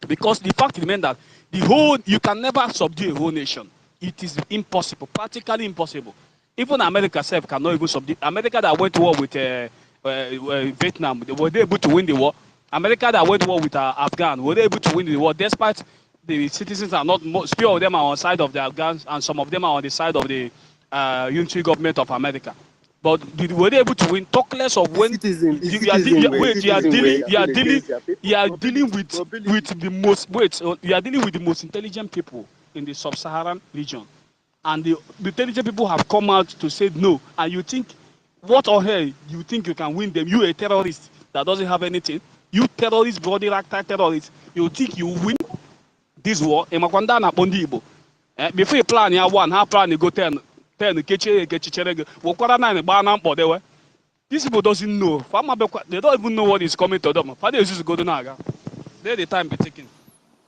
Because the fact remains that you can never subdue a whole nation. It is impossible, practically impossible. Even America itself cannot even subdue. America that went to war with Vietnam, were they able to win the war? America that went to war with Afghan, were they able to win the war? Despite the citizens are not, few of them are on the side of the Afghans and some of them are on the side of the unitary government of America. But were they able to win? Talk less of when you are dealing with the most you are dealing with the most intelligent people in the sub-Saharan region, and the intelligent people have come out to say no. And you think, what on hell you think you can win them? You a terrorist that doesn't have anything. You terrorist, bloody ragtag terrorist. You think you win this war? Emakwanda na bondi Igbo. Before you plan ya one, how plan you go 10 kechere wokwara 9 gba na mkpodewe. These people doesn't know. They don't even know what is coming to them. Father is go to Naga. Let the time be taken.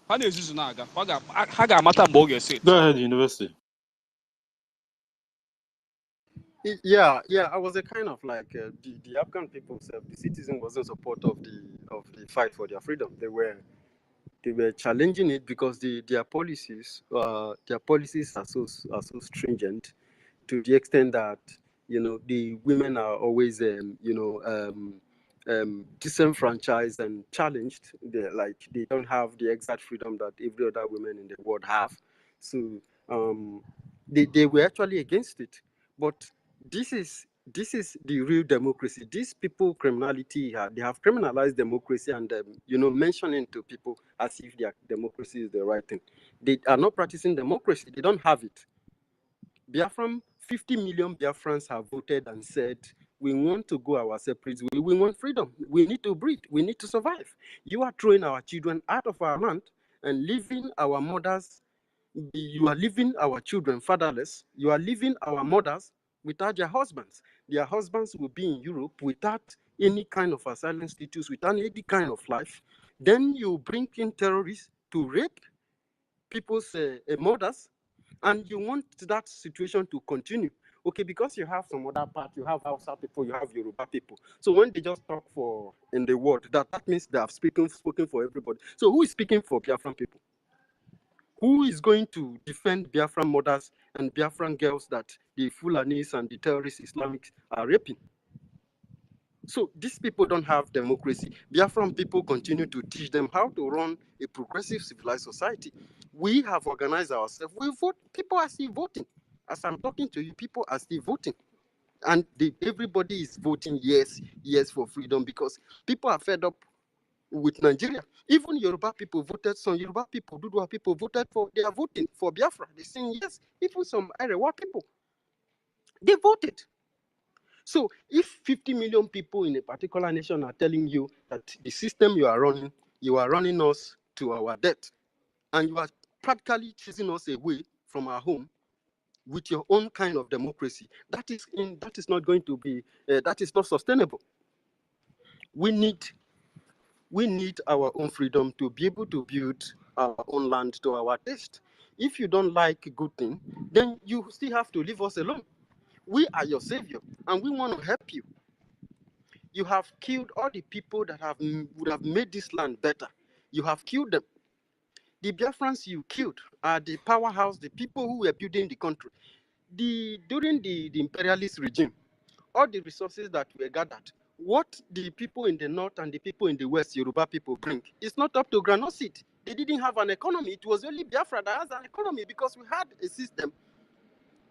Father is Naga. Haga mata mboge sit. Go ahead, University. Yeah, I was a kind of like the Afghan people, the citizen was in support of the fight for their freedom. They were challenging it because their policies are so stringent, to the extent that the women are always disenfranchised and challenged. They don't have the exact freedom that every other woman in the world have. So they were actually against it. But this is the real democracy. These people, criminality, they have criminalized democracy and mentioning to people as if their democracy is the right thing. They are not practicing democracy. They don't have it. 50 million Biafrans have voted and said, we want to go our separate way. We want freedom. We need to breed. We need to survive. You are throwing our children out of our land and leaving our mothers. You are leaving our children fatherless. You are leaving our mothers without their husbands. Their husbands will be in Europe without any kind of asylum status, without any kind of life. Then you bring in terrorists to rape people's mothers, and you want that situation to continue. Okay, because you have some other part, you have Hausa people, you have Yoruba people. So when they just talk in the world, that means they have spoken for everybody. So who is speaking for Biafran people? Who is going to defend Biafran mothers and Biafran girls that the Fulanis and the terrorist Islamics are raping? So these people don't have democracy. Biafran people continue to teach them how to run a progressive civilized society. We have organized ourselves. We vote. People are still voting. As I'm talking to you, people are still voting. And everybody is voting yes for freedom, because people are fed up with Nigeria. Even Yoruba people voted. Some Yoruba people, Dudua people voted for. They are voting for Biafra. They're saying yes. Even some Arewa people, they voted. So if 50 million people in a particular nation are telling you that the system you are running us to our death, and you are practically chasing us away from our home with your own kind of democracy, that is not going to be, that is not sustainable. We need our own freedom to be able to build our own land to our taste. If you don't like a good thing, then you still have to leave us alone. We are your savior, and we want to help you. You have killed all the people that would have made this land better. You have killed them. The Biafrans you killed are the powerhouse, the people who were building the country. During the imperialist regime, all the resources that were gathered, what the people in the north and the people in the west, Yoruba people, bring, is not up to Granosit. They didn't have an economy. It was only Biafra that has an economy, because we had a system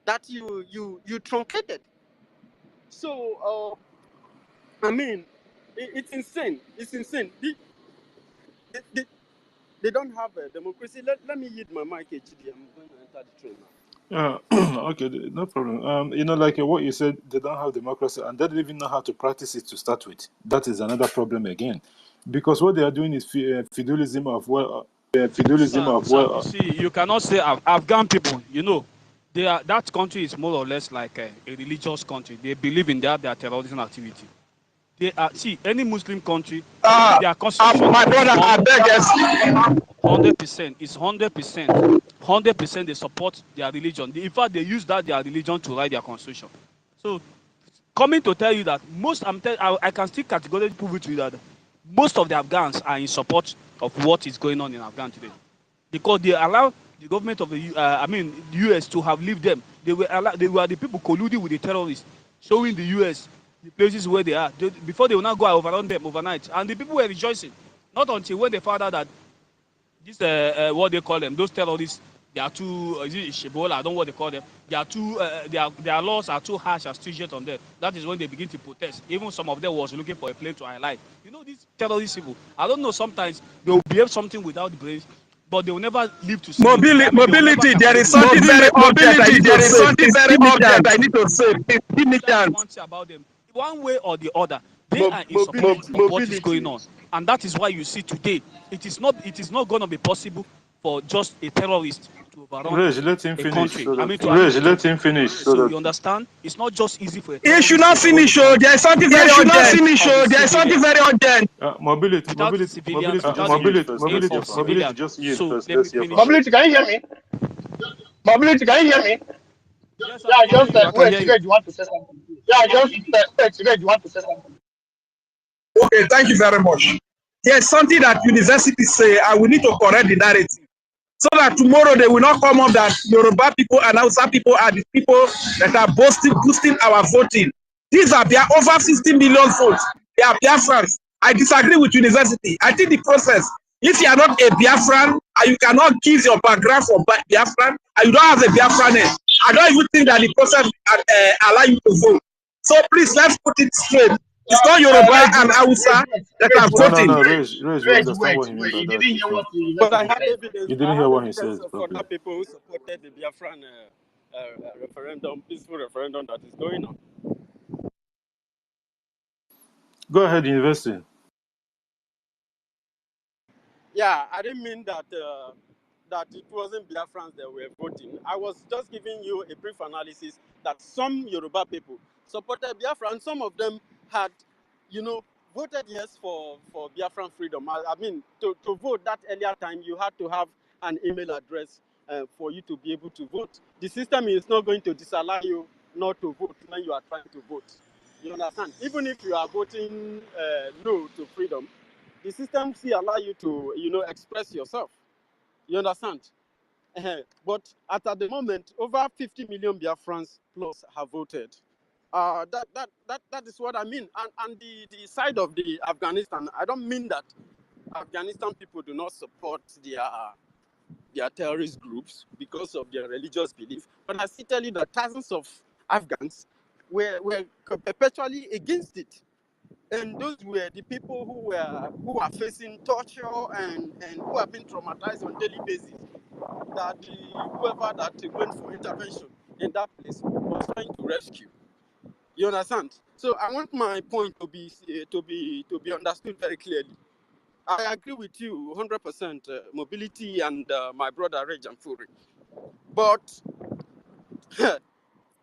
that you truncated. So, I mean, it's insane. It's insane. They don't have a democracy. Let me yield my mic, HG. I'm going to enter the train now. Okay, no problem. Like what you said, they don't have democracy and they don't even know how to practice it to start with. That is another problem again, because what they are doing is feudalism of You see, you cannot say Afghan people. That country is more or less like a religious country. They believe in their terrorism activity. They are, see, any Muslim country, Uh, their constitution my is brother, I beg us. 100%. It's 100%. 100% they support their religion. In fact, they use their religion to write their constitution. So, coming to tell you that I can still categorically prove it to you that most of the Afghans are in support of what is going on in Afghan today, because they allow the government of the U.S. to have leave them. They were the people colluding with the terrorists, showing the U.S. the places where they are. Before they will not go and overrun them overnight, and the people were rejoicing. Not until when they found out that this what they call them, those terrorists, they are too is it Shebola, I don't know what they call them. They are too their laws are too harsh and stringent on them. That is when they begin to protest. Even some of them was looking for a plane to highlight. You know, these terrorist people, I don't know, sometimes they will behave something without brains, but they will never live to see it. I mean, they will never Mobility, there is calculate it. something very obvious I Mobility, need to there is say. something Please very give me obvious chance. I need to say. Give me chance. One thing about them, one way or the other, they are in support of what is going on, and that is why you see today it is not going to be possible for just a terrorist to overrun Reg, let him a finish country. so I that mean, let him finish so you understand? It's not just easy for a It should terrorist to not overrun a finish, oh, country there is something very It should not urgent. finish. Oh, there is something very urgent. mobility, Without just yield the first. aid Let's hear of from him. civilians. Just yield So first. let me Let's hear from finish. him. Mobility, can you hear me? Mobility, can you hear me? Yes, I Yeah, can hear just you. I can wait, hear you. Tigre, you want to say something? Yeah, just wait, Tigre, you want to say something? Okay, thank you very much. There's something that universities say, and we need to correct the narrative, so that tomorrow they will not come up that Yoruba people and Hausa people are the people that are boosting our voting. These are over 50 million votes. They are Biafrans. I disagree with university. I think the process, if you are not a Biafran and you cannot give your background for Biafran and you don't have a Biafran name, I don't even think that the process allow you to vote. So please, let's put it straight. It's not Yoruba and Hausa that are voting. No, Reg, we understand what he means Wait, by you that. didn't You hear can. what the But I university have said. evidence. You I didn't hear have what he evidence said of properly. other people who supported the Biafran referendum, peaceful referendum that is going on. Go ahead, university. Yeah, I didn't mean that that it wasn't Biafrans that were voting. I was just giving you a brief analysis that some Yoruba people supported Biafra, and some of them had, voted yes for Biafran freedom. I mean, to vote that earlier time, you had to have an email address for you to be able to vote. The system is not going to disallow you not to vote when you are trying to vote. You understand? Even if you are voting no to freedom, the system still allow you to, express yourself. You understand? But at the moment, over 50 million Biafrans plus have voted. That is what I mean. And the side of the Afghanistan, I don't mean that Afghanistan people do not support their terrorist groups because of their religious belief. But I still tell you that thousands of Afghans were perpetually against it. And those were the people who are facing torture and who have been traumatized on daily basis. That whoever that went for intervention in that place was trying to rescue. You understand? So I want my point to be understood very clearly. I agree with you 100%, mobility and my brother Rej and Fury. But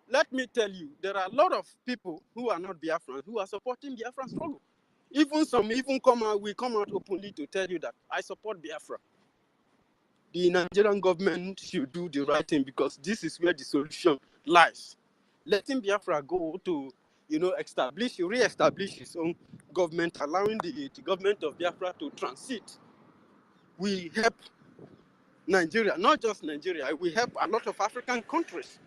let me tell you, there are a lot of people who are not Biafrans who are supporting Biafran struggle. Even some come out openly to tell you that I support Biafra. The Nigerian government should do the right thing because this is where the solution lies. Letting Biafra go to, re-establish his own government, allowing the government of Biafra to transit, will help Nigeria, not just Nigeria, it will help a lot of African countries.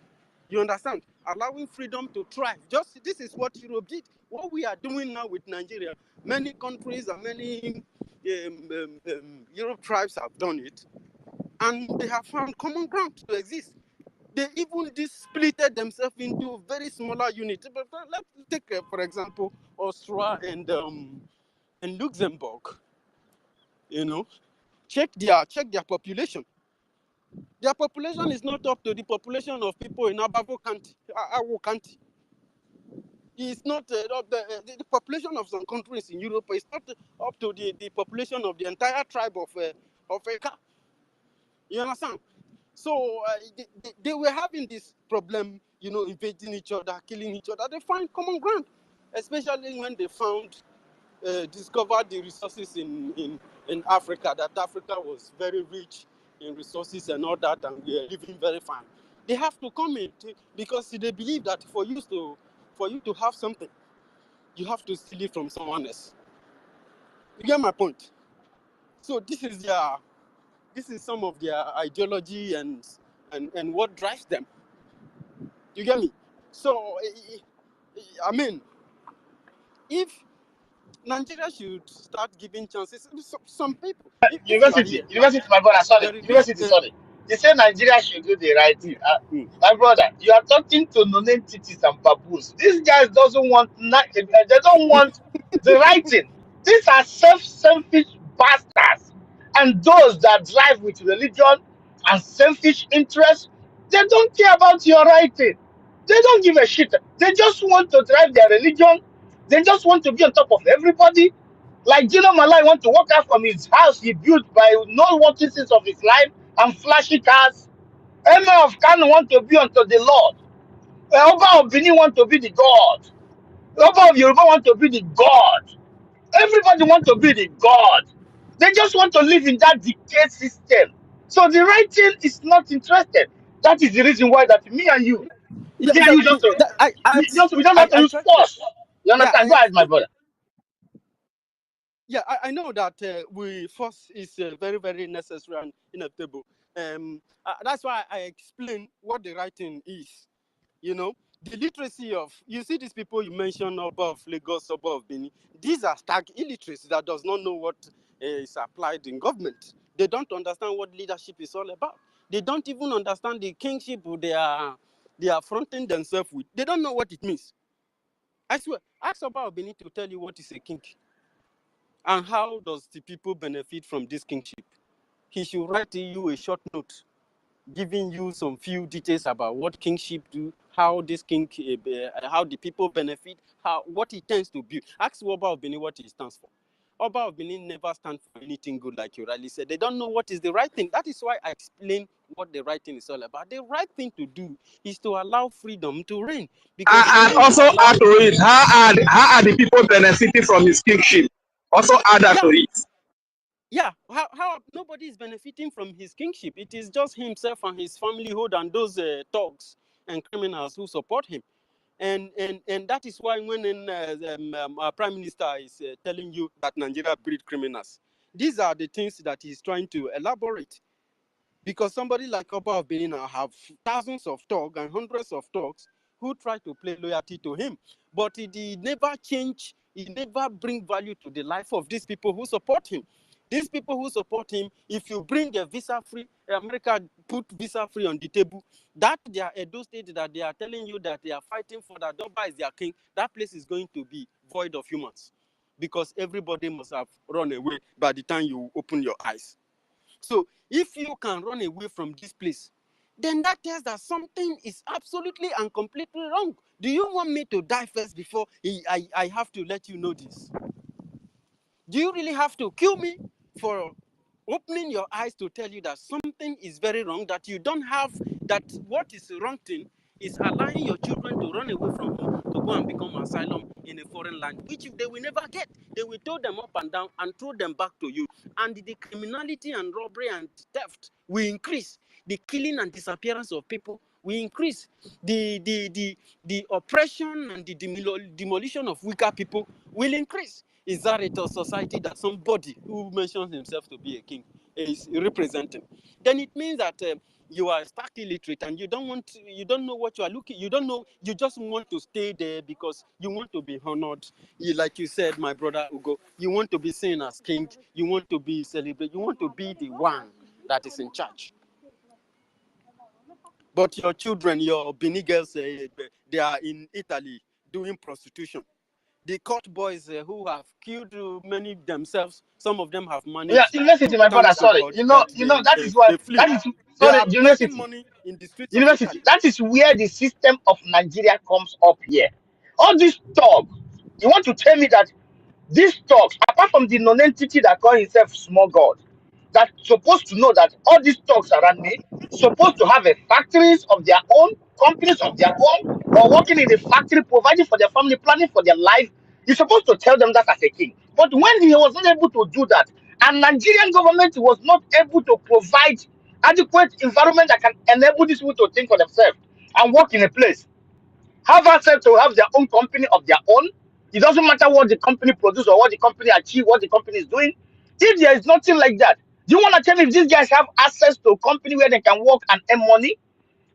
You understand? Allowing freedom to thrive. Just this is what Europe did. What we are doing now with Nigeria, many countries and many Europe tribes have done it, and they have found common ground to exist. They even splitted themselves into very smaller units. But let's take, for example, Austria and Luxembourg. Check their population. Their population is not up to the population of people in Abago County, Awo County. It's not the population of some countries in Europe is not up to the population of the entire tribe of Eka. You understand? So they were having this problem, invading each other, killing each other. They find common ground. especially when they discovered the resources in Africa, that Africa was very rich in resources and all that, and we are living very fine. They have to come in because they believe that for you to have something, you have to steal it from someone else. You get my point? So this is some of their ideology and what drives them. You get me? So I mean, if Nigeria should start giving chances, some people, if you are here now, My brother, sorry, there is this university, sorry. They say Nigeria should do the right thing. My brother, you are talking to non-entities and baboons. These guys doesn't want, they don't want the right thing. These are selfish bastards. And those that drive with religion and selfish interests, they don't care about your right thing. They don't give a shit. They just want to drive their religion. They just want to be on top of everybody. Like Gino Malai want to walk out from his house he built by not working since of his life and flashy cars. Emir of Kano want to be unto the Lord. Oba of Benin want to be the God. Oba of Yoruba want to be the God. Everybody want to be the God. They just want to live in that decayed system. So the right thing is not interested. That is the reason why that yeah, me and you just we just have to I use try to, force. You yeah, understand? I Go ahead, my explain. brother. Yeah, I know that force is very, very necessary and inevitable. That's why I explain what the right thing is. You know, the literacy of, you see these people you mentioned above Lagos, above Benin, these are stark illiteracy that does not know what is applied in government. They don't understand what leadership is all about. They don't even understand the kingship they are fronting themselves with. They don't know what it means. I swear, ask about Benin to tell you what is a king and how does the people benefit from this kingship. He should write you a short note giving you some few details about what kingship do, how this king, how the people benefit, what it tends to build. Ask Oba of Benin what it stands for. Oba of Benin never stands for anything good, like you rightly said. They don't know what is the right thing. That is why I explain what the right thing is all about. The right thing to do is to allow freedom to reign, because And when you also allow, add to it, how are the people benefiting from his kingship? Also add that to yeah, it. yeah, how nobody is benefiting from his kingship. It is just himself and his familyhood and those thugs and criminals who support him. And that is why when our prime minister is telling you that Nigeria breed criminals, these are the things that he's trying to elaborate. Because somebody like Oba of Benin now have thousands of thugs and hundreds of thugs who try to play loyalty to him. But he never change, he never bring value to the life of these people who support him. These people who support him, if you bring a visa-free, America put visa-free on the table, that their Edo state that they are telling you that they are fighting for, that Oba is their king, that place is going to be void of humans. Because everybody must have run away by the time you open your eyes. So if you can run away from this place, then that tells that something is absolutely and completely wrong. Do you want me to die first before I have to let you know this? Do you really have to kill me for opening your eyes to tell you that something is very wrong, that you don't have, that what is the wrong thing is allowing your children to run away from home to go and become asylum in a foreign land, which they will never get. They will throw them up and down and throw them back to you. And the criminality and robbery and theft will increase. The killing and disappearance of people will increase. The oppression and the demolition of weaker people will increase. Is that a society that somebody who mentions himself to be a king is representing? Then it means that you are stark illiterate and you don't know what you are looking. You don't know. You just want to stay there because you want to be honored. Like you said, my brother Ugo, you want to be seen as king. You want to be celebrated. You want to be the one that is in charge. But your children, your Bini girls, they are in Italy doing prostitution. The court boys who have killed many themselves, some of them have Yeah, managed to, university, my brother, thanks to sorry. God, that That is why they flee. that is They sorry, are begging university. money in the streets of University. Italy. That is where the system of Nigeria comes up here. All this talk, you want to tell me that these talks, apart from the non-entity that call himself small god, that supposed to know that all these talks around me, supposed to have a factories of their own, companies of their own, or working in a factory, providing for their family, planning for their life. You're supposed to tell them that as a king. But when he was not able to do that, and Nigerian government was not able to provide adequate environment that can enable these people to think for themselves and work in a place, have access to have their own company of their own. It doesn't matter what the company produces or what the company achieve, what the company is doing. If there is nothing like that, do you want to tell me if these guys have access to a company where they can work and earn money?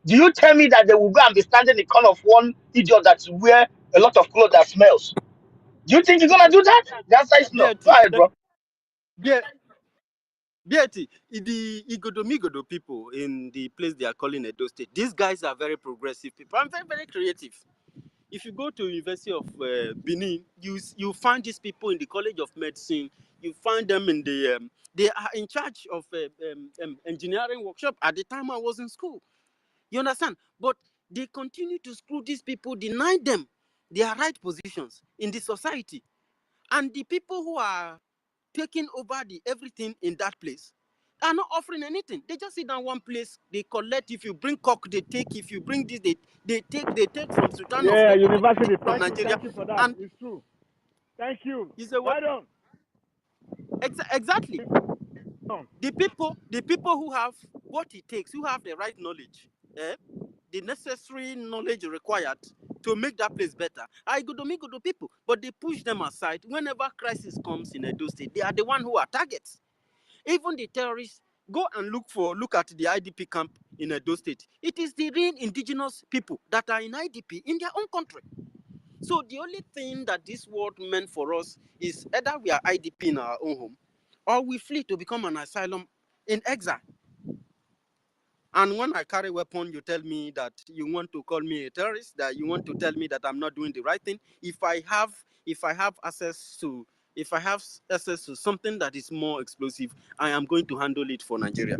Do you tell me that they will go and be standing in front of one idiot that wear a lot of clothes that smells? Do you think you're gonna do that? The answer is no. Go BIT, ahead, bro. BIT, the Igodomigodo people in the place they are calling Edo State, these guys are very progressive people and very, very creative. If you go to University of Benin, you find these people in the College of Medicine. You find them in the they are in charge of engineering workshop. At the time I was in school, you understand? But they continue to screw these people, deny them their right positions in the society, and the people who are taking over the everything in that place are not offering anything. They just sit down one place, they collect. If you bring cock, they take. If you bring this, they take from Sultan of Yeah, Togo, they university. take from Nigeria. Thank you for that. And It's true. Thank you. you say what? Right on. Exactly. On. The people who have what it takes, who have the right knowledge, the necessary knowledge required to make that place better, are Igodomigodo people. But they push them aside. Whenever crisis comes in Edo State, they are the one who are targets. Even the terrorists, go and look at the IDP camp in Edo State. It is the real indigenous people that are in IDP in their own country. So the only thing that this world meant for us is either we are IDP in our own home, or we flee to become an asylum in exile. And when I carry weapon, you tell me that you want to call me a terrorist, that you want to tell me that I'm not doing the right thing. If I have access to something that is more explosive, I am going to handle it for Nigeria.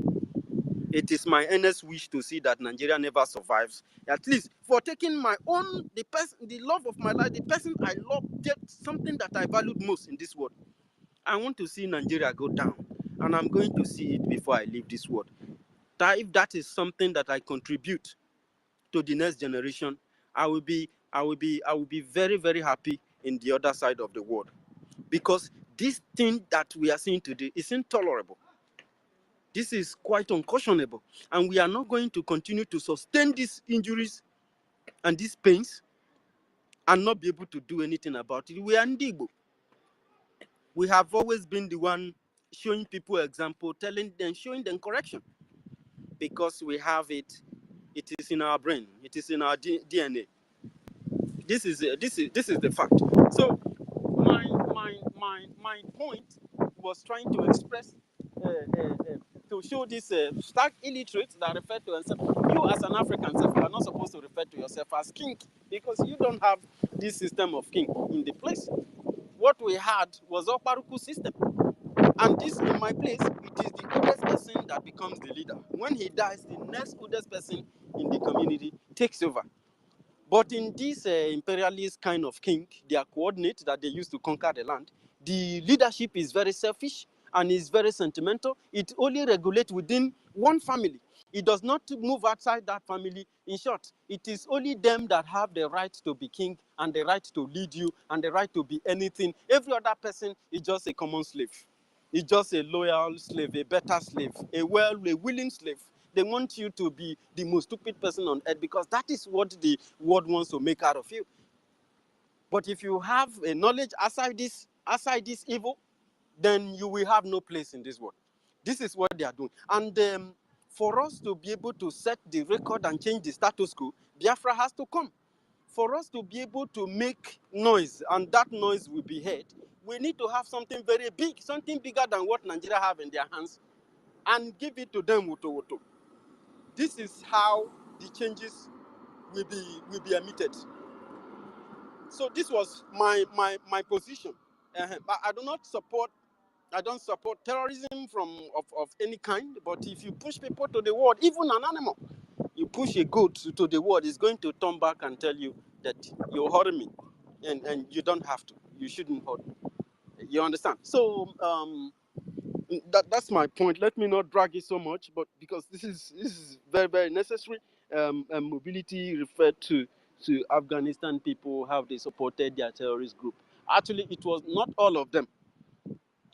It is my earnest wish to see that Nigeria never survives. At least for taking my own, the love of my life, the person I love, something that I valued most in this world. I want to see Nigeria go down, and I'm going to see it before I leave this world. That if that is something that I contribute to the next generation, I will be very, very happy in the other side of the world. Because this thing that we are seeing today is intolerable. This is quite unconscionable. And we are not going to continue to sustain these injuries and these pains and not be able to do anything about it. We are Ndigbo. We have always been the one showing people example, showing them correction. Because we have it. It is in our brain. It is in our DNA. This is the fact. So my point was trying to express to show this stark illiterate that refer to yourself. You as an African self, you are not supposed to refer to yourself as king because you don't have this system of king in the place. What we had was a Paruku system. And this, in my place, it is the oldest person that becomes the leader. When he dies, the next oldest person in the community takes over. But in this imperialist kind of king, their coordinate that they used to conquer the land, the leadership is very selfish and is very sentimental. It only regulates within one family. It does not move outside that family. In short, it is only them that have the right to be king and the right to lead you and the right to be anything. Every other person is just a common slave. It's just a loyal slave, a better slave, a willing slave. They want you to be the most stupid person on earth because that is what the world wants to make out of you. But if you have a knowledge outside this evil, then you will have no place in this world. This is what they are doing. And for us to be able to set the record and change the status quo, Biafra has to come. For us to be able to make noise, and that noise will be heard, we need to have something very big, something bigger than what Nigeria have in their hands, and give it to them, woto. This is how the changes will be emitted. So this was my position. But I don't support terrorism of any kind. But if you push people to the world, even an animal, you push a goat to the world, it's going to turn back and tell you that you're hurting me, and you don't have to. You shouldn't hurt me. You understand? So that's my point. Let me not drag it so much, but because this is very, very necessary. Mobility referred to to Afghanistan people, how they supported their terrorist group. Actually, it was not all of them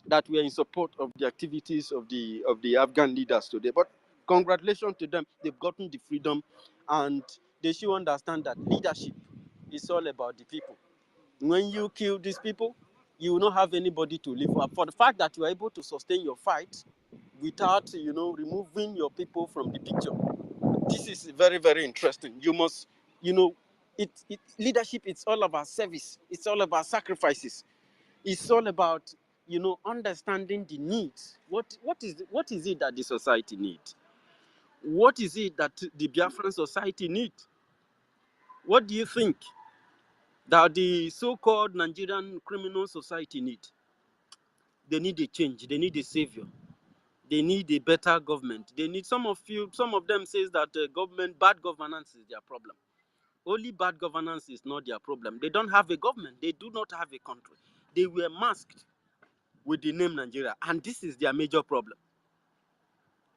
that were in support of the activities of the Afghan leaders today. But congratulations to them. They've gotten the freedom, and they should understand that leadership is all about the people. When you kill these people, you will not have anybody to live for. For the fact that you are able to sustain your fight without, removing your people from the picture. This is very, very interesting. You must, leadership, it's all about service. It's all about sacrifices. It's all about, understanding the needs. What is it that the society needs? What is it that the Biafran society needs? What do you think that the so-called Nigerian criminal society need? They need a change. They need a savior. They need a better government. They need some of them says that bad governance is their problem. Only bad governance is not their problem. They don't have a government. They do not have a country. They were masked with the name Nigeria, and this is their major problem.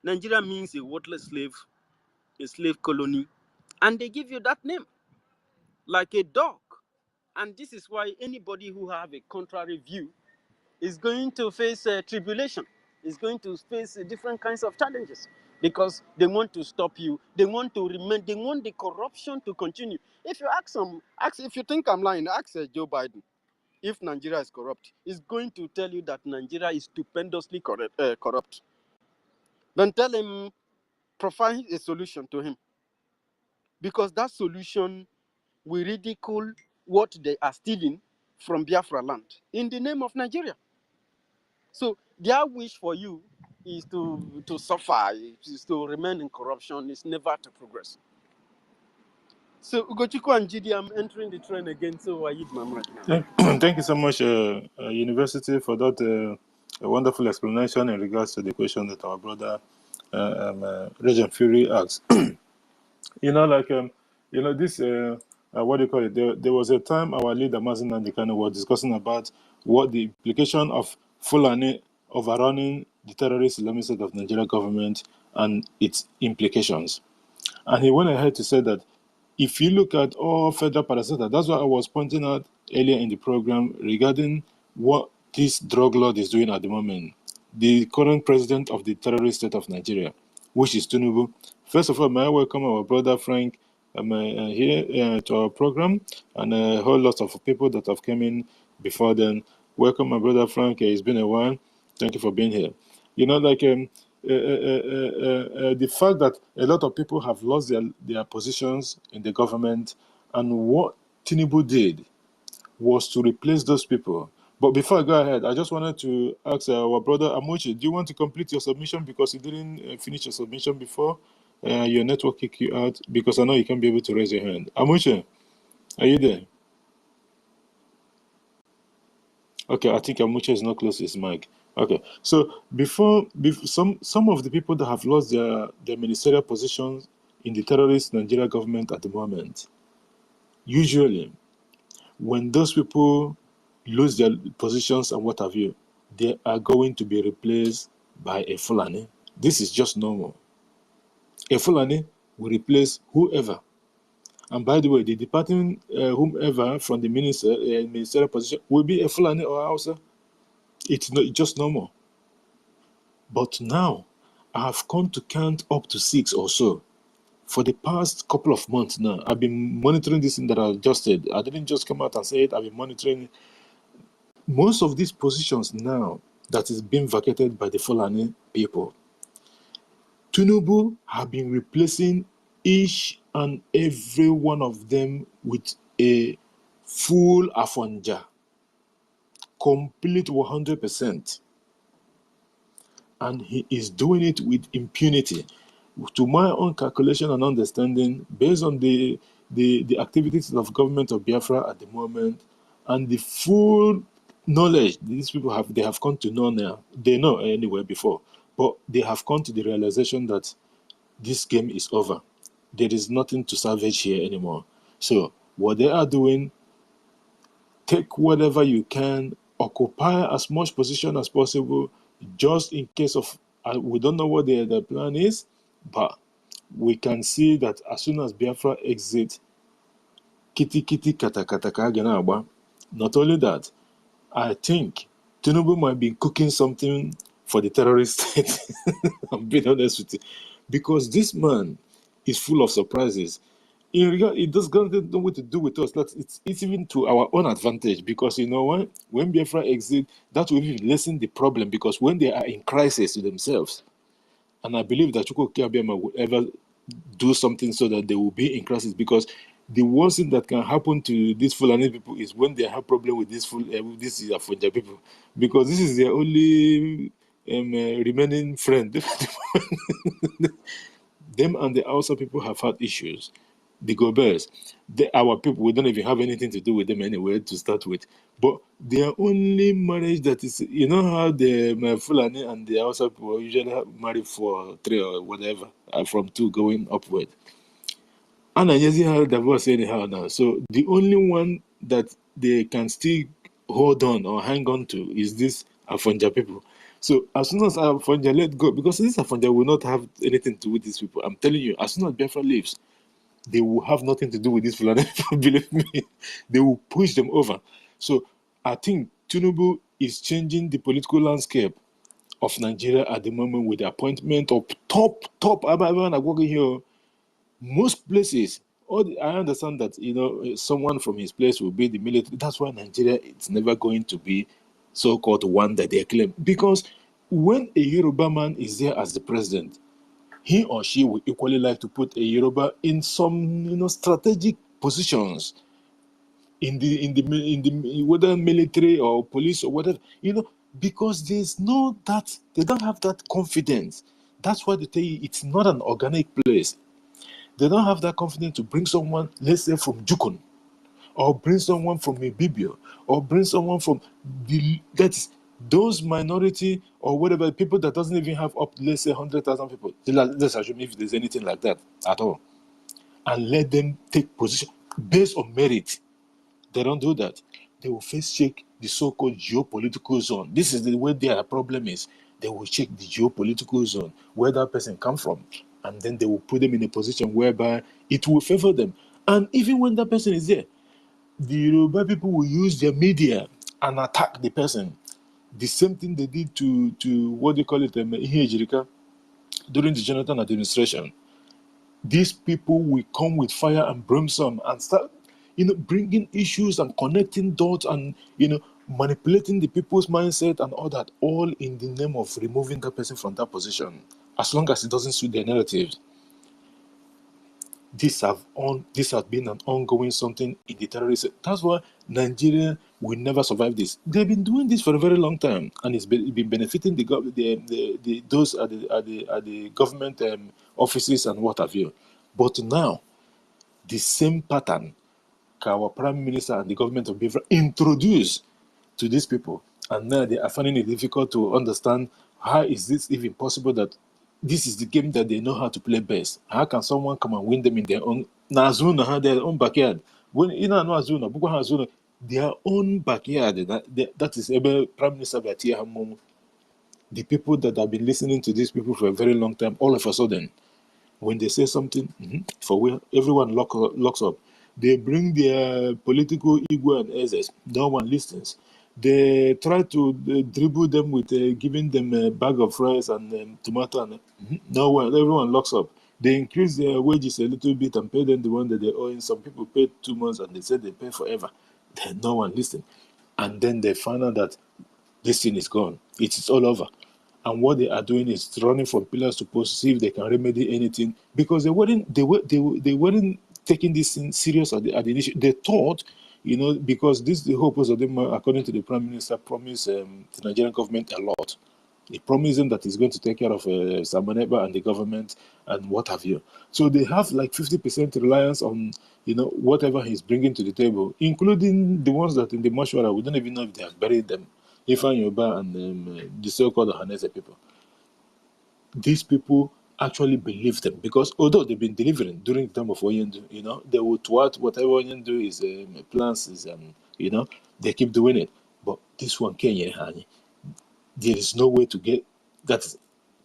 Nigeria means a worthless slave, a slave colony, and they give you that name like a dog. And this is why anybody who have a contrary view is going to face tribulation, is going to face different kinds of challenges, because they want to stop you. They want to remain. They want the corruption to continue. If you if you think I'm lying, ask Joe Biden if Nigeria is corrupt. He's going to tell you that Nigeria is stupendously corrupt. Then tell him, provide a solution to him, because that solution will ridicule what they are stealing from Biafra land in the name of Nigeria. So their wish for you is to suffer, is to remain in corruption, is never to progress. So Ugochukwu and Gidi, I'm entering the train again, so I eat my mic now. Thank you so much, University, for that wonderful explanation in regards to the question that our brother Regent Fury asked. This, what do you call it? There was a time our leader, Mazen Nandekano, was discussing about what the implication of Fulani overrunning the terrorist Islamic State of Nigeria government and its implications. And he went ahead to say that if you look at all federal parastatals, that's what I was pointing out earlier in the program regarding what this drug lord is doing at the moment. The current president of the terrorist state of Nigeria, which is Tinubu. First of all, may I welcome our brother Frank here to our program, and a whole lot of people that have come in before then. Welcome, my brother Frank. It's been a while. Thank you for being here. The fact that a lot of people have lost their positions in the government, and what Tinubu did was to replace those people. But before I go ahead, I just wanted to ask our brother Amuchi, do you want to complete your submission, because you didn't finish your submission before your network kicked you out? Because I know you can't be able to raise your hand. Amuchi, are you there? Okay, I think Amuchi is not close to his mic. Okay, so before some of the people that have lost their ministerial positions in the terrorist Nigeria government at the moment, usually when those people lose their positions and what have you, they are going to be replaced by a Fulani. This is just normal. A Fulani will replace whoever. And by the way, the departing whomever from the ministerial position will be a Fulani or Hausa. It's not just normal. But now, I have come to count up to 6 or so. For the past couple of months now, I've been monitoring this thing that I just said. I didn't just come out and say it. I've been monitoring most of these positions now that is being vacated by the Fulani people. Tinubu have been replacing each and every one of them with a full Afonja, complete 100%. And he is doing it with impunity. To my own calculation and understanding, based on the activities of government of Biafra at the moment, and the full knowledge these people have, they have come to know now. They know anyway before, but they have come to the realization that this game is over. There is nothing to salvage here anymore. So what they are doing, take whatever you can, occupy as much position as possible, just in case of, we don't know what the plan is, but we can see that as soon as Biafra exits kitty kitty kata kata ka a ga na-agba. Not only that, I think Tinubu might be cooking something for the terrorist state. I'm being honest with you. Because this man is full of surprises. In regard, it does got nothing to do with us. It's even to our own advantage, because you know when Biafra exit, that will even lessen the problem, because when they are in crisis themselves, and I believe that Chukwuka Abiyama will ever do something so that they will be in crisis, because the worst thing that can happen to these Fulani people is when they have problem with this Afonja people, because this is their only remaining friend. Them and the Hausa people have had issues. The Gobers, our people, we don't even have anything to do with them anyway to start with. But their only marriage that is, you know how the Fulani and the Hausa people usually marry for 3 or whatever, from 2 going upward. And I just have divorce anyhow now. So the only one that they can still hold on or hang on to is this Afonja people. So as soon as Afonja let go, because this Afonja will not have anything to do with these people. I'm telling you, as soon as Biafra leaves, they will have nothing to do with these Fulani people, believe me. They will push them over. So I think Tinubu is changing the political landscape of Nigeria at the moment with the appointment of top everyone are working here. Most places, I understand that someone from his place will be the military. That's why Nigeria, it's never going to be so-called one that they claim. Because when a Yoruba man is there as the president, he or she will equally like to put a Yoruba in some strategic positions in the whether military or police or whatever, because they don't have that confidence. That's why they tell you it's not an organic place. They don't have that confidence to bring someone, let's say, from Jukun, or bring someone from IBIBIO, or bring someone from that's those minority or whatever, people that doesn't even have up, let's say, 100,000 people. Let's assume if there's anything like that at all, and let them take position based on merit. They don't do that. They will first check the so-called geopolitical zone. This is the way their problem is. They will check the geopolitical zone, where that person comes from, and then they will put them in a position whereby it will favor them. And even when that person is there, the Yoruba people will use their media and attack the person. The same thing they did to what they call it, Ihe Ejirika, during the Jonathan administration. These people will come with fire and brimstone and start, bringing issues and connecting dots and, manipulating the people's mindset and all that, all in the name of removing that person from that position, as long as it doesn't suit their narrative. This has been an ongoing something in the terrorist. That's why Nigeria will never survive this. They've been doing this for a very long time, and it's been benefiting those at the government offices and what have you. But now, the same pattern our prime minister and the government of Biafra introduced to these people, and now they are finding it difficult to understand how is this even possible that this is the game that they know how to play best. How can someone come and win them in their own their own backyard? When their own backyard. That is able Prime Minister Batia Hamomu. The people that have been listening to these people for a very long time, all of a sudden, when they say something, for where everyone locks up. They bring their political ego and essence. No one listens. They try to dribble them with giving them a bag of rice and tomato, and no one. Everyone locks up. They increase their wages a little bit and pay them the one that they owe. Some people pay 2 months and they say they pay forever. Then no one listens. And then they find out that this thing is gone. It is all over. And what they are doing is running from pillars to posts to see if they can remedy anything, because they weren't taking this thing serious at the initial. They thought, because the whole purpose of them, according to the Prime Minister, promised the Nigerian government a lot. He promised them that he's going to take care of Samaneba and the government and what have you. So they have like 50% reliance on whatever he's bringing to the table, including the ones that in the Mashwara, we don't even know if they have buried them. Ifan Yoba and the so-called Hanese people. These people actually believe them, because although they've been delivering during the time of Oyendu, they would thwart whatever Oyendu is plans is, and they keep doing it. But this one, Kenya, there is no way to get that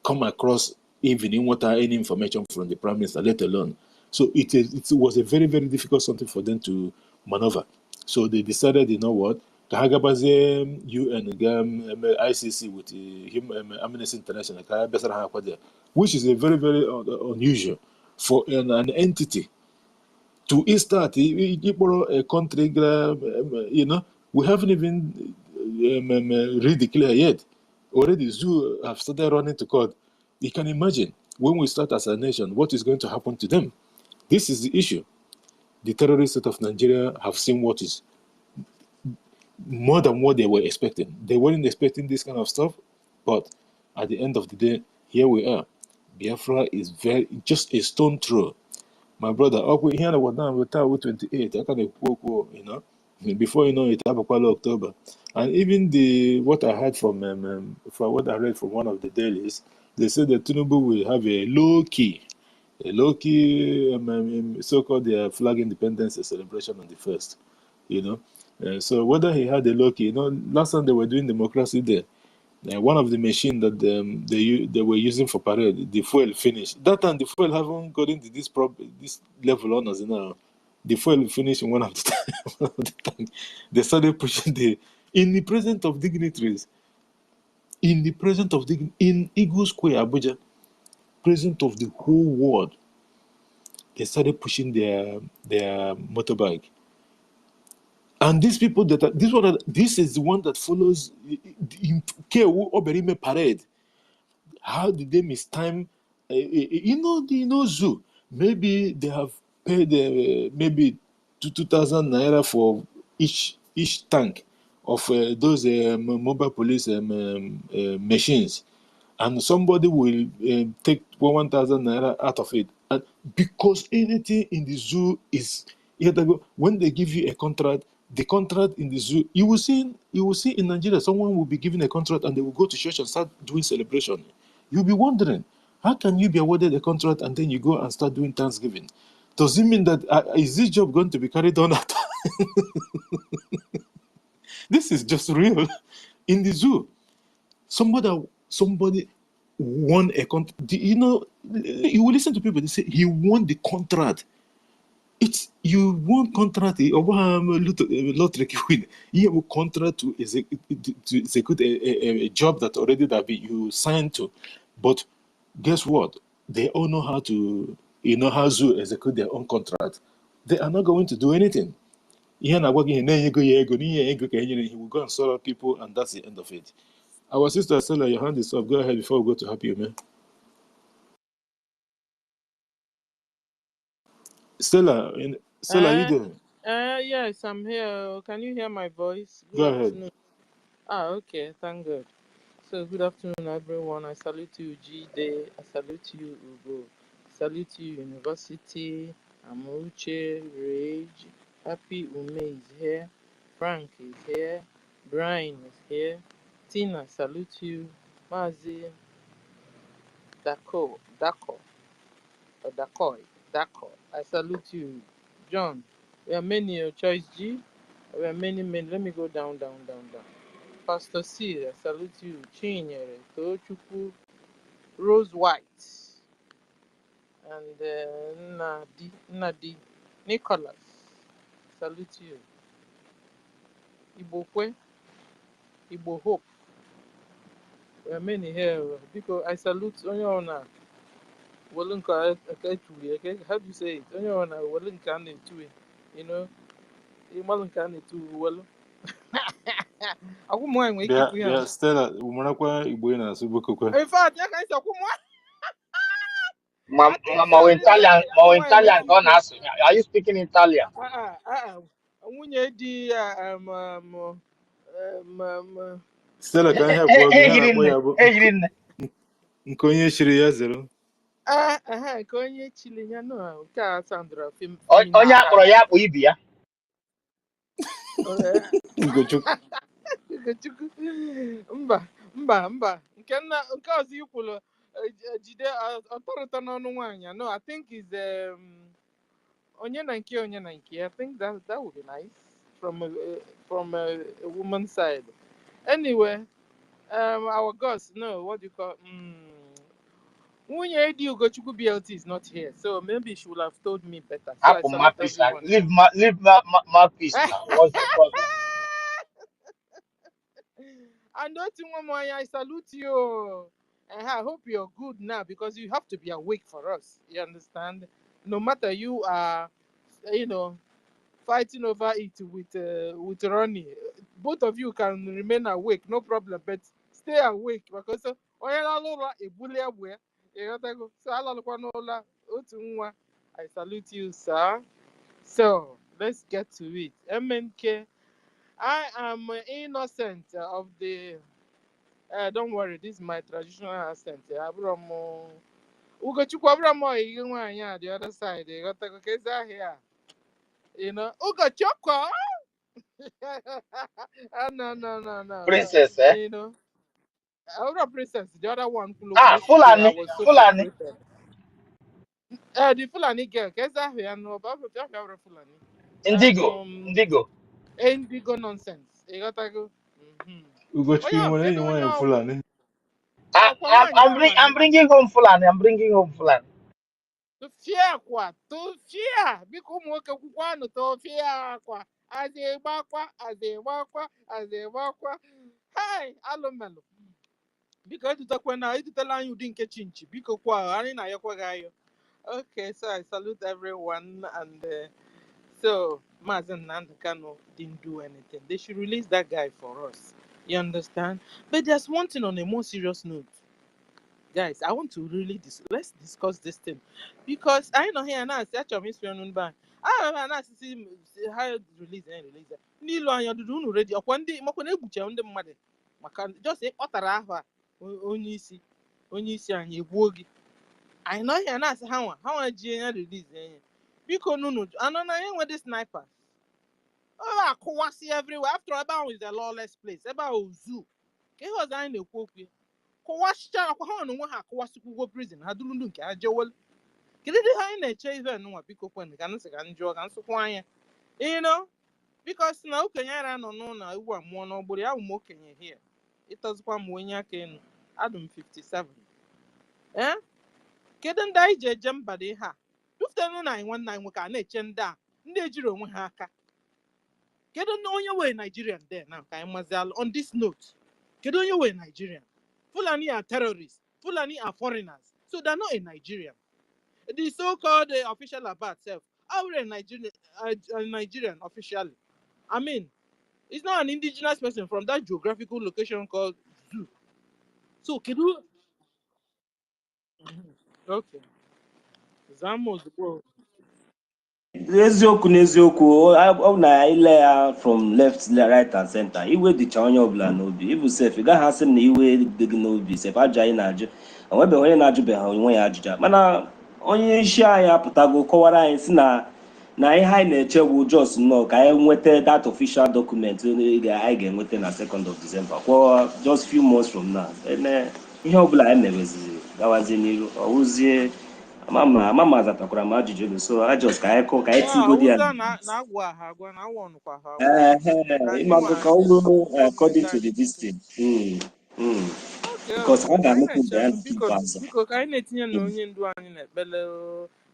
come across even in any information from the Prime Minister, let alone So it was a very, very difficult something for them to maneuver. So they decided, you know what, Kahagabaze UN, ICC with Amnesty International, which is a very, very unusual for an entity to start a country, you know, we haven't even redeclared yet. Already zoo have started running to court. You can imagine when we start as a nation, what is going to happen to them? This is the issue. The terrorist state of Nigeria have seen what is more than what they were expecting. They weren't expecting this kind of stuff, but at the end of the day, here we are. Biafra is just a stone throw. My brother, up with here was down with 28. I can you know. Before you know it, October. And even what I heard from what I read from one of the dailies, they said that Tinubu will have a low key so-called their flag independence celebration on the 1st, you know. So whether he had a low key, you know, last time they were doing democracy there, one of the machines that they were using for parade, the fuel finished. That time the fuel haven't gotten to this level on us now. The fuel finished in one of the time. They started pushing in the presence of dignitaries, in Eagle Square, Abuja, presence of the whole world. They started pushing their motorbike. And these people this is the one that follows in KU Oberime parade. How did they mistime? Zoo. Maybe they have paid maybe 2,000 naira for each tank of those mobile police machines, and somebody will take 1,000 naira out of it, and because anything in the zoo is when they give you a contract, the contract in the zoo, you will see in Nigeria, someone will be given a contract and they will go to church and start doing celebration. You'll be wondering, how can you be awarded a contract and then you go and start doing Thanksgiving? Does it mean that is this job going to be carried on at This is just real. In the zoo, somebody won a contract. You know, you will listen to people, they say he won the contract. It's you won contract lottery win. You have a contract to execute a job that already that you signed to. But guess what? They all know how to how to execute their own contract. They are not going to do anything. He will go and serve people, and that's the end of it. Our sister Stella, your hand is up. Go ahead before we go to Happy Man. Stella, you there? Yes, I'm here. Can you hear my voice? Good Go ahead. afternoon. Okay, thank God. So, good afternoon, everyone. I salute you, G Day. I salute you, Ugo. I salute you, University. Amuche, Rage. Happy Ume is here. Frank is here. Brian is here. Tina, salute you. Mazi, Dako. I salute you. John, we are many, Choice G. We are many. Let me go down. Pastor C, I salute you. Chinyere, Tochukwu, Rose White, and Nadi, Nicholas, salute you. Igbo Kwe, Igbo Hope. We are many here because I salute Onyona. Walunka, how do you say it? Onyona, Walunka, you know, Imalunka, well. I wouldn't mind waking Bia Stella, umarakwa Igbo na Subukukwe. In fact, I can't talk. Ma, I think ma, so. Italian, Italian, don't ask me. Are you speaking Italian? Nwunye di Stella, can I help you? Ehirin. Nkonye shiri ya zero. ka onye chile ya no nke a Sandra Onye feminine. akpọrọ ya akpụ ibi ya. Mba nke ọzọ ikwulu jide ọtọrọtọ n'ọnụ nwaanyị. No, I think is onye na nke I think that would be nice from a woman's side. Anyway, our gods, no, what do you call Nwunye Edi Ugochukwu BLT is not here, so maybe she would have told me better. So I Apple salute Mouthpiece. everyone. Leave my piece now. What's the problem? And don't I salute you. And I hope you're good now because you have to be awake for us. You understand? No matter you are, fighting over it with Ronnie. Both of you can remain awake, no problem. But stay awake because so I salute you, sir. So let's get to it. MNK, I am innocent of the. Don't worry, this is my traditional accent. Abramo. Ugochukwu Abramo, the other side. Here. Ugochukwu. No. Princess, eh? You know, our princess, the other one, Ah, yesterday, I Fulani. was so Fulani. frustrated. The Fulani girl, no, but Fulani. Indigo. Um, Indigo. Indigo nonsense. You gotta go. Oh Ugochukwu yeah, nwere enyi kedu onye nwaanyị ọwụ? Fulani. Ọkwa nwaanyị I'm Fulani. bringing home Fulani. I'm bringing home Fulani. Tụfịa biko ụmụ nwoke kwukwanụ tụfịa kwa azịgbakwa hai alụmelụ biko edutela anyị ụdị nke chinchi biko kwa anyị na-ayọkwa gị ayọ. Okay, so I salute everyone and so Mazen Nnamdi Kanu didn't do anything. They should release that guy for us. You understand? But there's one thing on a more serious note. Guys, I want to really let's discuss this thing because I know here now search of history on back. I remember now see how release and release. Nilo anya dudu unu ready. Okwa ndi makwa na egbuche ndị mmadụ maka just ịkpọtara ahụ onye isi anyị egbuo gị. I know here now say ha ji enya release enya. Biko nunu anọ na enwe the snipers. Oh, akwasi everywhere. After about is a lawless place. About zoo. Ke ho anyị na-ekwu okwu. Kọwasịcha akwa ha onwe ha akọwasịkwugo prison ha duru ndụ nke ha jewel kedu ihe anyị na-eche ive nwa biko kwen ka nsị ka njụọ ka nsụkwa anya bikos na okenye ara nọ n'ụlọ iwu a mụọ n'ọgbụrụ ya ụmụ okenye hie ịtọzikwa m onye aka enu adụm 57 kedu ndị anyị ji eje mba dị ha duftenụ na anyị nwanne anyị nwoke a na-eche ndị a ndị ejiri onwe ha aka kedu onye wee Nigerian there na ka anyị mazialụ on this note kedu onye wee Nigerian Fulani are terrorists. Fulani are foreigners. So they're not a Nigerian. The so-called official about self, are we a Nigerian officially? I mean, it's not an indigenous person from that geographical location called Zoo. So, can you... Okay. Zamos, bro. eziokwu n'eziokwu ọ na ile ya from left right and center iwe dịcha onye ọbụla n'obi ịbụ sef ị gaghị asị m na iwe dị gị n'obi sef ajụ anyị na-ajụ onwebeghị onye na-ajụbeghị onwe ya ajụja mana onye isi anyị apụtago kọwara anyị si na ihe anyị na-eche bụ jos nnọọ ka anyị nweta that official document anyị ga-enweta na 2nd of December kwụọ just few months from now ihe ọbụla anyị mebeziri gawazie n'iru ọwụzie mama zatakwara m ajụjụ gị so ajọs ka anyị tigodi ya na-agwa ha agwa na awọnụkwa ha ịmagụ ka ọ bụrụ according to the distance because ha ga-anụpụ ya biko ka anyị na-etinye na onye ndu anyị na-ekpele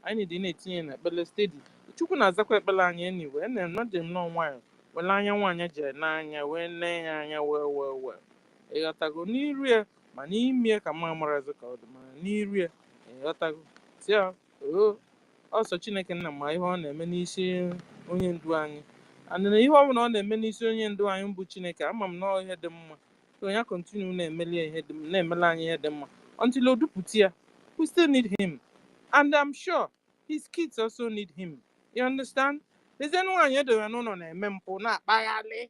anyị na-etinye na ekpele steady Chukwu na-azakwa ekpele anyị anyway na-enọdị m nọ nwayọ wele anya nwaanyị jere n'anya wee lee ya anya wee ịghọtago n'iru ya ma n'ime ka mma marazị ka ọ dị mana n'iru ya ịghọtago tia ọsọ Chineke nna ma ihe ọ na-eme n'isi onye ndu anyị and ihe ọ bụla ọ na-eme n'isi onye ndu anyị bụ Chineke ama m na ihe dị mma onye continue na-emela anyị ihe dị mma until o dupụta ya we still need him and I'm sure his kids also need him you understand lezie nwaanyị edowere n'ụlọ na-eme mpụ na-akpaghalị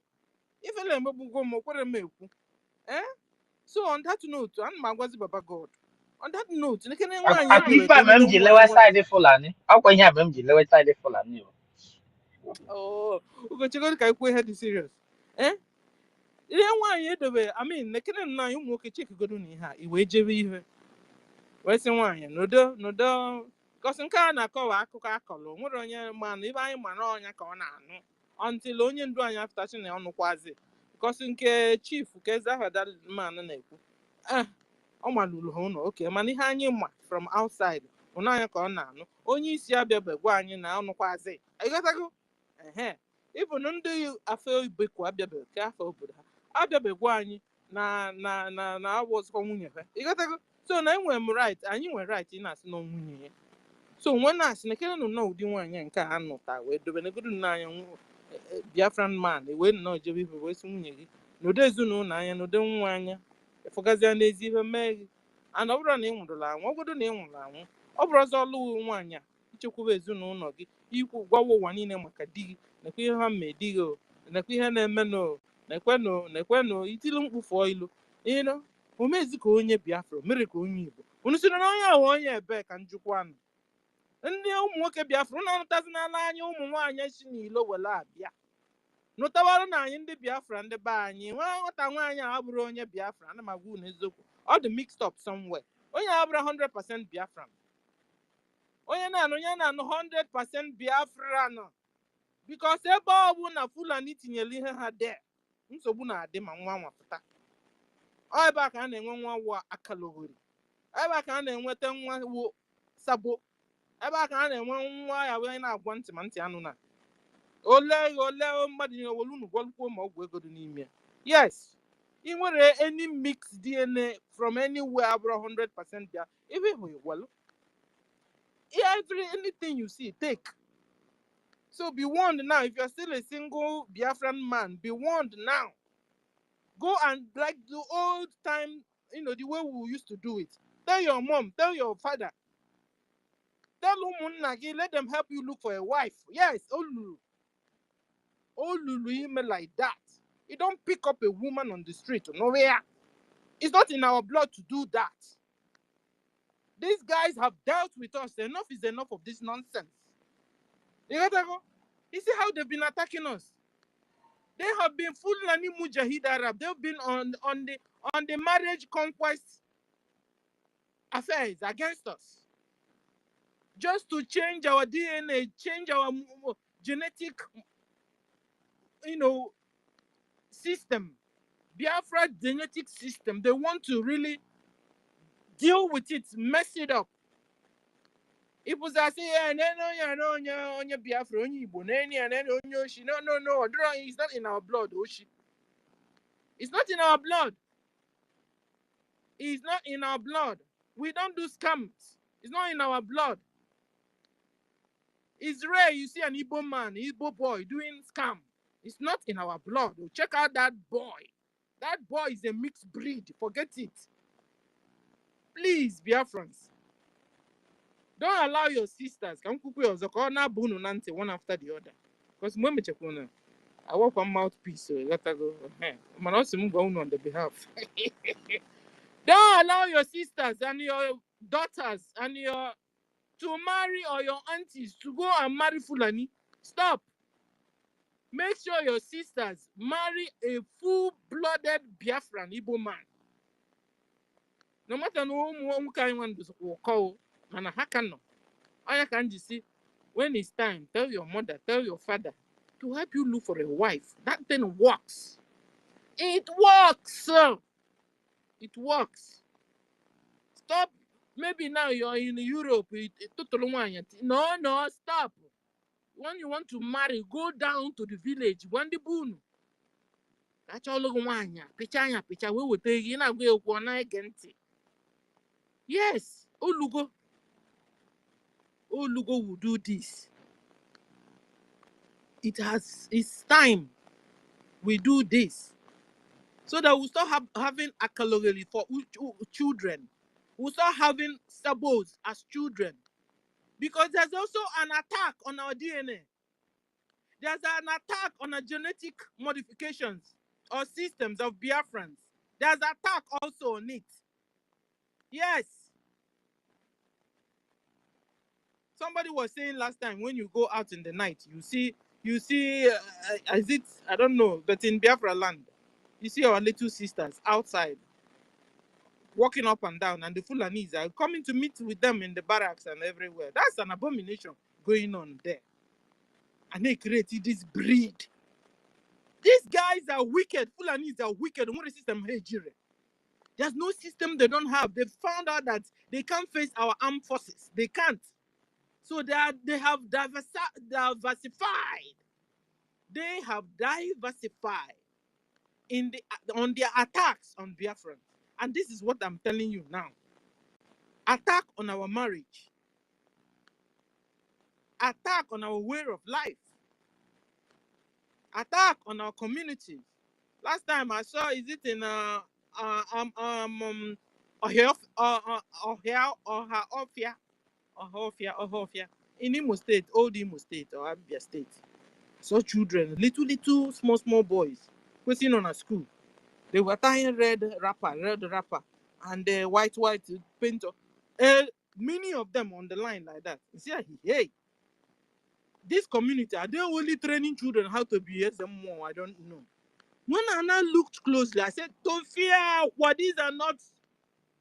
ifele emegbugo m okwere m ekwu so on that note ana m agwazi Baba God on that note nekene nwaanyị edowere ka Akwa mji lewe side Fulani. Akwa ihe mji lewe side Fulani. Ugochukwu ka ikwu ihe dị serious ihe nwaanyị edobe nekene nna anyị ụmụ nwoke chekigodo na ihe a iwee jebe ihe wee sị nwaanyị nodo gosi nke a na-akọwa akụkọ akọlụ nwere onye mana ibe anyị mara ọnya ka ọ na-anụ until onye ndu anyị aftachi na ọnụkwazi gosi nke chief ka eze ahụ man na-ekwu malulu ha ụnọ okay mana ihe anyị ma from outside ụnọ anya ka ọ na-anụ onye isi abịabe gwa anyị na ọnụkwazi ịghọtago ịbụ na ndị afọ ibekwu abịabe ka afọ obodo ha abịabe gwa anyị na awọzụkọ nwunye ha ịghọtago so na enwere m right anyị nwere right ị na-asị na nwunye ya so nwe na-asị na kere nọ ụdị nwaanyị nke a nụta wee dobe negodu n'anya Biafran man wee nnọọ jebe ibe wee sị nwunye gị n'ụdị ezinụlọ anya n'ụdị nwa anya efụgazia n'ezi ihe mee gị ana ọ bụrụ na ị nwụrụla anwụ ọgodo na ị nwụrụ anwụ ọ bụrụ ọzọ ọlụ nwaanyị a ichekwaba ezinụlọ gị ikwu gwawa ụwa niile maka di gị nekwa ihe ha mee di gị nekwa ihe na-emenụ nekwenụ itili mkpufu ilu ịnụ omezi ka onye Biafra mere ka onye Igbo unu siri na onye ahụ onye ebe ka njikwanụ ndị ụmụ nwoke Biafra ụnụ anụtazi n'ala anya ụmụ nwaanyị si n'ilo wele abịa nụtawarụ na anyị ndị Biafra ndị be anyị nwa nwata nwaanyị a bụrụ onye Biafra ana m agwa unu eziokwu ọ dị mixed up somewhere onye a bụrụ 100% Biafra onye na-anụ 100% Biafra nọ because ebe ọ bụ na Fulani tinyere ihe ha de nsogbu na-adị ma nwa nwapụta ọ ebe a ka a na-enwe nwa wụ akalogori ebe a ka a na-enweta nwa wụ sabo ebe a ka a na-enwe nwa ya wee na-agwa ntị ma ntị anụ na ole mmadụ nye owolu unu gwalụkwuo ma ọgwụ ego dị n'ime yes ị nwere any mixed DNA from anywhere abụrụ 100% bịa ebe ịhụ igwalụ anything you see take so be warned now if you're still a single Biafran man be warned now go and like the old time the way we used to do it tell your mom tell your father tell ụmụnna gị let them help you look for a wife yes olulu email like that you don't pick up a woman on the street nowhere it's not in our blood to do that these guys have dealt with us enough is enough of this nonsense you see how they've been attacking us they have been Fulani Mujahid Arab they've been on the marriage conquest affairs against us just to change our DNA change our genetic system Biafra genetic system they want to really deal with it mess it up if was I say onye Biafra onye Igbo onye Oshi no it's not in our blood Oshi it's not in our blood it's not in our blood we don't do scams it's not in our blood it's rare you see an Igbo man Igbo boy doing scam. It's not in our blood. Check out that boy. That boy is a mixed breed. Forget it. Please, Biafrans. Don't allow your sisters come one after the other. Because I work on mouthpiece, so you gotta go. Man, also move on the behalf. Don't allow your sisters and your daughters and to marry or your aunties to go and marry Fulani. Stop. Make sure your sisters marry a full-blooded Biafran Igbo man. No matter who kind one will call, and I can know. I can just see when it's time, tell your mother, tell your father to help you look for a wife. That thing works. It works. It works. Stop. Maybe now you're in Europe. No, stop. When you want to marry, go down to the village. Wandi bunu. That's all one. Pichanya, we will take in a way one against it. Yes, Olugo will do this. It's time we do this. So that we'll start having akalogeli for children. We'll start having sabos as children. Because there's also an attack on our DNA. There's an attack on our genetic modifications or systems of Biafrans. There's an attack also on it. Yes. Somebody was saying last time when you go out in the night, you see, is it, I don't know, but in Biafra land, you see our little sisters outside walking up and down, and the Fulanis are coming to meet with them in the barracks and everywhere. That's an abomination going on there. And they created this breed. These guys are wicked. Fulanis are wicked. What is system? There's no system they don't have. They found out that they can't face our armed forces. They can't. So they have diversified. They have diversified on their attacks on Biafra. And this is what I'm telling you now. Attack on our marriage. Attack on our way of life. Attack on our communities. Last time I saw, is it in Ohofia, in Imo State, old Imo State or Abia State. Saw children, little small boys, waiting on a school. They were tying red wrapper, and white paint. Many of them on the line like that. You see, hey, this community, are they only training children how to be more? I don't know. When I now looked closely, I said, don't fear, what these are not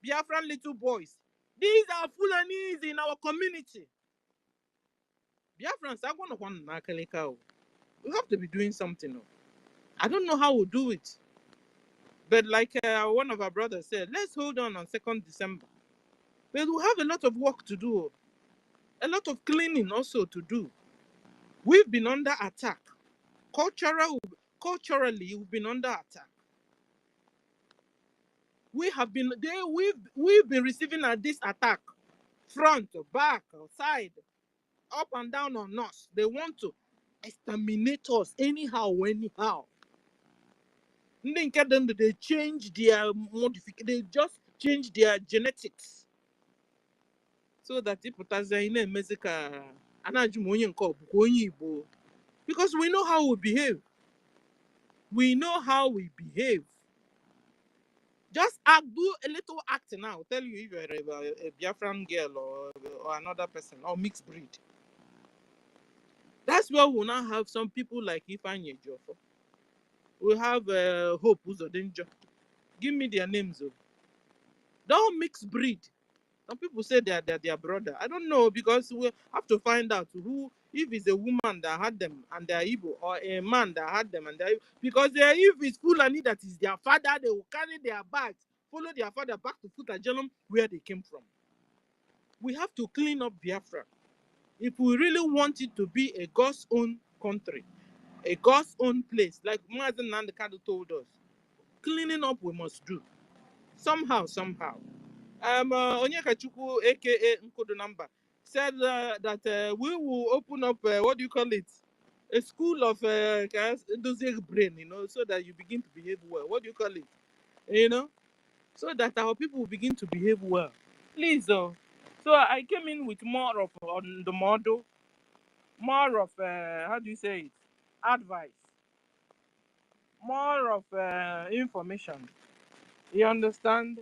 Biafran little boys. These are Fulanis in our community. Biafrans are going to we have to be doing something. I don't know how we'll do it. But like one of our brothers said, let's hold on 2nd December. But we have a lot of work to do. A lot of cleaning also to do. We've been under attack. Culturally, we've been under attack. We've been receiving this attack, front, back, side, up and down on us. They want to exterminate us anyhow. They change their modification. They just change their genetics so that people because we know how we behave. We know how we behave. Just do a little act now. I'll tell you if you're a Biafran girl or another person or mixed breed. That's where we'll now have some people like Ifeanyi Ejiofor. We have Hope Uzodinjo. Give me their names. Don't mix breed. Some people say they're their brother. I don't know, because we have to find out who, if it's a woman that had them and they're Igbo, or a man that had them and they're Igbo. Because if it's Fulani that is their father, they will carry their bags, follow their father back to Futajalum where they came from. We have to clean up Biafra. If we really want it to be a God's own country, a God's own place, like Mazen Nandekado told us, cleaning up we must do. Somehow. Onyeka Chukwu, aka Nkodo Number, said that we will open up, what do you call it? A school of brain, so that you begin to behave well. What do you call it? So that our people will begin to behave well. Please, so I came in with more of on the model, more of how do you say it? Advice, more of information. You understand?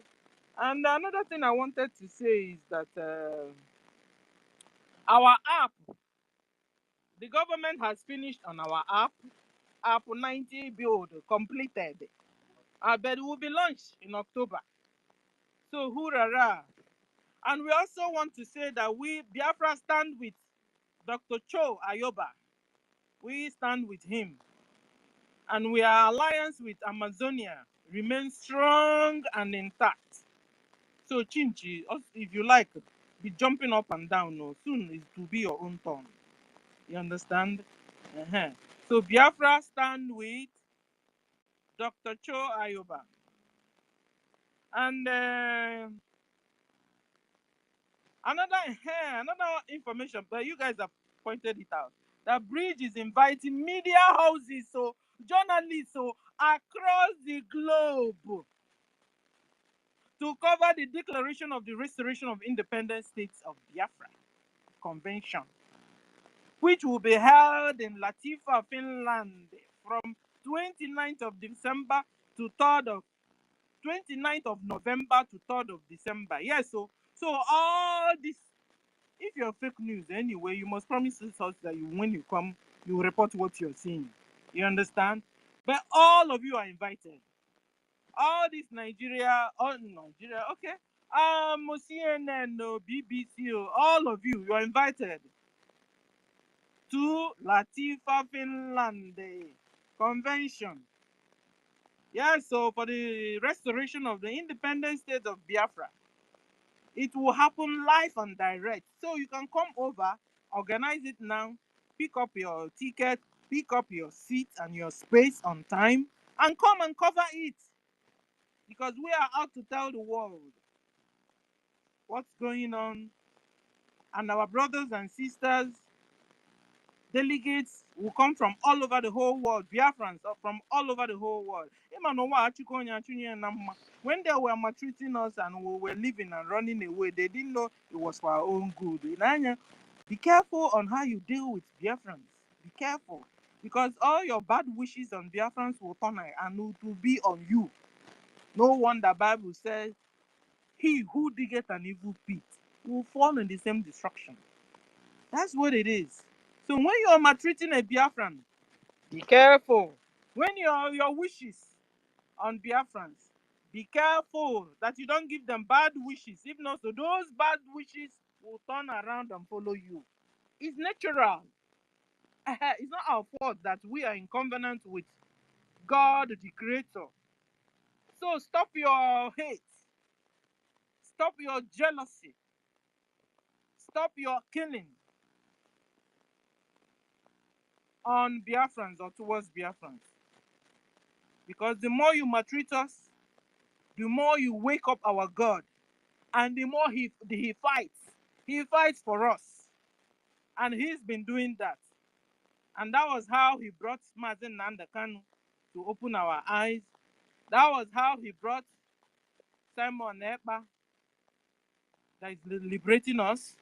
And another thing I wanted to say is that our app, the government has finished on our app 90 build completed. But it will be launched in October. So hoorah! And we also want to say that we Biafra stand with Dr. Cho Ayoba. We stand with him. And our alliance with Amazonia remains strong and intact. So Chinchi, if you like, be jumping up and down. No, soon it will be your own turn. You understand? So Biafra stand with Dr. Cho Ayoba. And another information, but you guys have pointed it out. That Bridge is inviting media houses, so journalists, so across the globe, to cover the declaration of the restoration of independent states of Biafra convention, which will be held in Latifa, Finland, from 29th of December to 29th of November to 3rd of December. Yes, so all this, if you're fake news anyway, you must promise us that when you come, you report what you're seeing. You understand? But all of you are invited. All this Nigeria, okay. CNN, BBC, all of you are invited to Latifa, Finland convention. Yes, so for the restoration of the independent state of Biafra, it will happen live and direct. So you can come over, organize it now, pick up your ticket, pick up your seat and your space on time, and come and cover it. Because we are out to tell the world what's going on. And our brothers and sisters, delegates will come from all over the whole world. Biafrans are from all over the whole world. When they were maltreating us and we were leaving and running away, they didn't know it was for our own good. Be careful on how you deal with Biafrans. Be careful. Because all your bad wishes on Biafrans will turn and it will be on you. No wonder Bible says, he who diggeth an evil pit will fall in the same destruction. That's what it is. So when you're maltreating a Biafran, be careful. When your wishes on Biafrans, be careful that you don't give them bad wishes. If not, so those bad wishes will turn around and follow you. It's natural. It's not our fault that we are in covenant with God, the Creator. So stop your hate. Stop your jealousy. Stop your killing on Biafrans or towards Biafrans. Because the more you maltreat us, the more you wake up our God, and the more he fights. He fights for us. And he's been doing that. And that was how he brought Mazen Nandakanu to open our eyes. That was how he brought Simon Ekpa that is liberating us.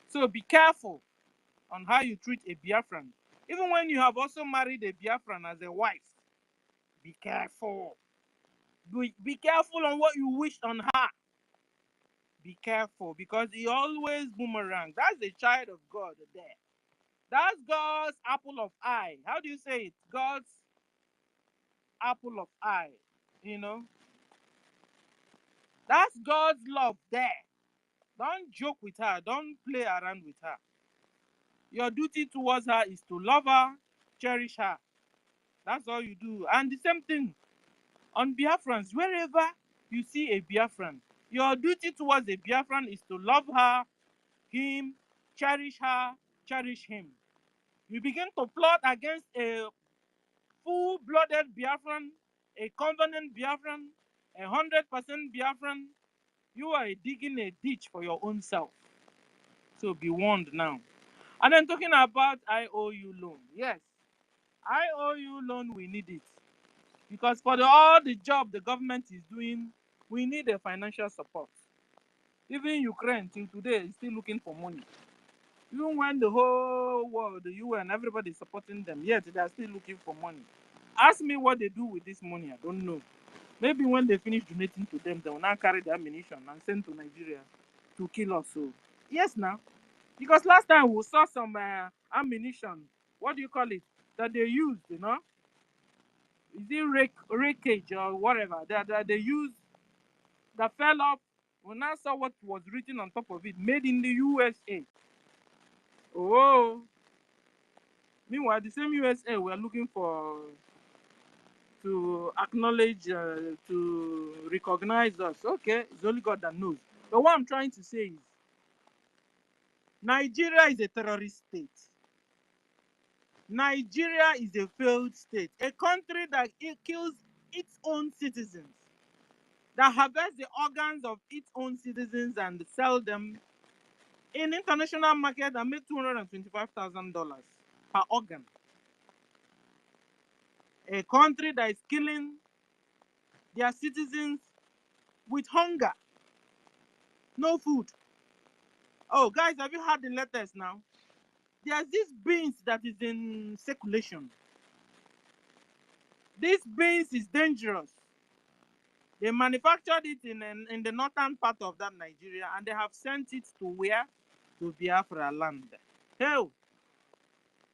So be careful on how you treat a Biafran. Even when you have also married a Biafran as a wife, be careful. Be careful on what you wish on her. Be careful because he always boomerang. That's the child of God there. That's God's apple of eye. How do you say it? God's apple of eye. You know? That's God's love there. Don't joke with her. Don't play around with her. Your duty towards her is to love her, cherish her. That's all you do. And the same thing on Biafrans. Wherever you see a Biafran, your duty towards a Biafran is to love her, him, cherish her, cherish him. You begin to plot against a full-blooded Biafran, a covenant Biafran, 100% Biafran, you are digging a ditch for your own self. So be warned now. And then talking about IOU loan. Yes, IOU loan, we need it. Because for all the job the government is doing, we need a financial support. Even Ukraine till today is still looking for money. Even when the whole world, the UN, everybody is supporting them, yet they are still looking for money. Ask me what they do with this money, I don't know. Maybe when they finish donating to them, they will now carry the ammunition and send to Nigeria to kill us. So, yes, now. Because last time we saw some ammunition, what do you call it, that they used, you know? Is it wreckage or whatever, that they used, that fell off. We now saw what was written on top of it, made in the USA. Oh, meanwhile, the same USA we're looking for to acknowledge, to recognize us. Okay, it's only God that knows. But what I'm trying to say is, Nigeria is a terrorist state. Nigeria is a failed state. A country that kills its own citizens, that harvests the organs of its own citizens and sell them in international market and make $225,000 per organ. A country that is killing their citizens with hunger, no food. Oh, guys, have you heard the letters now? There's this beans that is in circulation. This beans is dangerous. They manufactured it in the northern part of that Nigeria, and they have sent it to where? To Biafra land. Hell,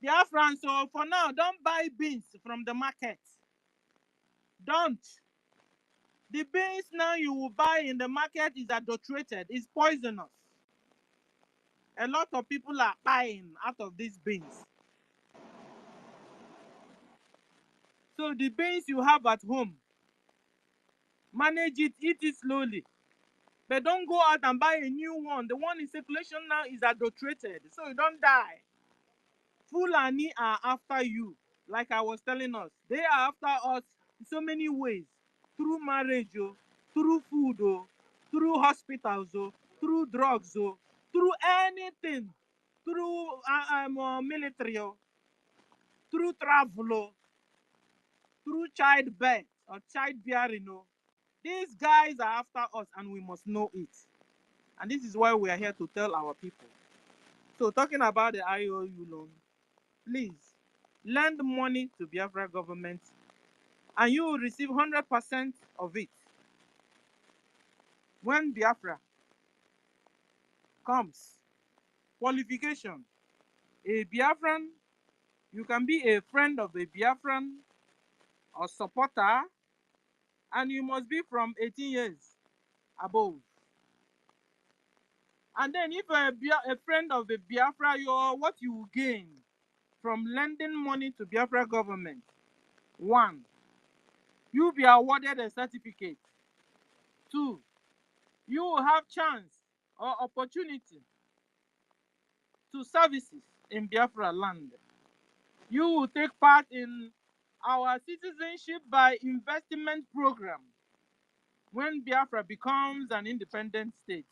Biafran, so for now, don't buy beans from the market. Don't. The beans now you will buy in the market is adulterated, it's poisonous. A lot of people are buying out of these beans. So the beans you have at home, manage it, eat it slowly. But don't go out and buy a new one. The one in circulation now is adulterated, so you don't die. Fulani are after you, like I was telling us. They are after us in so many ways. Through marriage, oh, through food, oh, through hospitals, oh, through drugs, oh, through anything. Through military, oh, through travel, oh, through childbirth or childbearing. Oh. These guys are after us and we must know it. And this is why we are here to tell our people. So talking about the IOU loan, please lend money to Biafra government and you will receive 100% of it. When Biafra comes, qualification, a Biafran, you can be a friend of a Biafran or supporter, and you must be from 18 years above. And then if a friend of a Biafra, what you will gain from lending money to Biafra government. 1, you'll be awarded a certificate. 2, you will have chance or opportunity to services in Biafra land. You will take part in our citizenship by investment program when Biafra becomes an independent state.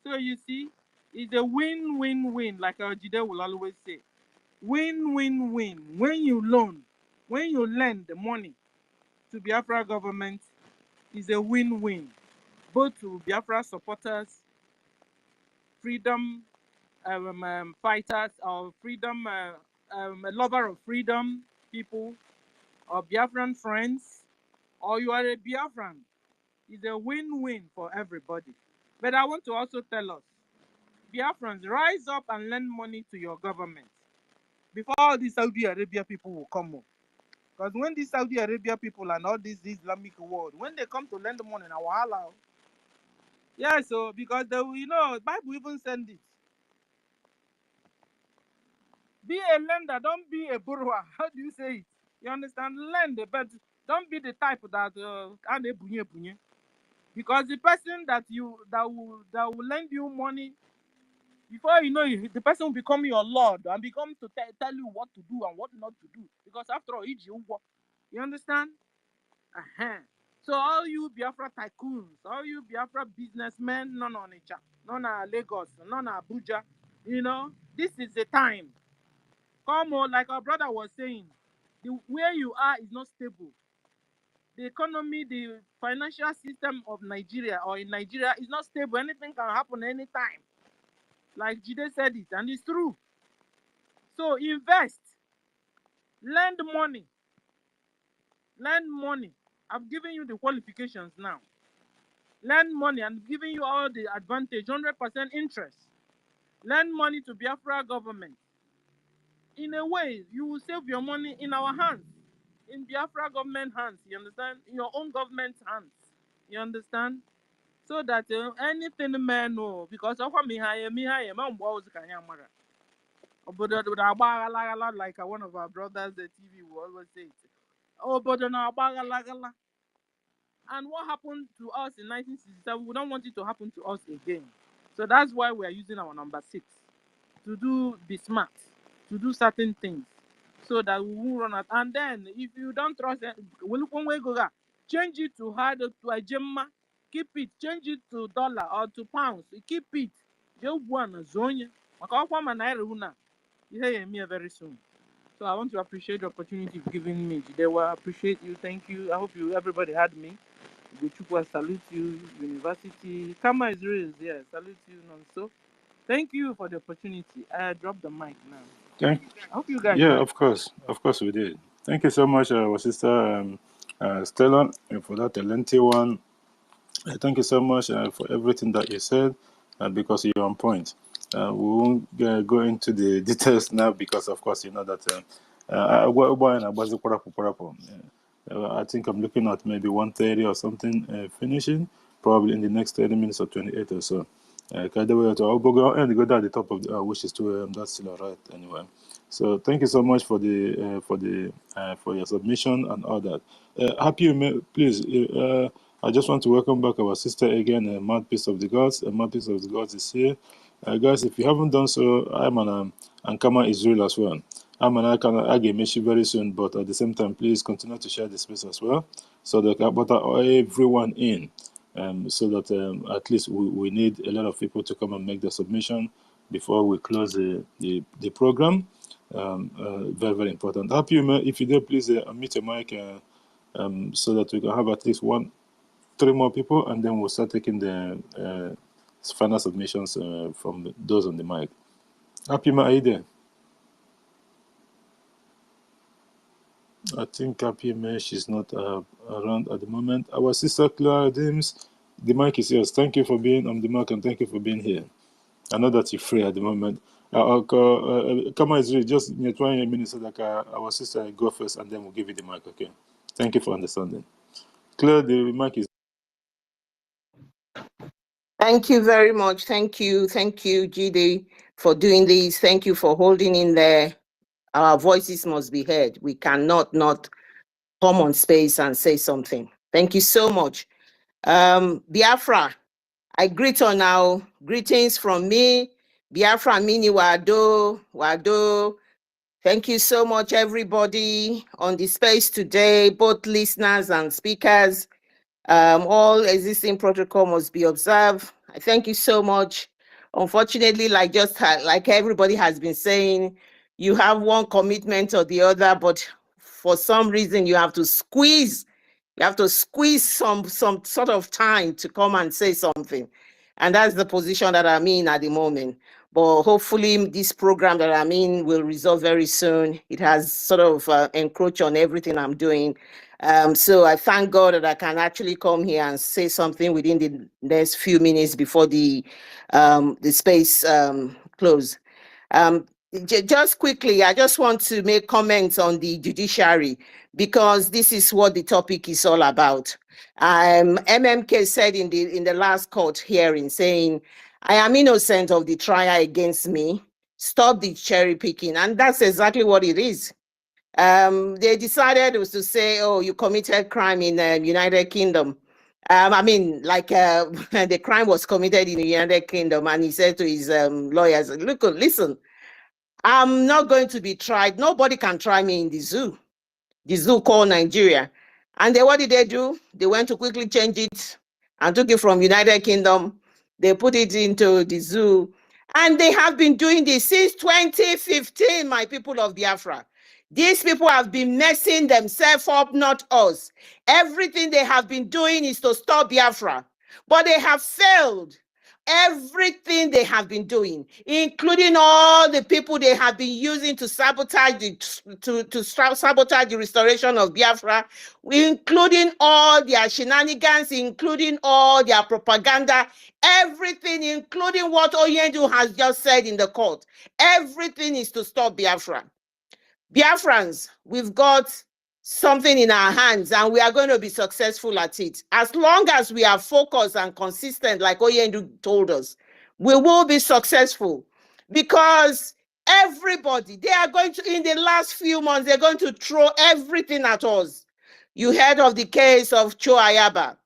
So you see, it's a win-win-win, like our Jide will always say. Win-win-win. When you lend the money to Biafra government, is a win-win. Both to Biafra supporters, freedom fighters, or freedom a lover of freedom people, or Biafran friends, or you are a Biafran. It's a win-win for everybody. But I want to also tell us, Biafrans, rise up and lend money to your government before all these Saudi Arabia people will come up. Because when these Saudi Arabia people and all this Islamic world, when they come to lend money in our halal, yeah, so because they, Bible even send it. Be a lender, don't be a borrower. How do you say it? You understand? Lend, but don't be the type that because the person that will lend you money, before you know it, the person will become your lord and become to tell you what to do and what not to do. Because after all, it's you. You understand? So all you Biafra tycoons, all you Biafra businessmen, none on Onitsha, none on Lagos, none on Abuja, this is the time. Come on, like our brother was saying, where you are is not stable. The economy, the financial system of Nigeria or in Nigeria is not stable. Anything can happen anytime. Like Jide said it, and it's true. So invest, lend money. I've given you the qualifications now. Lend money and giving you all the advantage, 100% interest. Lend money to Biafra government. In a way, you will save your money in our hands, in Biafra government hands, you understand? In your own government hands, you understand? So that anything man know, because of me, man, like one of our brothers, the TV will always say, oh, but and what happened to us in 1967, we don't want it to happen to us again. So that's why we are using our number 6 to be smart, to do certain things, so that we won't run out. And then, if you don't trust it, change it to hard to a gemma, keep it, change it to dollar or to pounds, keep it. You hear me very soon. So I want to appreciate the opportunity you've given me. Jidewa, appreciate you, thank you. I hope everybody had me. Gochukwa, salute you, university. Kama is real, yeah, salute you, so. Thank you for the opportunity. I dropped the mic now. I hope you guys Yeah, had. of course we did. Thank you so much, our sister Stella, for that lengthy one. Thank you so much for everything that you said, because you're on point. We won't go into the details now because, of course, you know that I think I'm looking at maybe 1:30 or something finishing, probably in the next 30 minutes or 28 or so. I'll go down at the top of which is 2 a.m. That's still all right anyway. So thank you so much for your submission and all that. Happy, please. I just want to welcome back our sister again, Mouthpiece of the Gods. Mouthpiece of the Gods is here. Guys, if you haven't done so, I'm an Ankama Israel as well. I'm an Agemeshi very soon, but at the same time, please continue to share the space as well, so that I butter everyone in, so that at least we need a lot of people to come and make the submission before we close the program. Very, very important. Happy, if you do, please unmute your mic so that we can have at least 3 more people, and then we'll start taking the final submissions from those on the mic. Happy, are you there? I think Happy she's not around at the moment. Our sister Clara Dims, the mic is yours. Thank you for being on the mic, and thank you for being here. I know that you're free at the moment. Come on, Israel, just 20 minutes so that our sister go first, and then we'll give you the mic, okay? Thank you for understanding. Claire, the mic is. Thank you very much. Thank you, GD, for doing this. Thank you for holding in there. Our voices must be heard. We cannot not come on space and say something. Thank you so much. Biafra, I greet on now. Greetings from me. Biafra mini wado. Thank you so much, everybody on the space today, both listeners and speakers. All existing protocol must be observed. I thank you so much. Unfortunately, like everybody has been saying, you have one commitment or the other, but for some reason you have to squeeze some sort of time to come and say something. And that's the position that I'm in at the moment. But hopefully this program that I'm in will resolve very soon. It has sort of encroached on everything I'm doing. So I thank God that I can actually come here and say something within the next few minutes before the space close. Just quickly, I just want to make comments on the judiciary, because this is what the topic is all about. MMK said in the last court hearing, saying, I am innocent of the trial against me. Stop the cherry picking. And that's exactly what it is. They decided it was to say, oh, you committed crime in the United Kingdom. The crime was committed in the United Kingdom, and he said to his lawyers, look, listen, I'm not going to be tried. Nobody can try me in the zoo called Nigeria. And what did they do? They went to quickly change it and took it from United Kingdom. They put it into the zoo. And they have been doing this since 2015, my people of Biafra. These people have been messing themselves up, not us. Everything they have been doing is to stop Biafra. But they have failed. Everything they have been doing, including all the people they have been using to sabotage sabotage the restoration of Biafra, including all their shenanigans, including all their propaganda, everything, including what Oyendu has just said in the court. Everything is to stop Biafra. Biafrans, we've got something in our hands, and we are going to be successful at it. As long as we are focused and consistent, like Oyendu told us, we will be successful, because everybody, they are going to, in the last few months, they're going to throw everything at us. You heard of the case of Cho Ayaba.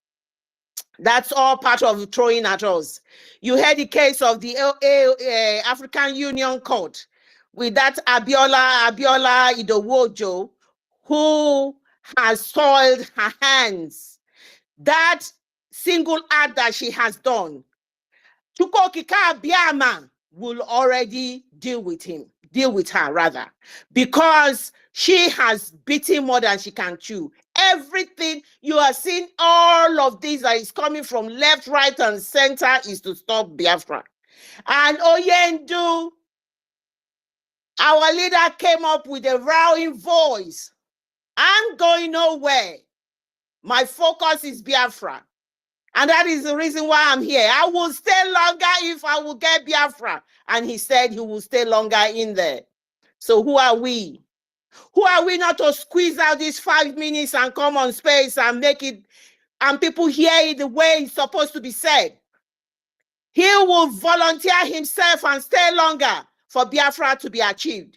That's all part of throwing at us. You heard the case of the African Union Court with that Abiola Idowojo, who has soiled her hands. That single act that she has done, Chukokika Biama will already deal with her rather, because she has beaten more than she can chew. Everything you are seeing, all of this that is coming from left, right, and center is to stop Biafra. And Oyendu, our leader, came up with a rowing voice. I'm going nowhere. My focus is Biafra. And that is the reason why I'm here. I will stay longer if I will get Biafra. And he said he will stay longer in there. So who are we? Who are we not to squeeze out these 5 minutes and come on space and make it, and people hear it the way it's supposed to be said? He will volunteer himself and stay longer for Biafra to be achieved.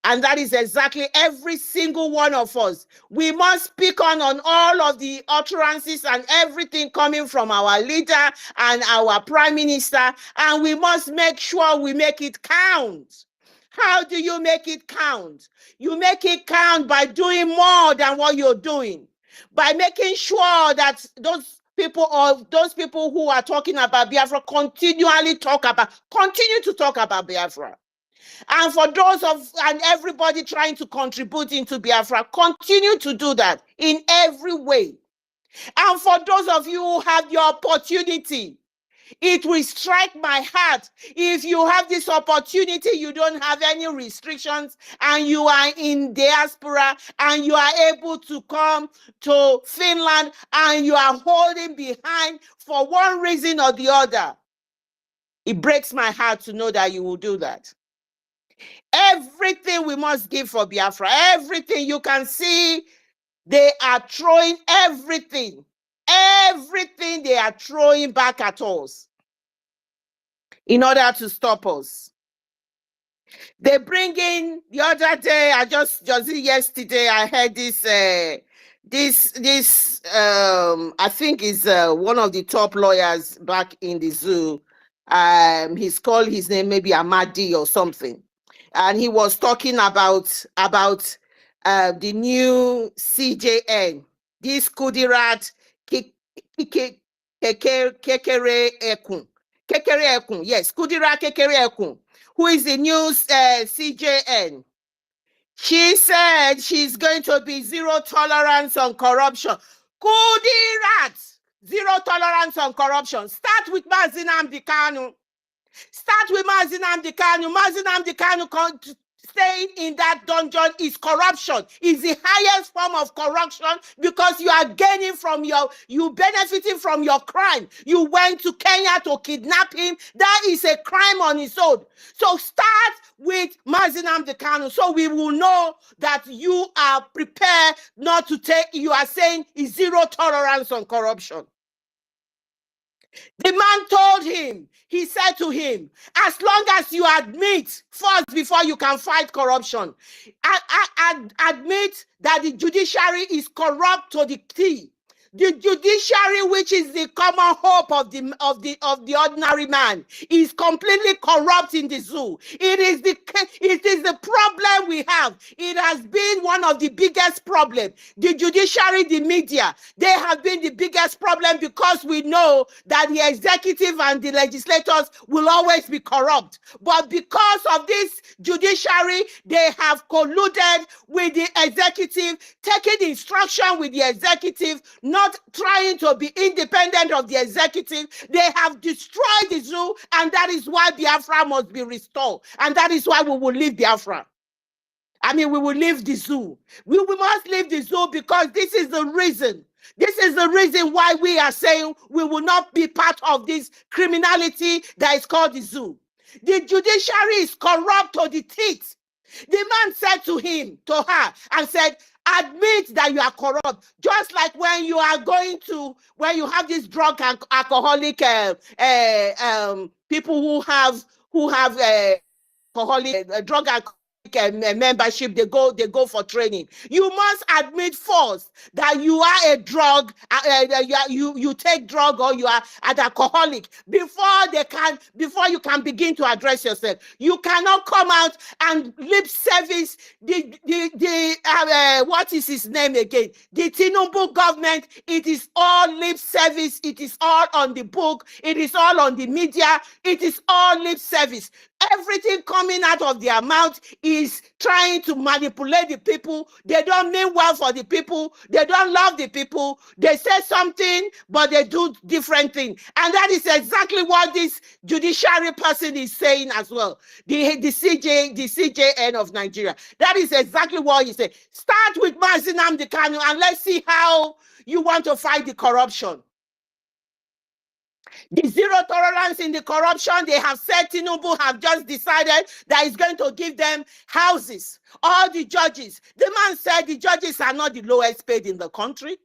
And that is exactly every single one of us. We must speak on all of the utterances and everything coming from our leader and our prime minister. And we must make sure we make it count. How do you make it count? You make it count by doing more than what you're doing. By making sure that those people who are talking about Biafra continue to talk about Biafra. And for and everybody trying to contribute into Biafra, continue to do that in every way. And for those of you who have the opportunity, it will strike my heart. If you have this opportunity, you don't have any restrictions, and you are in diaspora, and you are able to come to Finland, and you are holding behind for one reason or the other. It breaks my heart to know that you will do that. Everything we must give for Biafra, everything you can see, they are throwing everything they are throwing back at us in order to stop us. They bring in the other day, yesterday, I heard this, I think is one of the top lawyers back in the zoo. He's called his name maybe Amadi or something. And he was talking about the new CJN, this Kudirat Kekere Ekun. Kekere Ekun, yes, Kudirat Kekere Ekun, who is the new CJN. She said she's going to be zero tolerance on corruption. Kudirat, zero tolerance on corruption. Start with Mazi Nnamdi Kanu. Start with Mazi Nnamdi Kanu. Mazi Nnamdi Kanu staying in that dungeon is corruption. Is the highest form of corruption because you are gaining from you benefiting from your crime. You went to Kenya to kidnap him. That is a crime on its own. So start with Mazi Nnamdi Kanu so we will know that you are prepared not to take, you are saying is zero tolerance on corruption. The man told him, he said to him, as long as you admit first before you can fight corruption, admit that the judiciary is corrupt to the T. The judiciary, which is the common hope of the ordinary man, is completely corrupt in the zoo. It is the problem we have. It has been one of the biggest problems. The judiciary, the media, they have been the biggest problem because we know that the executive and the legislators will always be corrupt. But because of this judiciary, they have colluded with the executive, taking instruction with the executive, not trying to be independent of the executive. They have destroyed the zoo, and that is why Biafra must be restored. And that is why we will leave Biafra. We will leave the zoo. We must leave the zoo because this is the reason. This is the reason why we are saying we will not be part of this criminality that is called the zoo. The judiciary is corrupt to the teeth. The man said to her, and said, admit that you are corrupt. Just like when you are when you have this drug and alcoholic people who have alcoholic drug and membership, they go for training. You must admit first that you are a drug, you take drug, or you are an alcoholic before you can begin to address yourself. You cannot come out and lip service what is his name again? The Tinubu government. It is all lip service. It is all on the book. It is all on the media. It is all lip service. Everything coming out of their mouth is trying to manipulate the people. They don't mean well for the people. They don't love the people. They say something, but they do different things. And that is exactly what this judiciary person is saying as well. The CJN of Nigeria. That is exactly what he said. Start with Mazi Nnamdi Kanu and let's see how you want to fight the corruption. The zero tolerance in the corruption, they have said Tinubu have just decided that it's going to give them houses. All the judges. The man said the judges are not the lowest paid in the country.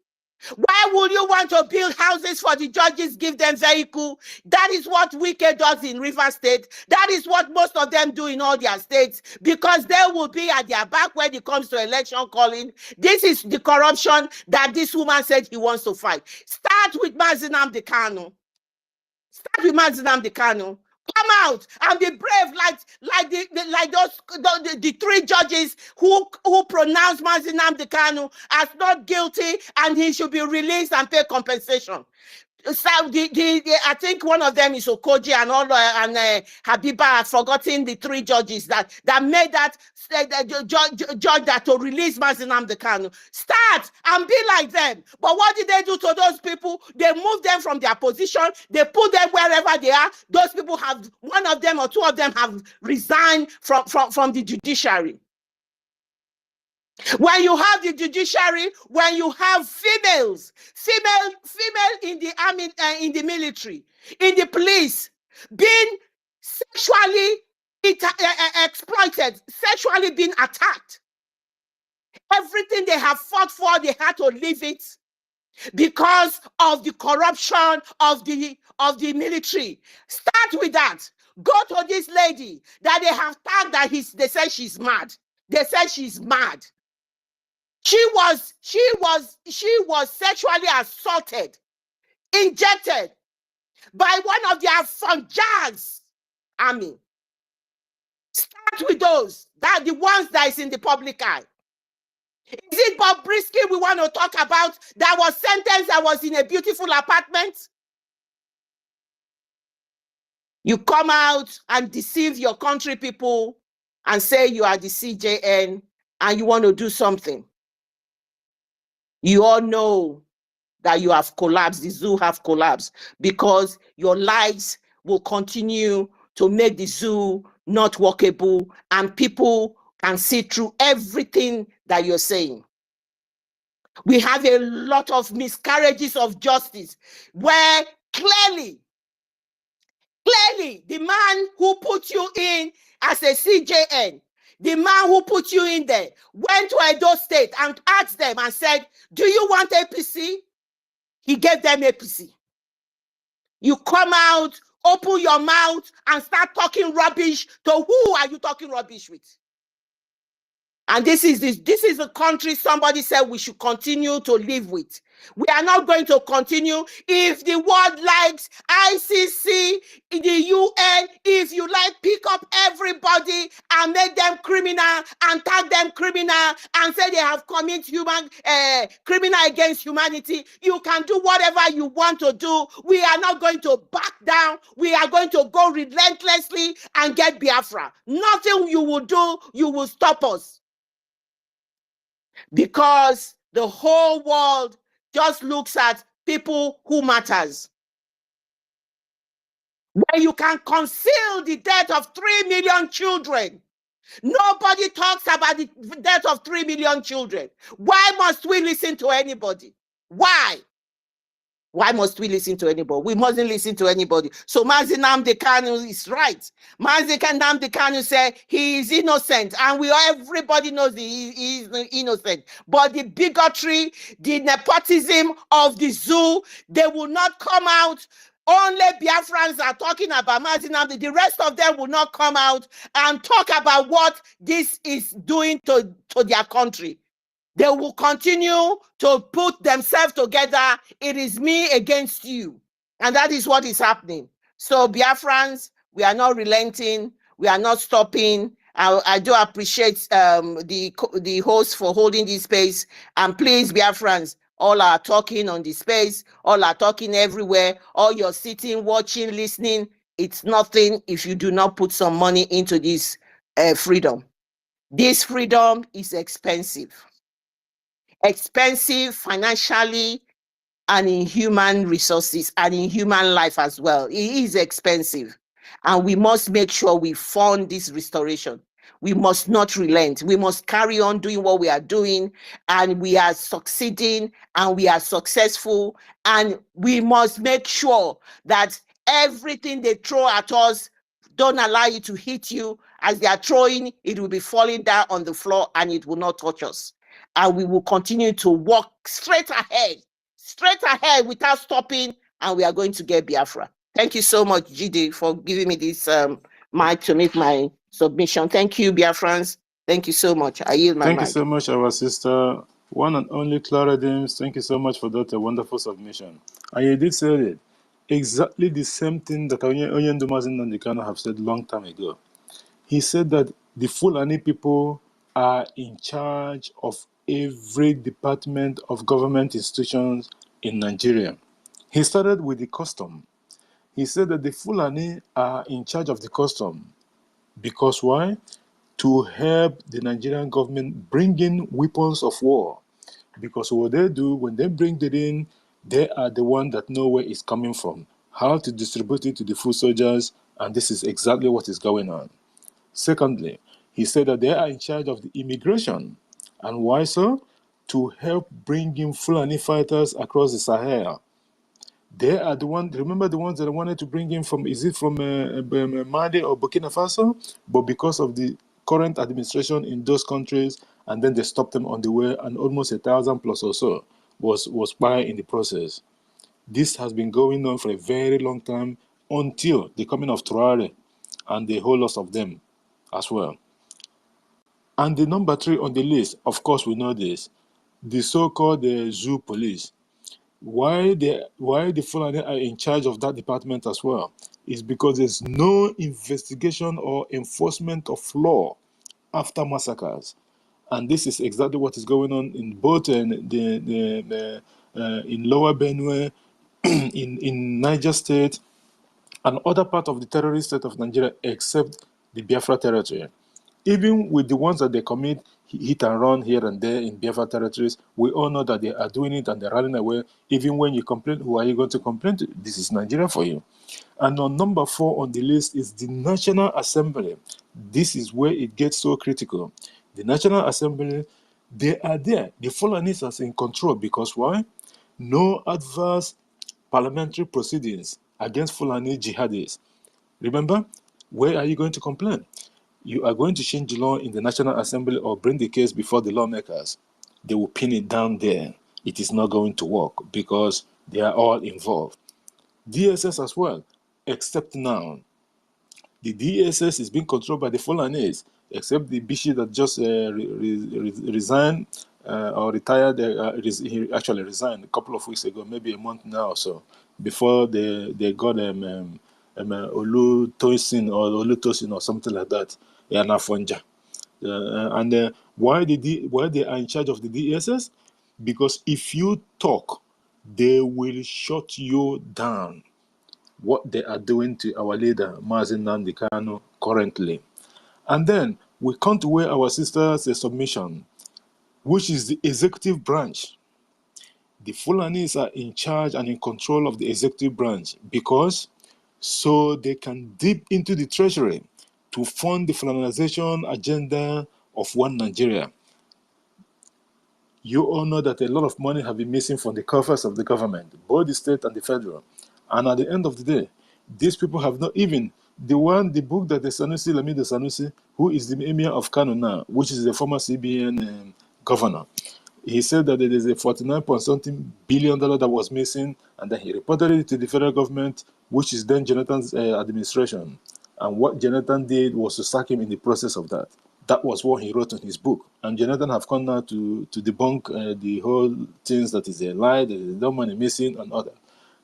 Why would you want to build houses for the judges, give them vehicle? That is what Wike does in River State. That is what most of them do in all their states, because they will be at their back when it comes to election calling. This is the corruption that this woman said he wants to fight. Start with Mazi Nnamdi Kanu. Start with Mazi Nnamdi Kanu. Come out and be brave, like the three judges who pronounced Mazi Nnamdi Kanu as not guilty, and he should be released and pay compensation. So I think one of them is OGOJA and all, and Habiba. I've forgotten the three judges that made that judge that to release Mazi Nnamdi Kanu. Start and be like them. But what did they do to those people? They moved them from their position. They put them wherever they are. Those people have, one of them or two of them have resigned from the judiciary. When you have the judiciary, when you have female in the army, in the military, in the police, being sexually exploited, sexually being attacked, everything they have fought for, they had to leave it because of the corruption of the military. Start with that. Go to this lady that they have tagged that they say she's mad. They said she's mad. She was sexually assaulted, injected by one of their Funjags army. Start with those. That the ones that is in the public eye. Is it Bob Brisky we want to talk about that was sentenced, that was in a beautiful apartment? You come out and deceive your country people and say you are the CJN and you want to do something. You all know that you have collapsed, the zoo have collapsed, because your lies will continue to make the zoo not workable, and people can see through everything that you're saying. We have a lot of miscarriages of justice where clearly, the man who put you in as a CJN, the man who put you in there, went to Edo State and asked them and said, do you want APC? He gave them APC. You come out, open your mouth and start talking rubbish. To who are you talking rubbish with? And this is the country somebody said we should continue to live with. We are not going to continue. If the world likes ICC, the UN, if you like, pick up everybody and make them criminal and tag them criminal and say they have committed criminal against humanity. You can do whatever you want to do. We are not going to back down. We are going to go relentlessly and get Biafra. Nothing you will do, you will stop us. Because the whole world just looks at people who matters. Where you can conceal the death of 3 million children. Nobody talks about the death of 3 million children. Why must we listen to anybody? Why? Why must we listen to anybody? We mustn't listen to anybody. So Mazi Nnamdi Kanu is right. Mazi Nnamdi Kanu said he is innocent, and everybody knows he is innocent. But the bigotry, the nepotism of the zoo, they will not come out. Only Biafrans are talking about Mazi Nnamdi. The rest of them will not come out and talk about what this is doing to their country. They will continue to put themselves together. It is me against you. And that is what is happening. So Biafrans, we are not relenting. We are not stopping. I do appreciate the host for holding this space. And please, Biafrans, all are talking on the space. All are talking everywhere. All you're sitting, watching, listening. It's nothing if you do not put some money into this freedom. This freedom is expensive. Expensive financially and in human resources and in human life as well. It is expensive. And we must make sure we fund this restoration. We must not relent. We must carry on doing what we are doing, and we are succeeding and we are successful. And we must make sure that everything they throw at us don't allow you to hit you. As they are throwing, it will be falling down on the floor and it will not touch us. And we will continue to walk straight ahead, straight ahead without stopping, and we are going to get Biafra. Thank you so much, GD, for giving me this mic to make my submission. Thank you, Biafrans. Thank you so much. I yield my Thank you mic. so much, our sister, one and only Clara James. Thank you so much for that wonderful submission. And you did say it. Exactly the same thing that Oyendumazin Nandikano have said long time ago. He said that the Fulani people are in charge of every department of government institutions in Nigeria. He started with the custom. He said that the Fulani are in charge of the custom because why? To help the Nigerian government bring in weapons of war. Because what they do, when they bring it in, they are the one that know where it's coming from, how to distribute it to the foot soldiers, and this is exactly what is going on. Secondly, he said that they are in charge of the immigration. And why so? To help bring in Fulani fighters across the Sahel. They are the one. Remember the ones that I wanted to bring in from? Is it from Mali or Burkina Faso? But because of the current administration in those countries, and then they stopped them on the way, and almost 1,000 plus or so was by in the process. This has been going on for a very long time until the coming of Traore and the whole lot of them as well. And the number 3 on the list, of course, we know this, the so-called zoo police. Why the Fulani are in charge of that department as well is because there's no investigation or enforcement of law after massacres, and this is exactly what is going on in both in Lower Benue, in Niger State, and other part of the terrorist state of Nigeria, except the Biafra territory. Even with the ones that they commit hit and run here and there in Biafra territories, we all know that they are doing it and they're running away. Even when you complain, who are you going to complain to? This is Nigeria for you. And on number 4 on the list is the National Assembly. This is where it gets so critical. The National Assembly, they are there. The Fulanis are in control because why? No adverse parliamentary proceedings against Fulani jihadis. Remember, where are you going to complain? You are going to change the law in the National Assembly or bring the case before the lawmakers. They will pin it down there. It is not going to work because they are all involved. DSS as well, except now. The DSS is being controlled by the Fulanese, except the Bishi that just resigned or retired. He actually resigned a couple of weeks ago, maybe a month now or so, before they got Olu Tosin or something like that. Yanafonja. And why they are in charge of the DSS? Because if you talk, they will shut you down. What they are doing to our leader, Mazen Nnamdi Kanu, currently. And then we come to where our sister's submission, which is the executive branch. The Fulanis are in charge and in control of the executive branch because so they can dip into the treasury to fund the Fulanization agenda of one Nigeria. You all know that a lot of money have been missing from the coffers of the government, both the state and the federal. And at the end of the day, these people have not even the book that the Sanusi, Lamido Sanusi, who is the emir of Kano now, which is the former CBN governor. He said that there is a 49-point-something billion that was missing, and then he reported it to the federal government, which is then Jonathan's administration. And what Jonathan did was to sack him in the process of that. That was what he wrote in his book. And Jonathan have come now to debunk the whole things that is a lie, that is no money missing, and other.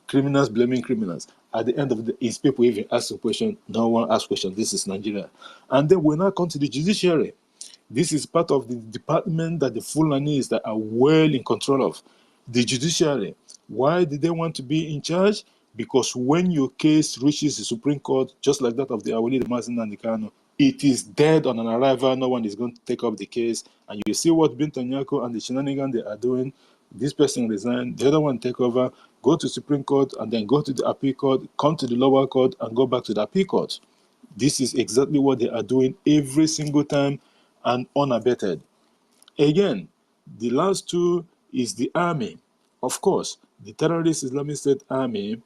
Criminals blaming criminals. At the end of the day, his people even ask a question, no one asks question. This is Nigeria. And then we now come to the judiciary. This is part of the department that the Fulanis that are well in control of. The judiciary. Why did they want to be in charge? Because when your case reaches the Supreme Court, just like that of the Awali, the Mazen and the Kano, it is dead on an arrival. No one is going to take up the case. And you see what Bintanyako and the shenanigans they are doing. This person resigned, the other one take over, go to Supreme Court, and then go to the appeal court, come to the lower court, and go back to the appeal court. This is exactly what they are doing every single time and unabated. Again, the last two is the army. Of course, the terrorist Islamic State army,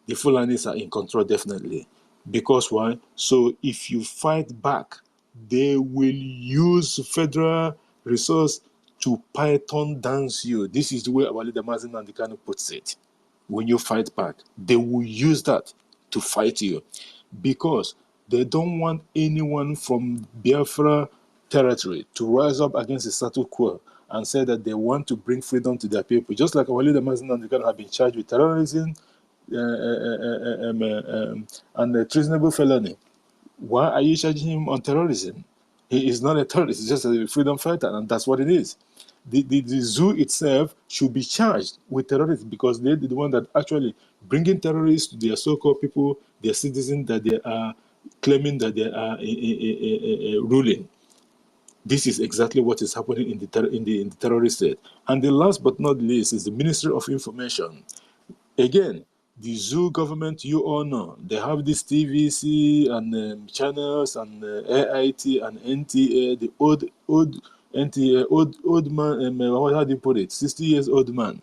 the Fulanis are in control definitely. Because why? So if you fight back, they will use federal resource to python dance you. This is the way our leader Mazen Nandekano puts it. When you fight back, they will use that to fight you because they don't want anyone from Biafra territory to rise up against the status quo and say that they want to bring freedom to their people. Just like our leader Mazen Nandekano have been charged with terrorism and treasonable felony. Why are you charging him on terrorism? He is not a terrorist, he's just a freedom fighter, and that's what it is. The zoo itself should be charged with terrorism because they're the one that actually bringing terrorists to their so-called people, their citizens that they are claiming that they are ruling. This is exactly what is happening in the terrorist state. And the last but not least is the Ministry of Information. Again, the zoo government, you all know, they have this TVC and channels and AIT and NTA, the old NTA, old man, how do you put it, 60 years old man.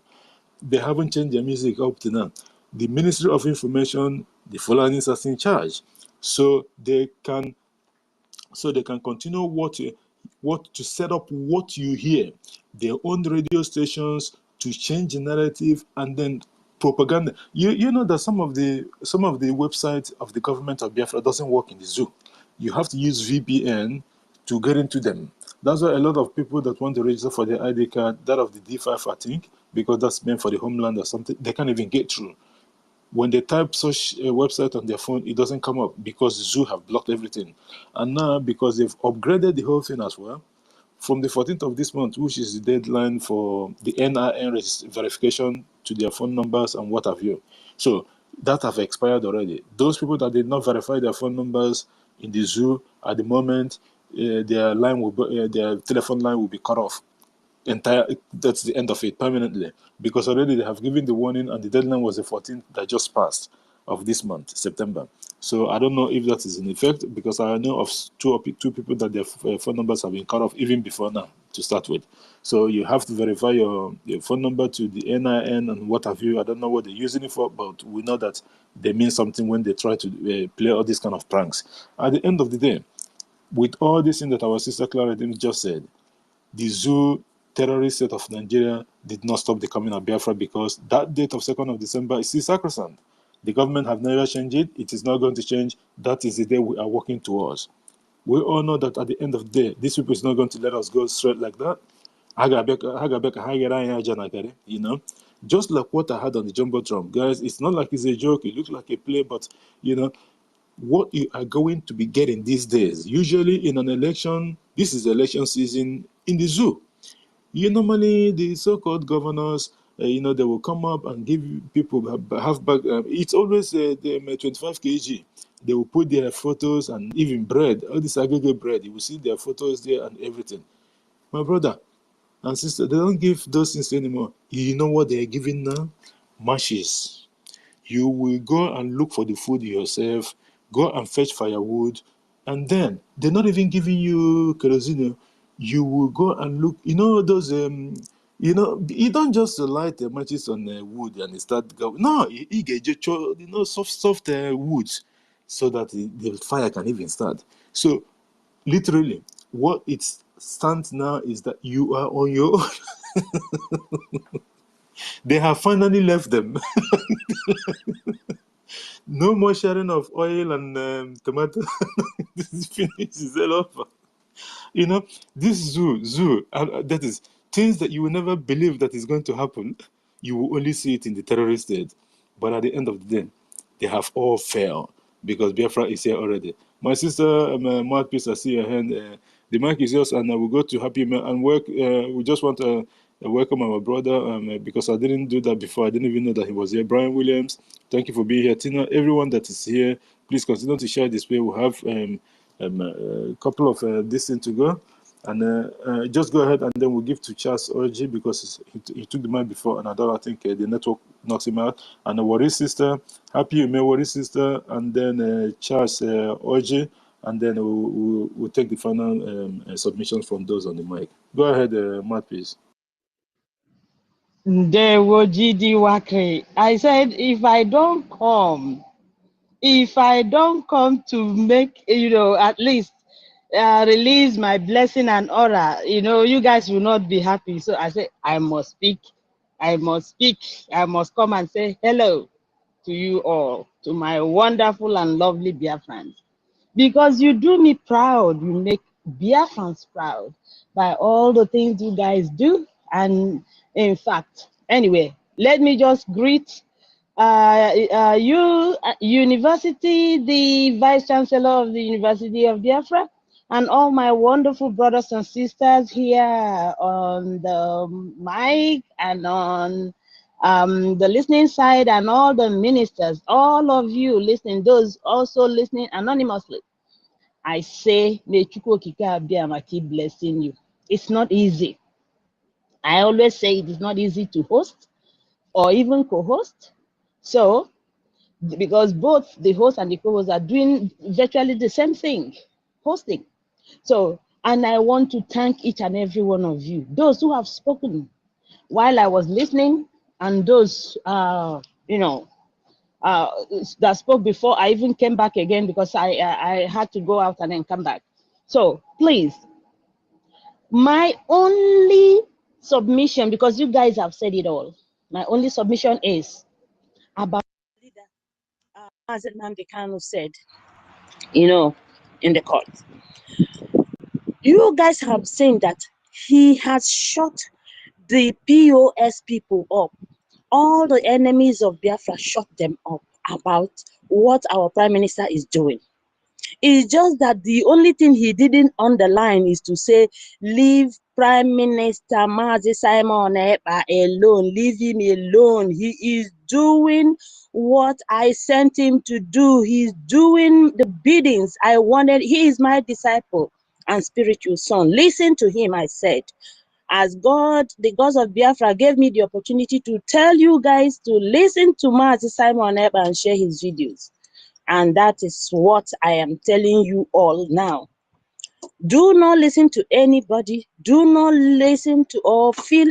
They haven't changed their music up to now. The Ministry of Information, the Fulanis are in charge. So they can continue what to set up what you hear. Their own radio stations to change the narrative and then propaganda. You know that some of the websites of the government of Biafra doesn't work in the zoo. You have to use VPN to get into them. That's why a lot of people that want to register for their ID card, that of the D5, I think, because that's meant for the homeland or something, they can't even get through. When they type such a website on their phone, it doesn't come up because the zoo have blocked everything. And now, because they've upgraded the whole thing as well, from the 14th of this month, which is the deadline for the NIN verification to their phone numbers and what have you. So that have expired already. Those people that did not verify their phone numbers in the zoo at the moment, their telephone line will be cut off. That's the end of it permanently, because already they have given the warning and the deadline was the 14th that just passed of this month, September. So I don't know if that is in effect, because I know of two people that their phone numbers have been cut off even before now to start with. So you have to verify your phone number to the NIN and what have you. I don't know what they're using it for, but we know that they mean something when they try to play all these kind of pranks. At the end of the day, with all this thing that our sister Clara just said, the zoo terrorist state of Nigeria did not stop the coming of Biafra because that date of 2nd of December is still sacrosanct. The government have never changed it. It is not going to change. That is the day we are working towards. We all know that at the end of the day, these people is not going to let us go straight like that. You know, just like what I had on the Jumbotron. Guys, it's not like it's a joke. It looks like a play, but, you know, what you are going to be getting these days, usually in an election, this is election season in the zoo. You normally, the so-called governors, they will come up and give people half bag. It's always the 25 kg. They will put their photos and even bread, all this aggregate bread. You will see their photos there and everything. My brother and sister, they don't give those things anymore. You know what they are giving now? Mashes. You will go and look for the food yourself, go and fetch firewood, and then they're not even giving you kerosene. You will go and look, those, you don't just light the matches on wood and start going. No, you get soft woods so that the fire can even start. So, literally, what it stands now is that you are on your own. They have finally left them. No more sharing of oil and tomato. This is finished. It's all over. This zoo, that is things that you will never believe that is going to happen. You will only see it in the terrorist state. But at the end of the day, they have all failed because Biafra is here already. My sister, Mouthpiece, I see your hand. The mic is yours, and I will go to Happy Man and work. We just want to welcome our brother because I didn't do that before. I didn't even know that he was here. Brian Williams, thank you for being here. Tina, everyone that is here, please continue to share this way. We have a couple of this thing to go. And just go ahead and then we'll give to Charles OG because he took the mic before, and I think the network knocks him out. And Wari's sister, Happy you may Wari's sister, and then Charles OG, and then we'll take the final submissions from those on the mic. Go ahead, Matt, please. Ndewo Gidi Wakre. I said, if I don't come to make, at least release my blessing and aura, you guys will not be happy. So I said, I must speak. I must speak. I must come and say hello to you all, to my wonderful and lovely Biafrans. Because you do me proud. You make Biafrans proud by all the things you guys do. And in fact, anyway, let me just greet university, the Vice Chancellor of the University of Biafra, and all my wonderful brothers and sisters here on the mic and on the listening side, and all the ministers, all of you listening, those also listening anonymously. I say, may Chukwu Okike Abịama keep blessing you. It's not easy. I always say it is not easy to host or even co-host. So, because both the host and the co-host are doing virtually the same thing, hosting. So, and I want to thank each and every one of you, those who have spoken while I was listening, and those, that spoke before I even came back again, because I had to go out and then come back. So please, my only submission, because you guys have said it all, my only submission is about leader, as Nnamdi Kanu said, in the court. You guys have seen that he has shut the POS people up. All the enemies of Biafra shut them up about what our prime minister is doing. It's just that the only thing he didn't underline is to say, leave Prime Minister Mazi Simon Ekpa alone, leave him alone. He is doing what I sent him to do. He's doing the biddings I wanted. He is my disciple and spiritual son. Listen to him, I said. As God, the gods of Biafra, gave me the opportunity to tell you guys to listen to Mazi Simon Ekpa and share his videos. And that is what I am telling you all now. Do not listen to anybody. Do not listen to or feel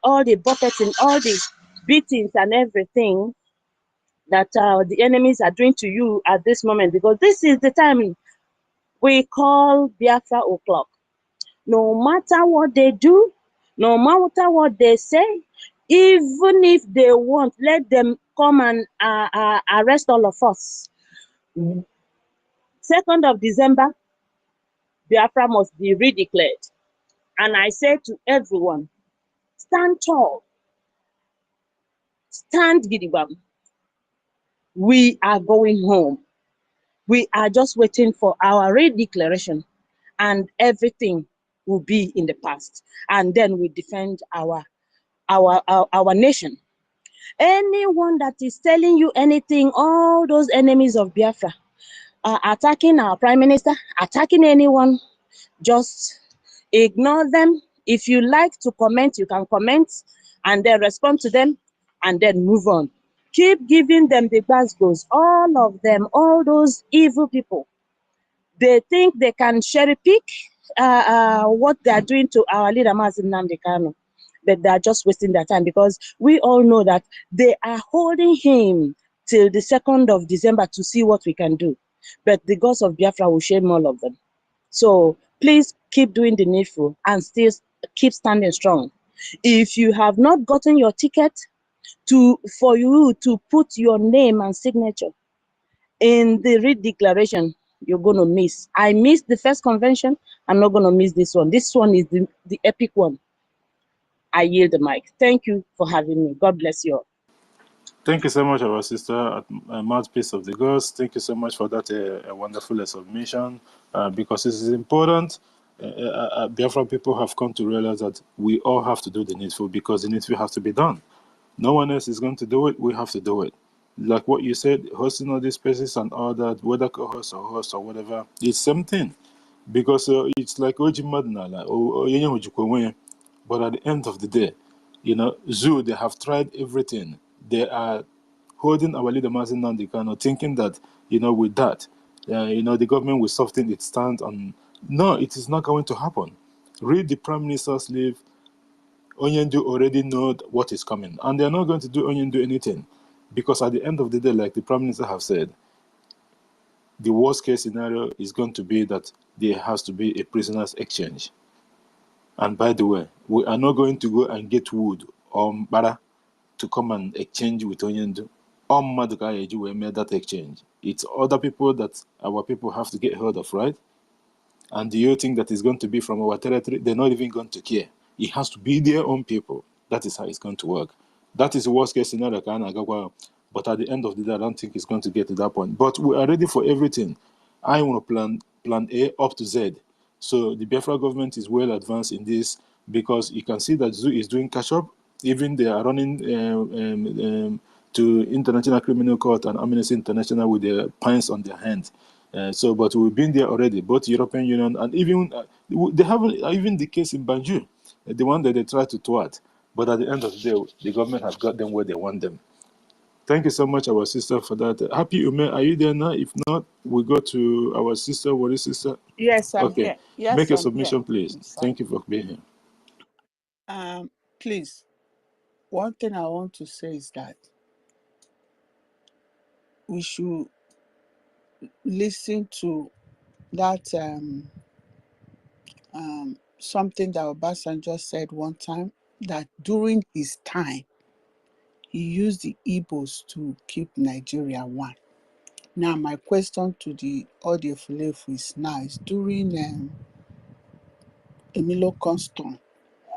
all the buckets and all the beatings and everything that the enemies are doing to you at this moment, because this is the time we call Biafra o'clock. No matter what they do, no matter what they say, even if they want, let them come and arrest all of us. 2nd of December, Biafra must be redeclared. And I say to everyone, stand tall, stand gidigam. We are going home. We are just waiting for our redeclaration, and everything will be in the past. And then we defend our nation. Anyone that is telling you anything, all those enemies of Biafra, attacking our prime minister, attacking anyone, just ignore them. If you like to comment, you can comment and then respond to them and then move on. Keep giving them the goes. All of them, all those evil people, they think they can cherry pick what they are doing to our leader, Mazi Nnamdi Kanu. But they are just wasting their time, because we all know that they are holding him till the 2nd of December to see what we can do. But the gods of Biafra will shame all of them. So please keep doing the needful and still keep standing strong. If you have not gotten your ticket for you to put your name and signature in the redeclaration, you're going to miss. I missed the first convention. I'm not going to miss this one. This one is the epic one. I yield the mic. Thank you for having me. God bless you all. Thank you so much, our sister, Mouthpiece of the Gods. Thank you so much for that wonderful submission, because this is important. Biafra people have come to realize that we all have to do the needful, because the needful has to be done. No one else is going to do it. We have to do it. Like what you said, hosting all these spaces and all that, whether co-host or host or whatever, it's something. Because it's like Oji Madnala or but at the end of the day, Zoo, they have tried everything. They are holding our leader, Mazi Nnamdi Kanu, thinking that, with that, the government will soften its stance on. No, it is not going to happen. Read the Prime Minister's leave. Onyendu already know what is coming, and they're not going to do Onyendu anything, because at the end of the day, like the Prime Minister have said, the worst case scenario is going to be that there has to be a prisoners exchange. And by the way, we are not going to go and get wood or bara to come and exchange with Onyendu. We made that exchange. It's other people that our people have to get hold of, right? And do you think that it's going to be from our territory? They're not even going to care. It has to be their own people. That is how it's going to work. That is the worst case scenario. But at the end of the day, I don't think it's going to get to that point. But we are ready for everything. I want to plan A up to Z. So the Biafra government is well advanced in this, because you can see that ZU is doing catch up. Even they are running to International Criminal Court and Amnesty International with their pines on their hand. But we've been there already, both European Union and even they haven't even the case in Banjul, the one that they tried to thwart. But at the end of the day, the government has got them where they want them. Thank you so much, our sister, for that. Happy Ume, are you there now? If not, we go to our sister. What is sister? Yes, I'm Okay, here. Yes, make a I'm submission, here. please. I'm sorry. Thank you for being here. Please, one thing I want to say is that we should listen to that something that Obasanjo said one time, that during his time, he used the Igbos to keep Nigeria one. Now, my question to the audio is now, is during Emilio Constant,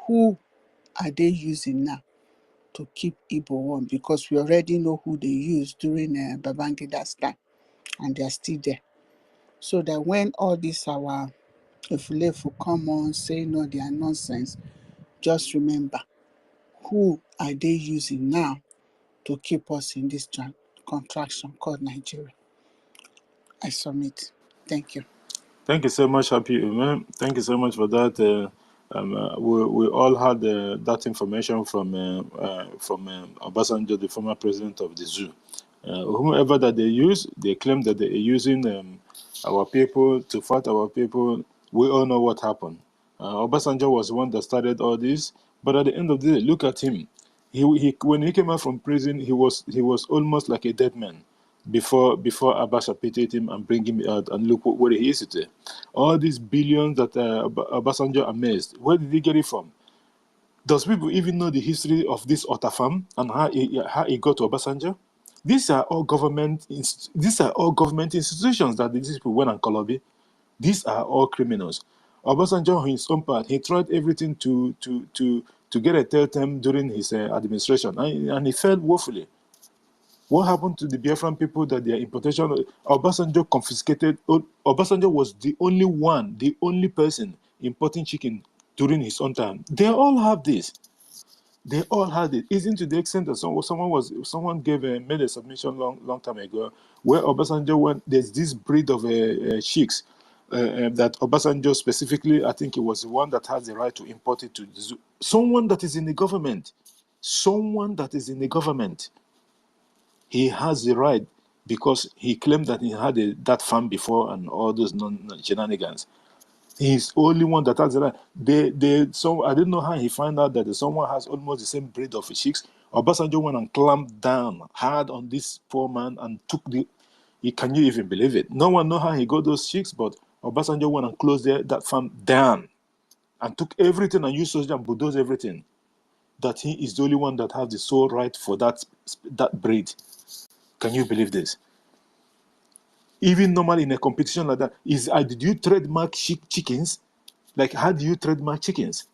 who are they using now to keep Igbo one? Because we already know who they used during Babangida's time, and they're still there. So that when all this our Efulefu come on saying all their nonsense, just remember, who are they using now to keep us in this contraction called Nigeria? I submit. Thank you. Thank you so much, Happy Ume. Thank you so much for that. We all had that information from Obasanjo, the former president of the zoo. Whomever that they use, they claim that they are using our people to fight our people. We all know what happened. Obasanjo was the one that started all this, but at the end of the day, look at him. He when he came out from prison, he was almost like a dead man before Abacha pitied him and bring him out, and look where he is today. All these billions that Obasanjo amassed, where did he get it from? Does people even know the history of this Otafam and how he got to Obasanjo? These are all government institutions that these people went and Kolobi. These are all criminals. Obasanjo, on his own part, he tried everything to get a third term during his administration, and he failed woefully. What happened to the Biafran people that their importation? Obasanjo confiscated. Obasanjo was the only person importing chicken during his own time. They all have this. They all had it. Isn't to the extent that someone made a submission long time ago, where Obasanjo went. There's this breed of chicks that Obasanjo specifically, I think it was the one that has the right to import it to the zoo. Someone that is in the government. He has the right because he claimed that he had that farm before and all those shenanigans. He's the only one that has the right. I didn't know how he found out that someone has almost the same breed of chicks. Obasanjo went and clamped down hard on this poor man and took can you even believe it? No one know how he got those chicks, but Obasanjo went and closed that farm down and took everything and used soldiers and bulldozed everything. That he is the only one that has the sole right for that breed. Can you believe this? Even normally in a competition like that, did you trademark chickens? Like, how do you trademark chickens?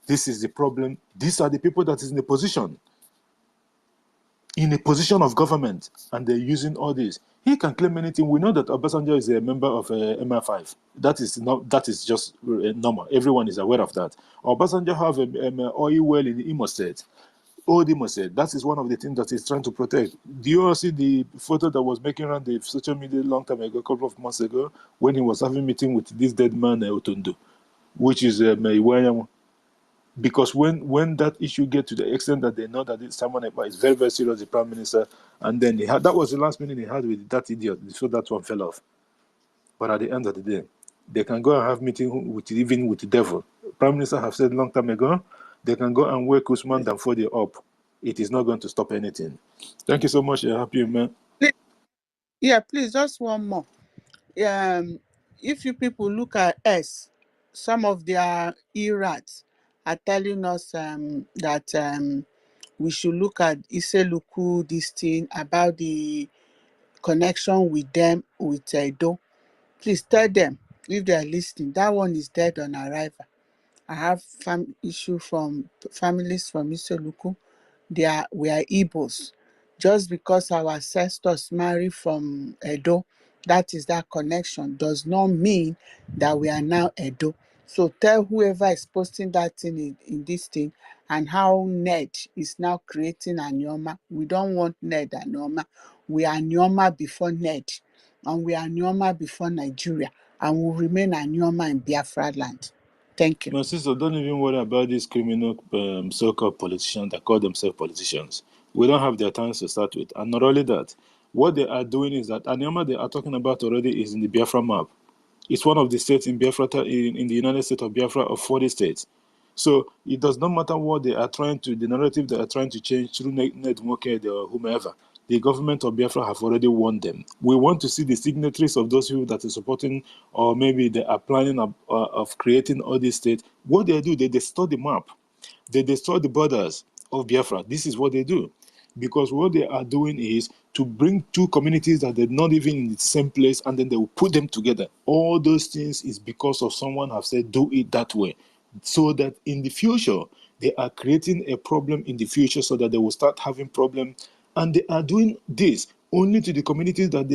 This is the problem. These are the people that is in a position of government, and they're using all this. He can claim anything. We know that Obasanjo is a member of MI5. That is just normal. Everyone is aware of that. Obasanjo have an oil well in Imo State. Old Imo State. That is one of the things that he's trying to protect. Do you all see the photo that was making around the social media a long time ago, a couple of months ago, when he was having a meeting with this dead man, Otondo, which is Iwanyama? Because when that issue gets to the extent that they know that it's someone is very, very serious, the prime minister, and then that was the last meeting he had with that idiot, so that one fell off. But at the end of the day, they can go and have meeting even with the devil. Prime Minister have said long time ago, they can go and wake Usman Danfodio up. It is not going to stop anything. Thank you so much, Happy Man. Yeah, please, just one more. If you people look at us, some of their erats are telling us that we should look at Iseluku, this thing about the connection with them, with Edo. Please tell them if they are listening. That one is dead on arrival. I have issue from families from Iseluku. We are Igbos. Just because our ancestors marry from Edo, that is that connection, does not mean that we are now Edo. So tell whoever is posting that thing in this thing and how Ned is now creating Anyoma. We don't want Ned and Nyoma. We are Nyoma before Ned, and we are Nyoma before Nigeria, and will remain Anyoma in Biafra land. Thank you. My sister, don't even worry about these criminal so-called politicians that call themselves politicians. We don't have their times to start with. And not only that, what they are doing is that Anyama they are talking about already is in the Biafra map. It's one of the states in Biafra, in the United States of Biafra of 40 states. So it does not matter what they are trying to, the narrative they are trying to change through network or whomever. The government of Biafra have already won them. We want to see the signatories of those people that are supporting, or maybe they are planning of creating all these states. What they do, they distort the map. They destroy the borders of Biafra. This is what they do. Because what they are doing is to bring two communities that they're not even in the same place, and then they will put them together. All those things is because of someone have said, do it that way. So that in the future, they are creating a problem in the future so that they will start having problems. And they are doing this only to the communities that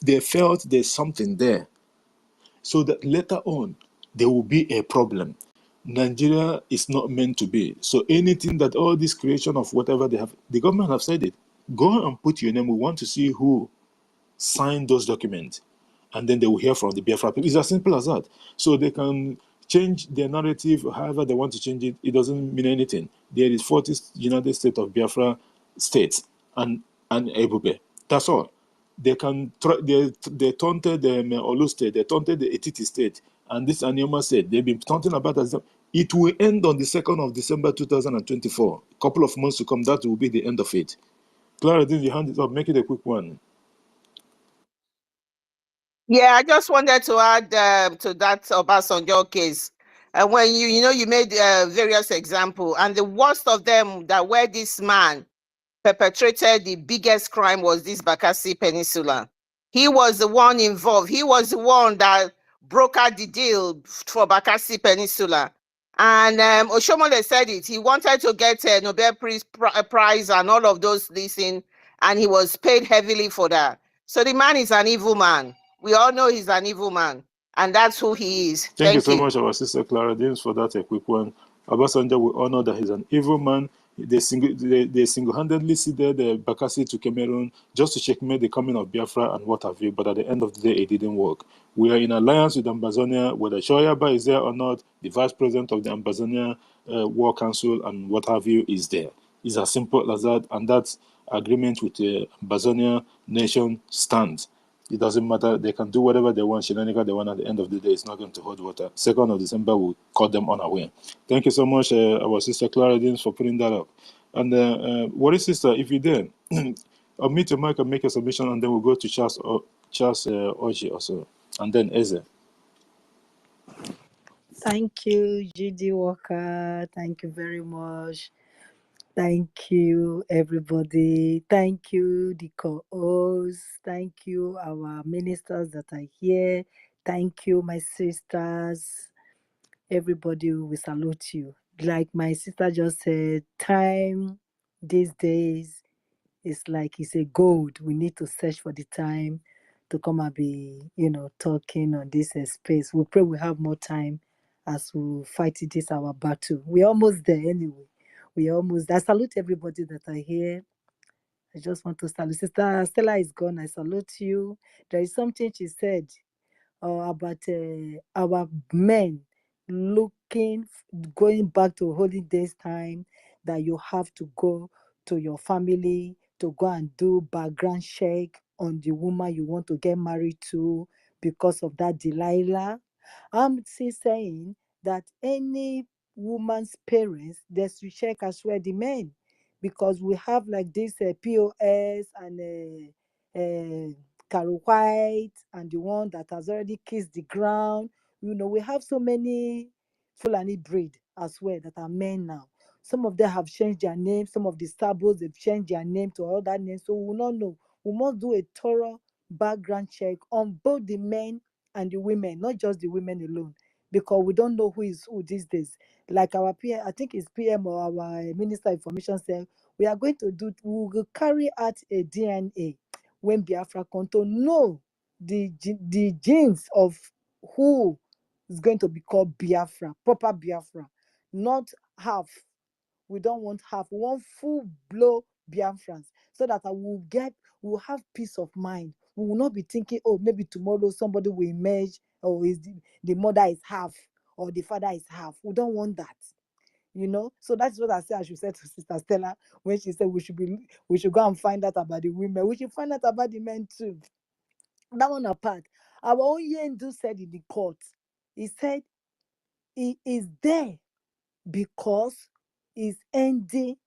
they felt there's something there. So that later on, there will be a problem. Nigeria is not meant to be. So anything that all this creation of whatever they have, the government have said it. Go and put your name. We want to see who signed those documents. And then they will hear from the Biafra people. It's as simple as that. So they can change their narrative however they want to change it. It doesn't mean anything. There is 40 United States of Biafra states and Ebube. That's all. They can they taunted the Olu state, they taunted the Etiti state, and this Anyama state. They've been taunting about as it will end on the 2nd of December 2024. A couple of months to come, that will be the end of it. Clara, then you hand it up. Make it a quick one. Yeah, I just wanted to add to that Obasanjo case. When you made various examples, and the worst of them that where this man perpetrated the biggest crime was this Bakassi Peninsula. He was the one involved. He was the one that brokered the deal for Bakassi Peninsula. And Oshomole said it. He wanted to get a Nobel Prize and all of those things, and he was paid heavily for that. So the man is an evil man. We all know he's an evil man, and that's who he is. Thank you so much, our sister Clara James, for that a quick one. Obasanjo, we honor that he's an evil man. They single-handedly seeded Bakassi to Cameroon just to checkmate the coming of Biafra and what have you, but at the end of the day, it didn't work. We are in alliance with Ambazonia, whether Shoyaba is there or not, the vice president of the Ambazonia War Council and what have you is there. It's as simple as that, and that agreement with the Ambazonia nation stands. It doesn't matter. They can do whatever they want, shenanigans they want. At the end of the day, it's not going to hold water. 2nd of December will cut them unaware. Thank you so much, our sister Clara Deans, for putting that up. And what is sister, if you're there, unmute your mic and make a submission, and then we'll go to Charles Oji also. And then Eze. Thank you, GD Walker. Thank you very much. Thank you, everybody. Thank you, the co-hosts. Thank you, our ministers that are here. Thank you, my sisters. Everybody, we salute you. Like my sister just said, time these days is like it's a gold. We need to search for the time to come and be, talking on this space. We pray we have more time as we fight this our battle. We're almost there anyway. I salute everybody that are here. I just want to salute. Sister Stella is gone. I salute you. There is something she said about our men going back to holidays time, that you have to go to your family to go and do background check on the woman you want to get married to because of that Delilah. I'm still saying that any woman's parents, they should check as well the men, because we have like this POS and Carol White and the one that has already kissed the ground. We have so many Fulani breed as well that are men now. Some of them have changed their name. Some of the Sabos, they've changed their name to other names. So we will not know. We must do a thorough background check on both the men and the women, not just the women alone, because we don't know who is who these days. Like our PM, I think it's PM or our Minister of Information said, we will carry out a DNA when Biafra come to know the genes of who is going to be called Biafra, proper Biafra, not half. We don't want half. We want full blow Biafrans, so that we'll have peace of mind. We will not be thinking, oh, maybe tomorrow somebody will emerge, or the mother is half, or the father is half. We don't want that. So that's what I should say to Sister Stella when she said we should go and find out about the women. We should find out about the men too. That one apart. Our own Yendu said in the court, he said he is there because he's ending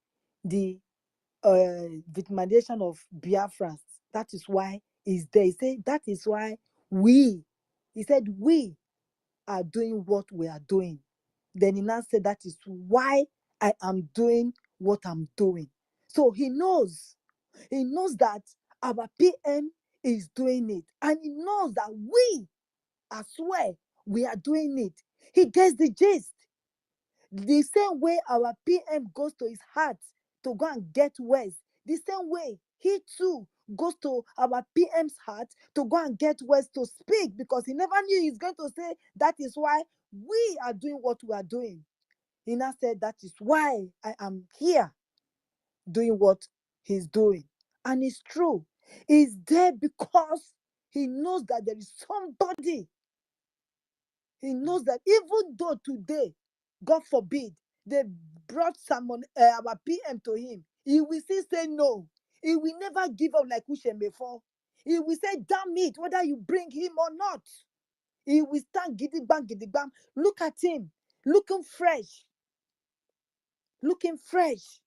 the victimization of Biafrans. That is why he's there. He said that is why we are doing what we are doing. Then he now said that is why I am doing what I'm doing. So he knows that our PM is doing it, and he knows that we as well, we are doing it. He gets the gist. The same way our PM goes to his heart to go and get West, the same way he too goes to our PM's heart to go and get West to speak, because he never knew he's going to say that is why we are doing what we are doing. He now said that is why I am here doing what he's doing. And it's true. He's there because he knows that there is somebody. He knows that even though today, God forbid, they brought someone, our PM to him, he will still say no. He will never give up like Ushem before. He will say, damn it, whether you bring him or not. He will stand gidigbam, gidigbam. Look at him, looking fresh. Looking fresh.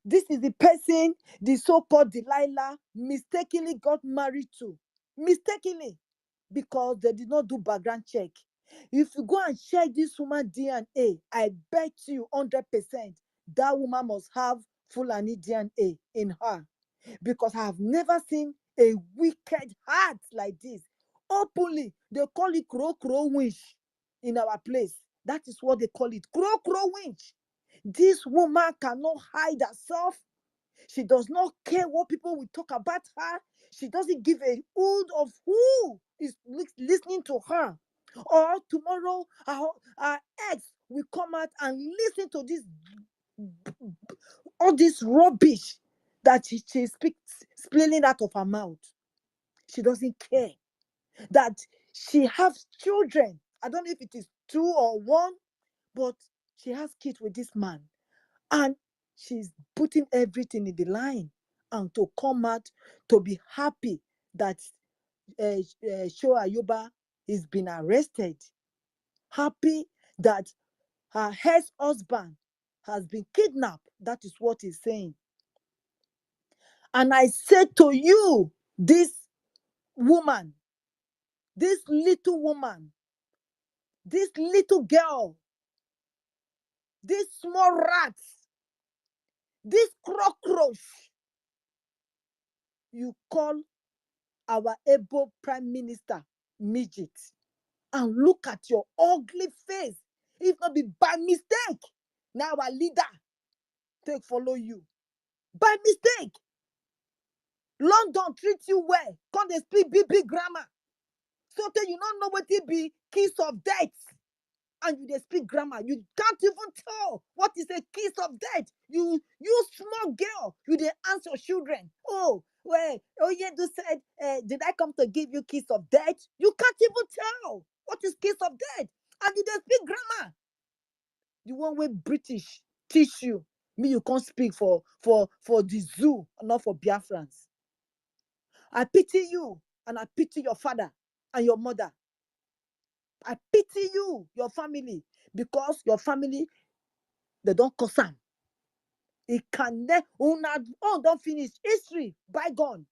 This is the person the so-called Delilah mistakenly got married to. Mistakenly. Because they did not do background check. If you go and check this woman's DNA, I bet you 100% that woman must have Fulani DNA in her. Because I have never seen a wicked heart like this. Openly, they call it crow winch in our place. That is what they call it, crow winch. This woman cannot hide herself. She does not care what people will talk about her. She doesn't give a hoot of who is listening to her. Or tomorrow, our ex will come out and listen to all this rubbish that she speaks, spilling out of her mouth. She doesn't care that she has children. I don't know if it is 2 or 1, but she has kids with this man. And she's putting everything in the line, and to come out to be happy that Shoa Ayuba is been arrested. Happy that her ex-husband has been kidnapped. That is what he's saying. And I said to you, this woman, this little woman, this little girl, this small rat, this cockroach, you call our able prime minister midget, and look at your ugly face. If not be by mistake, now our leader take follow you. By mistake. London treat you well. Come they speak big grammar. So that you don't know what it be kiss of death. And you they speak grammar. You can't even tell what is a kiss of death. You small girl, you they answer children. Oh, well, Oyedu said, did I come to give you kiss of death? You can't even tell what is kiss of death. And you they speak grammar. The one way British teach you. Me, you can't speak for the zoo, not for Biafrans. I pity you, and I pity your father and your mother. I pity you, your family, because your family, they don't cause them. It can don't finish history, bygone.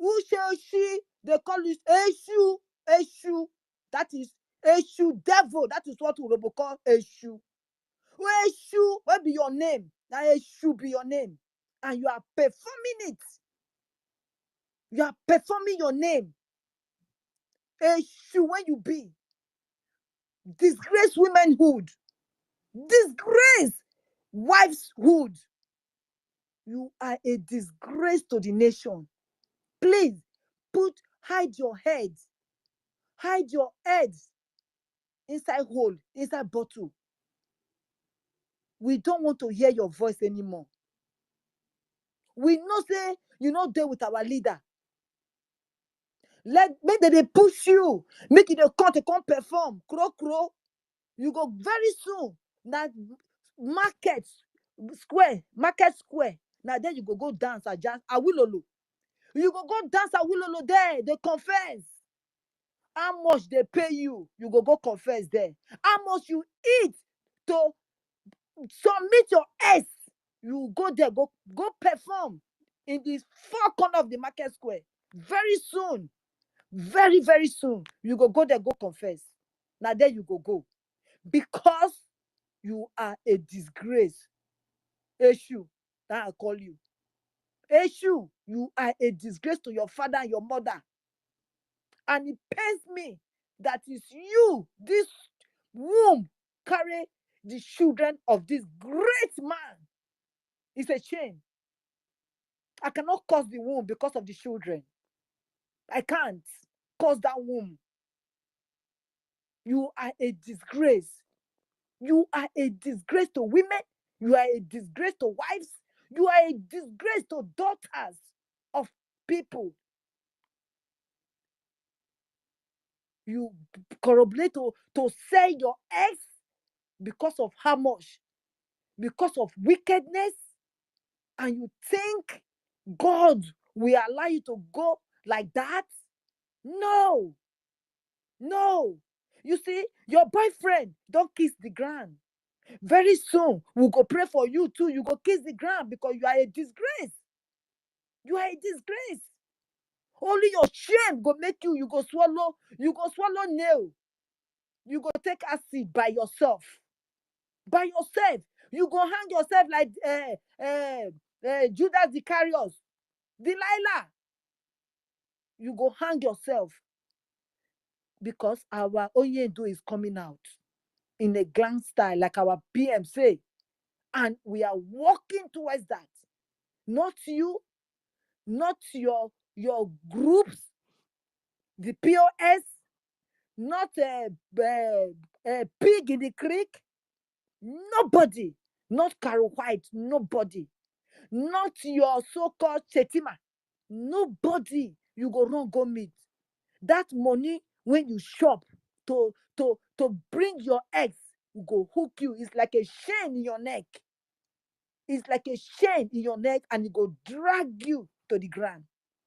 Usheshi, they call it Eshu. Eshu. That is Eshu devil. That is what we will call Eshu. Eshu, what be your name? That Eshu be your name. And you are performing it. You are performing your name. Eshu, when you be. Disgrace womanhood. Disgrace wifehood. You are a disgrace to the nation. Please, hide your head. Hide your head inside hole, inside bottle. We don't want to hear your voice anymore. We know say you not there with our leader. Make they push you. Make it a come perform. Crow. You go very soon. That market square. Now then you go dance at just Awilolo. You go dance at Awilolo there. They confess. How much they pay you? You go confess there. How much you eat to submit your S? You go there, go perform in the four corner of the market square. Very soon, very, very soon, you go there, go confess. Now there you go. Because you are a disgrace. Eshu, that I call you. Eshu, you are a disgrace to your father and your mother. And it pains me that is you, this womb, carry the children of this great man. It's a shame. I cannot curse the womb because of the children. I can't curse that womb. You are a disgrace. You are a disgrace to women. You are a disgrace to wives. You are a disgrace to daughters of people. You corroborate to sell your eggs because of how much? Because of wickedness. And you think God will allow you to go like that? No. You see, your boyfriend don't kiss the ground. Very soon, we'll go pray for you too. You go kiss the ground because you are a disgrace. You are a disgrace. Only your shame go make you go swallow nail. You go take acid by yourself. By yourself. You go hang yourself like Judas Iscariot. Delilah. You go hang yourself. Because our Oyedo is coming out in a grand style, like our PM say. And we are walking towards that. Not you, not your groups, the POS, not a pig in the creek. Nobody, not Carol White, nobody. Not your so-called Chetima. Nobody you go wrong go meet. That money when you shop to bring your eggs, go hook you. It's like a chain in your neck. It's like a chain in your neck and it go drag you to the ground.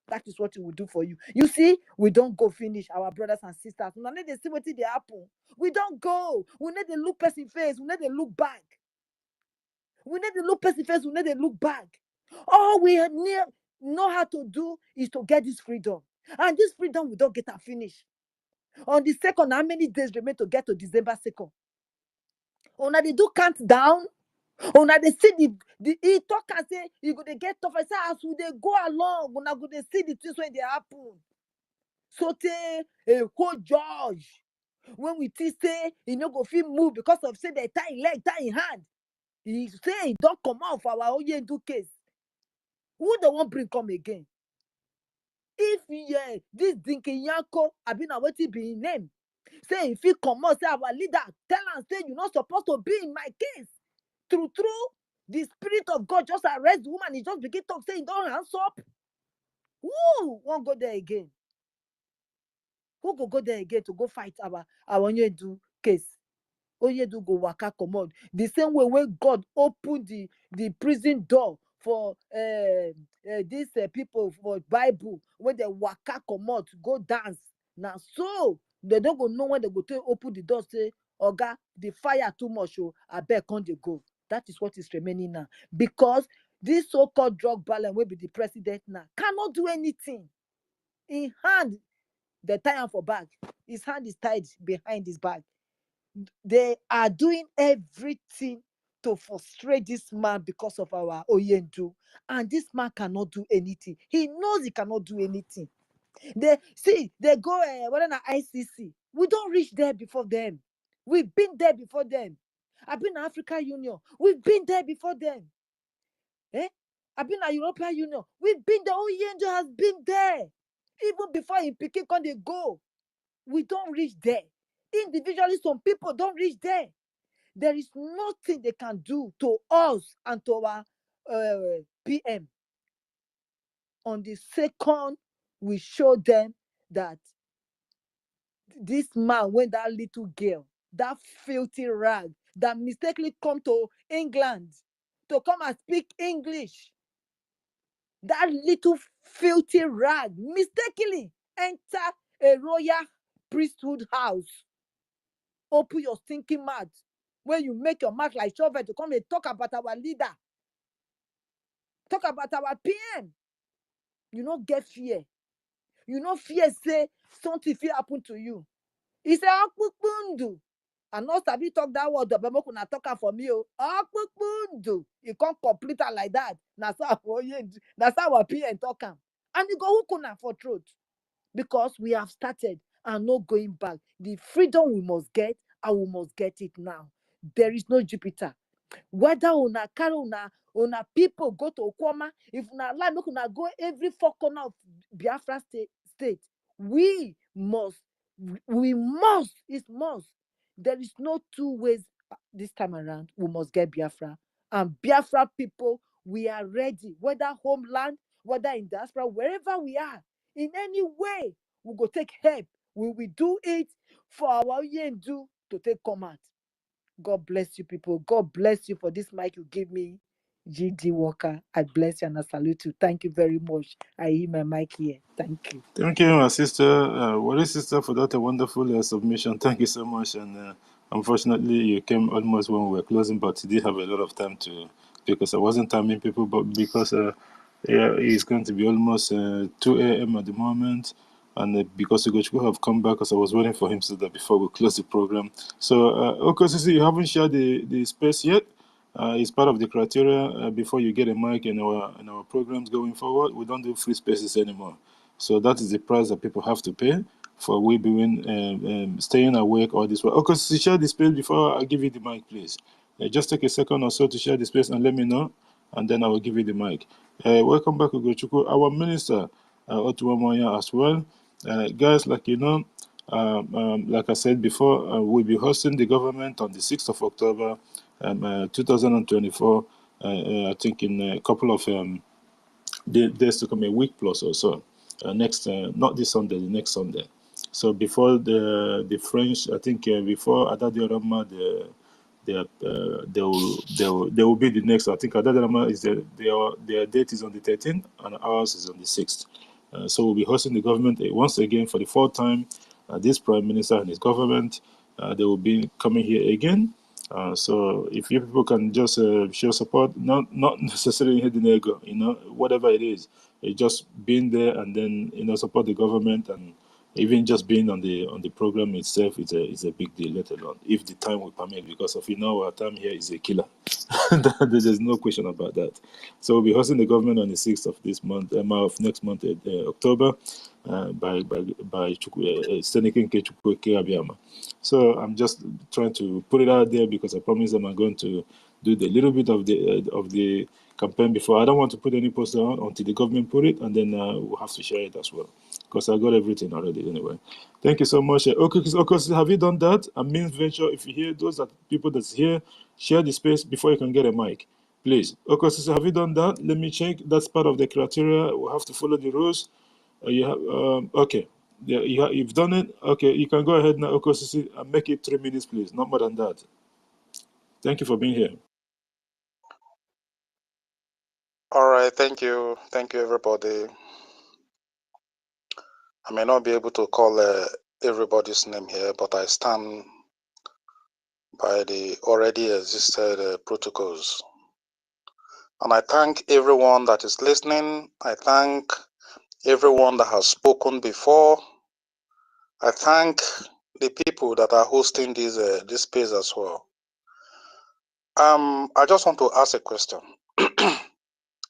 That is what it will do for you. You see, we don't go finish our brothers and sisters. We need to see what they happen. We don't go. We need to look person face. We need to look back. We need to look person face. We need to look back. All we know how to do is to get this freedom. And this freedom we don't get and finish. On the 2nd, how many days remain to get to December 2nd? Una they do countdown. Una they see the he talk and say you go to get tough. I say as we they go along, una go to see the things when they happen. So a whole judge. When we say he no go fit move because of say they tie leg, tie in hand. He say he don't come out for our Oyedu case. Who the one bring come again? If this Dinky Yanko, I been waiting be in name. Say if he come out, say our leader, tell and say you're not supposed to be in my case. True, the spirit of God just arrest the woman. He just begin to say, don't hands up. Who won't go there again? Who go there again to go fight our Oyedu case? Oyedu go waka commode. The same way when God opened the prison door for these people for Bible, when they waka commode, go dance. Now so they don't go know when they go to open the door, say, Oga, the fire too much, I beg on they go. That is what is remaining now. Because this so-called drug balance will be the president now. Cannot do anything. In hand, they tie him for back. His hand is tied behind his back. They are doing everything to frustrate this man because of our Oyendu. And this man cannot do anything. He knows he cannot do anything. They go whether na ICC. We don't reach there before them. We've been there before them. I've been in African Union. We've been there before them. I've been in European Union. We've been there. Oyendu has been there. Even before in Peking, when they go, we don't reach there. Individually, some people don't reach there. There is nothing they can do to us and to our PM. On the second, we show them that this man, when that little girl, that filthy rag, that mistakenly come to England to come and speak English, that little filthy rag mistakenly enter a royal priesthood house. Open your stinking mouth. When you make your mouth like shovel to come and talk about our leader, talk about our PM, you don't get fear. You no fear say something fit happen to you. He say Okpukpundu. I not sabi talk that word, but make una talk am for me. Okpukpundu. You can't complete it like that. That's how our PM talk am. And you go hook una for throat. Because we have started and no going back. The freedom we must get, and we must get it now. There is no Jupiter. Whether una carry una people go to Okwama, if una like make una go every four corner of Biafra state, we must, it must. There is no two ways this time around. We must get Biafra. And Biafra people, we are ready, whether homeland, whether in diaspora, wherever we are, in any way, we go take help. We will do it for our Yendu to take command. God bless you, people. God bless you for this mic you give me, GD Walker. I bless you and I salute you. Thank you very much. I hear my mic here. Thank you. Thank you, my sister. Wally sister, for that wonderful submission. Thank you so much. And unfortunately, you came almost when we were closing, but you did have a lot of time to, because I wasn't timing people, but because it's going to be almost 2 a.m. at the moment. And because Ugochukwu have come back, because I was waiting for him so that before we close the program. So, Okosisi, you haven't shared the space yet. It's part of the criteria before you get a mic in our programs going forward. We don't do free spaces anymore. So that is the price that people have to pay for we being staying awake all this while. Okay, share the space before I give you the mic, please. Just take a second or so to share the space and let me know, and then I will give you the mic. Welcome back, Ugochukwu. Our minister, Otuwamoya, as well. Guys, like you know, like I said before, we'll be hosting the government on the 6th of October, 2024. I think in a couple of days to come, a week plus or so. Next, not this Sunday, the next Sunday. So before the French, I think before Adadiorama, they will be the next. I think Adadiorama is their date is on the 13th and ours is on the 6th. So we'll be hosting the government once again for the fourth time. This Prime Minister and his government, they will be coming here again. So if you people can just show support, not necessarily hidden ego, whatever it is, it's just being there and then support the government, and even just being on the program itself is a big deal. Let alone if the time will permit, because of our time here is a killer. There's no question about that. So we'll be hosting the government on the 6th of this month, of next month, October, by Seneca Nkechukwu Abiyama. So I'm just trying to put it out there because I promise them I'm going to do the little bit of the campaign before. I don't want to put any poster on until the government put it, and then we'll have to share it as well, because I got everything already anyway. Thank you so much. Okay, have you done that? I mean, venture. If you hear those are people that's here, share the space before you can get a mic, please. Okay, so have you done that? Let me check. That's part of the criteria. We have to follow the rules. You have okay. Yeah, you've done it. Okay, you can go ahead now, Okosisi, and make it 3 minutes, please. Not more than that. Thank you for being here. All right, thank you, everybody. I may not be able to call everybody's name here, but I stand by the already existed protocols. And I thank everyone that is listening. I thank everyone that has spoken before. I thank the people that are hosting this space as well. I just want to ask a question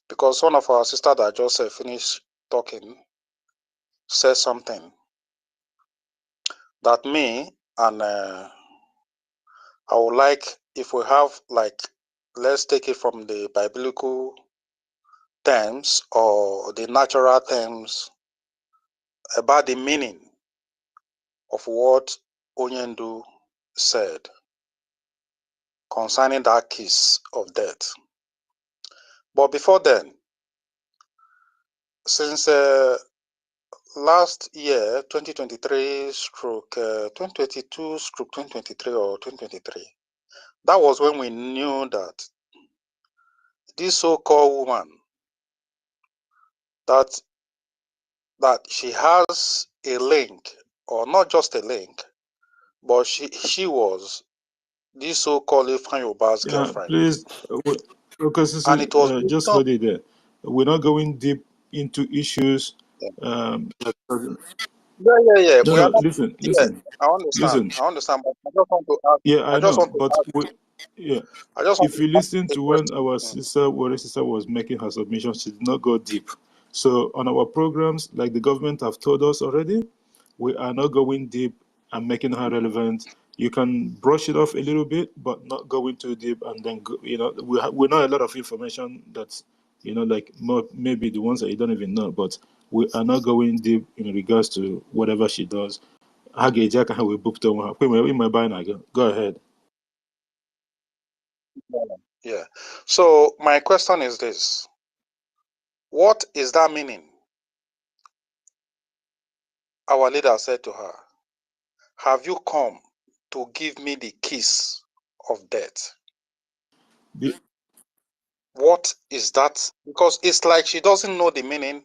because one of our sisters that just finished talking said something that me and I would like, if we have, like, let's take it from the biblical terms or the natural terms about the meaning of what Onyendu said concerning that kiss of death. But before then, since last year, 2023 stroke 2022 stroke 2023 or 2023, that was when we knew that this so-called woman, that she has a link, or not just a link, but she was this so-called Fanyoba's Yeah, girlfriend. please, because And it was just based on, hold it there. We're not going deep into issues. yeah. No, We are no, not, listen, yeah, listen, I understand. listen. I understand, but I just want to ask, Yeah, I I just know, want to but ask, yeah, I just want if to you ask listen a to when question. our warrior sister was making her submission, she did not go deep. So on our programs, like the government have told us already, we are not going deep and making her relevant. You can brush it off a little bit, but not going too deep. And then, we know a lot of information that's, like maybe the ones that you don't even know, but we are not going deep in regards to whatever she does. How we booked on her. Go ahead. Yeah. So my question is this: what is that meaning? Our leader said to her, "Have you come to give me the kiss of death?" The- What is that? Because it's like she doesn't know the meaning.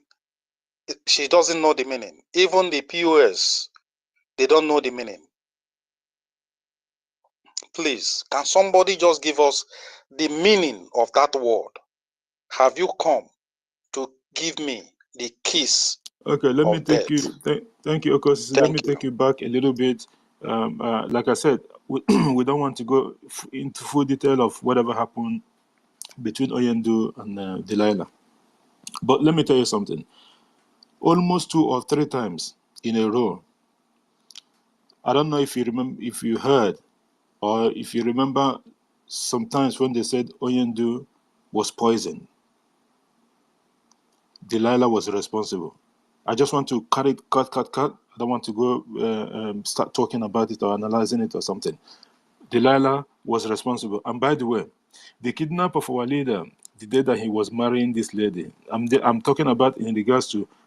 She doesn't know the meaning. Even the POS, they don't know the meaning. Please, can somebody just give us the meaning of that word? Have you come to give me the kiss Okay, let me of take you. death? Thank you, Okos. Let me Thank you. take you back a little bit. Like I said, we, we don't want to go into full detail of whatever happened between Oyendu and Delilah. But let me tell you something. Almost 2 or 3 times in a row, I don't know if you remember, if you heard, or if you remember, sometimes when they said Oyendu was poisoned, Delilah was responsible. I just want to cut. I don't want to go start talking about it or analyzing it or something. Delilah was responsible. And by the way, the kidnap of our leader, the day that he was marrying this lady, I'm talking about in regards to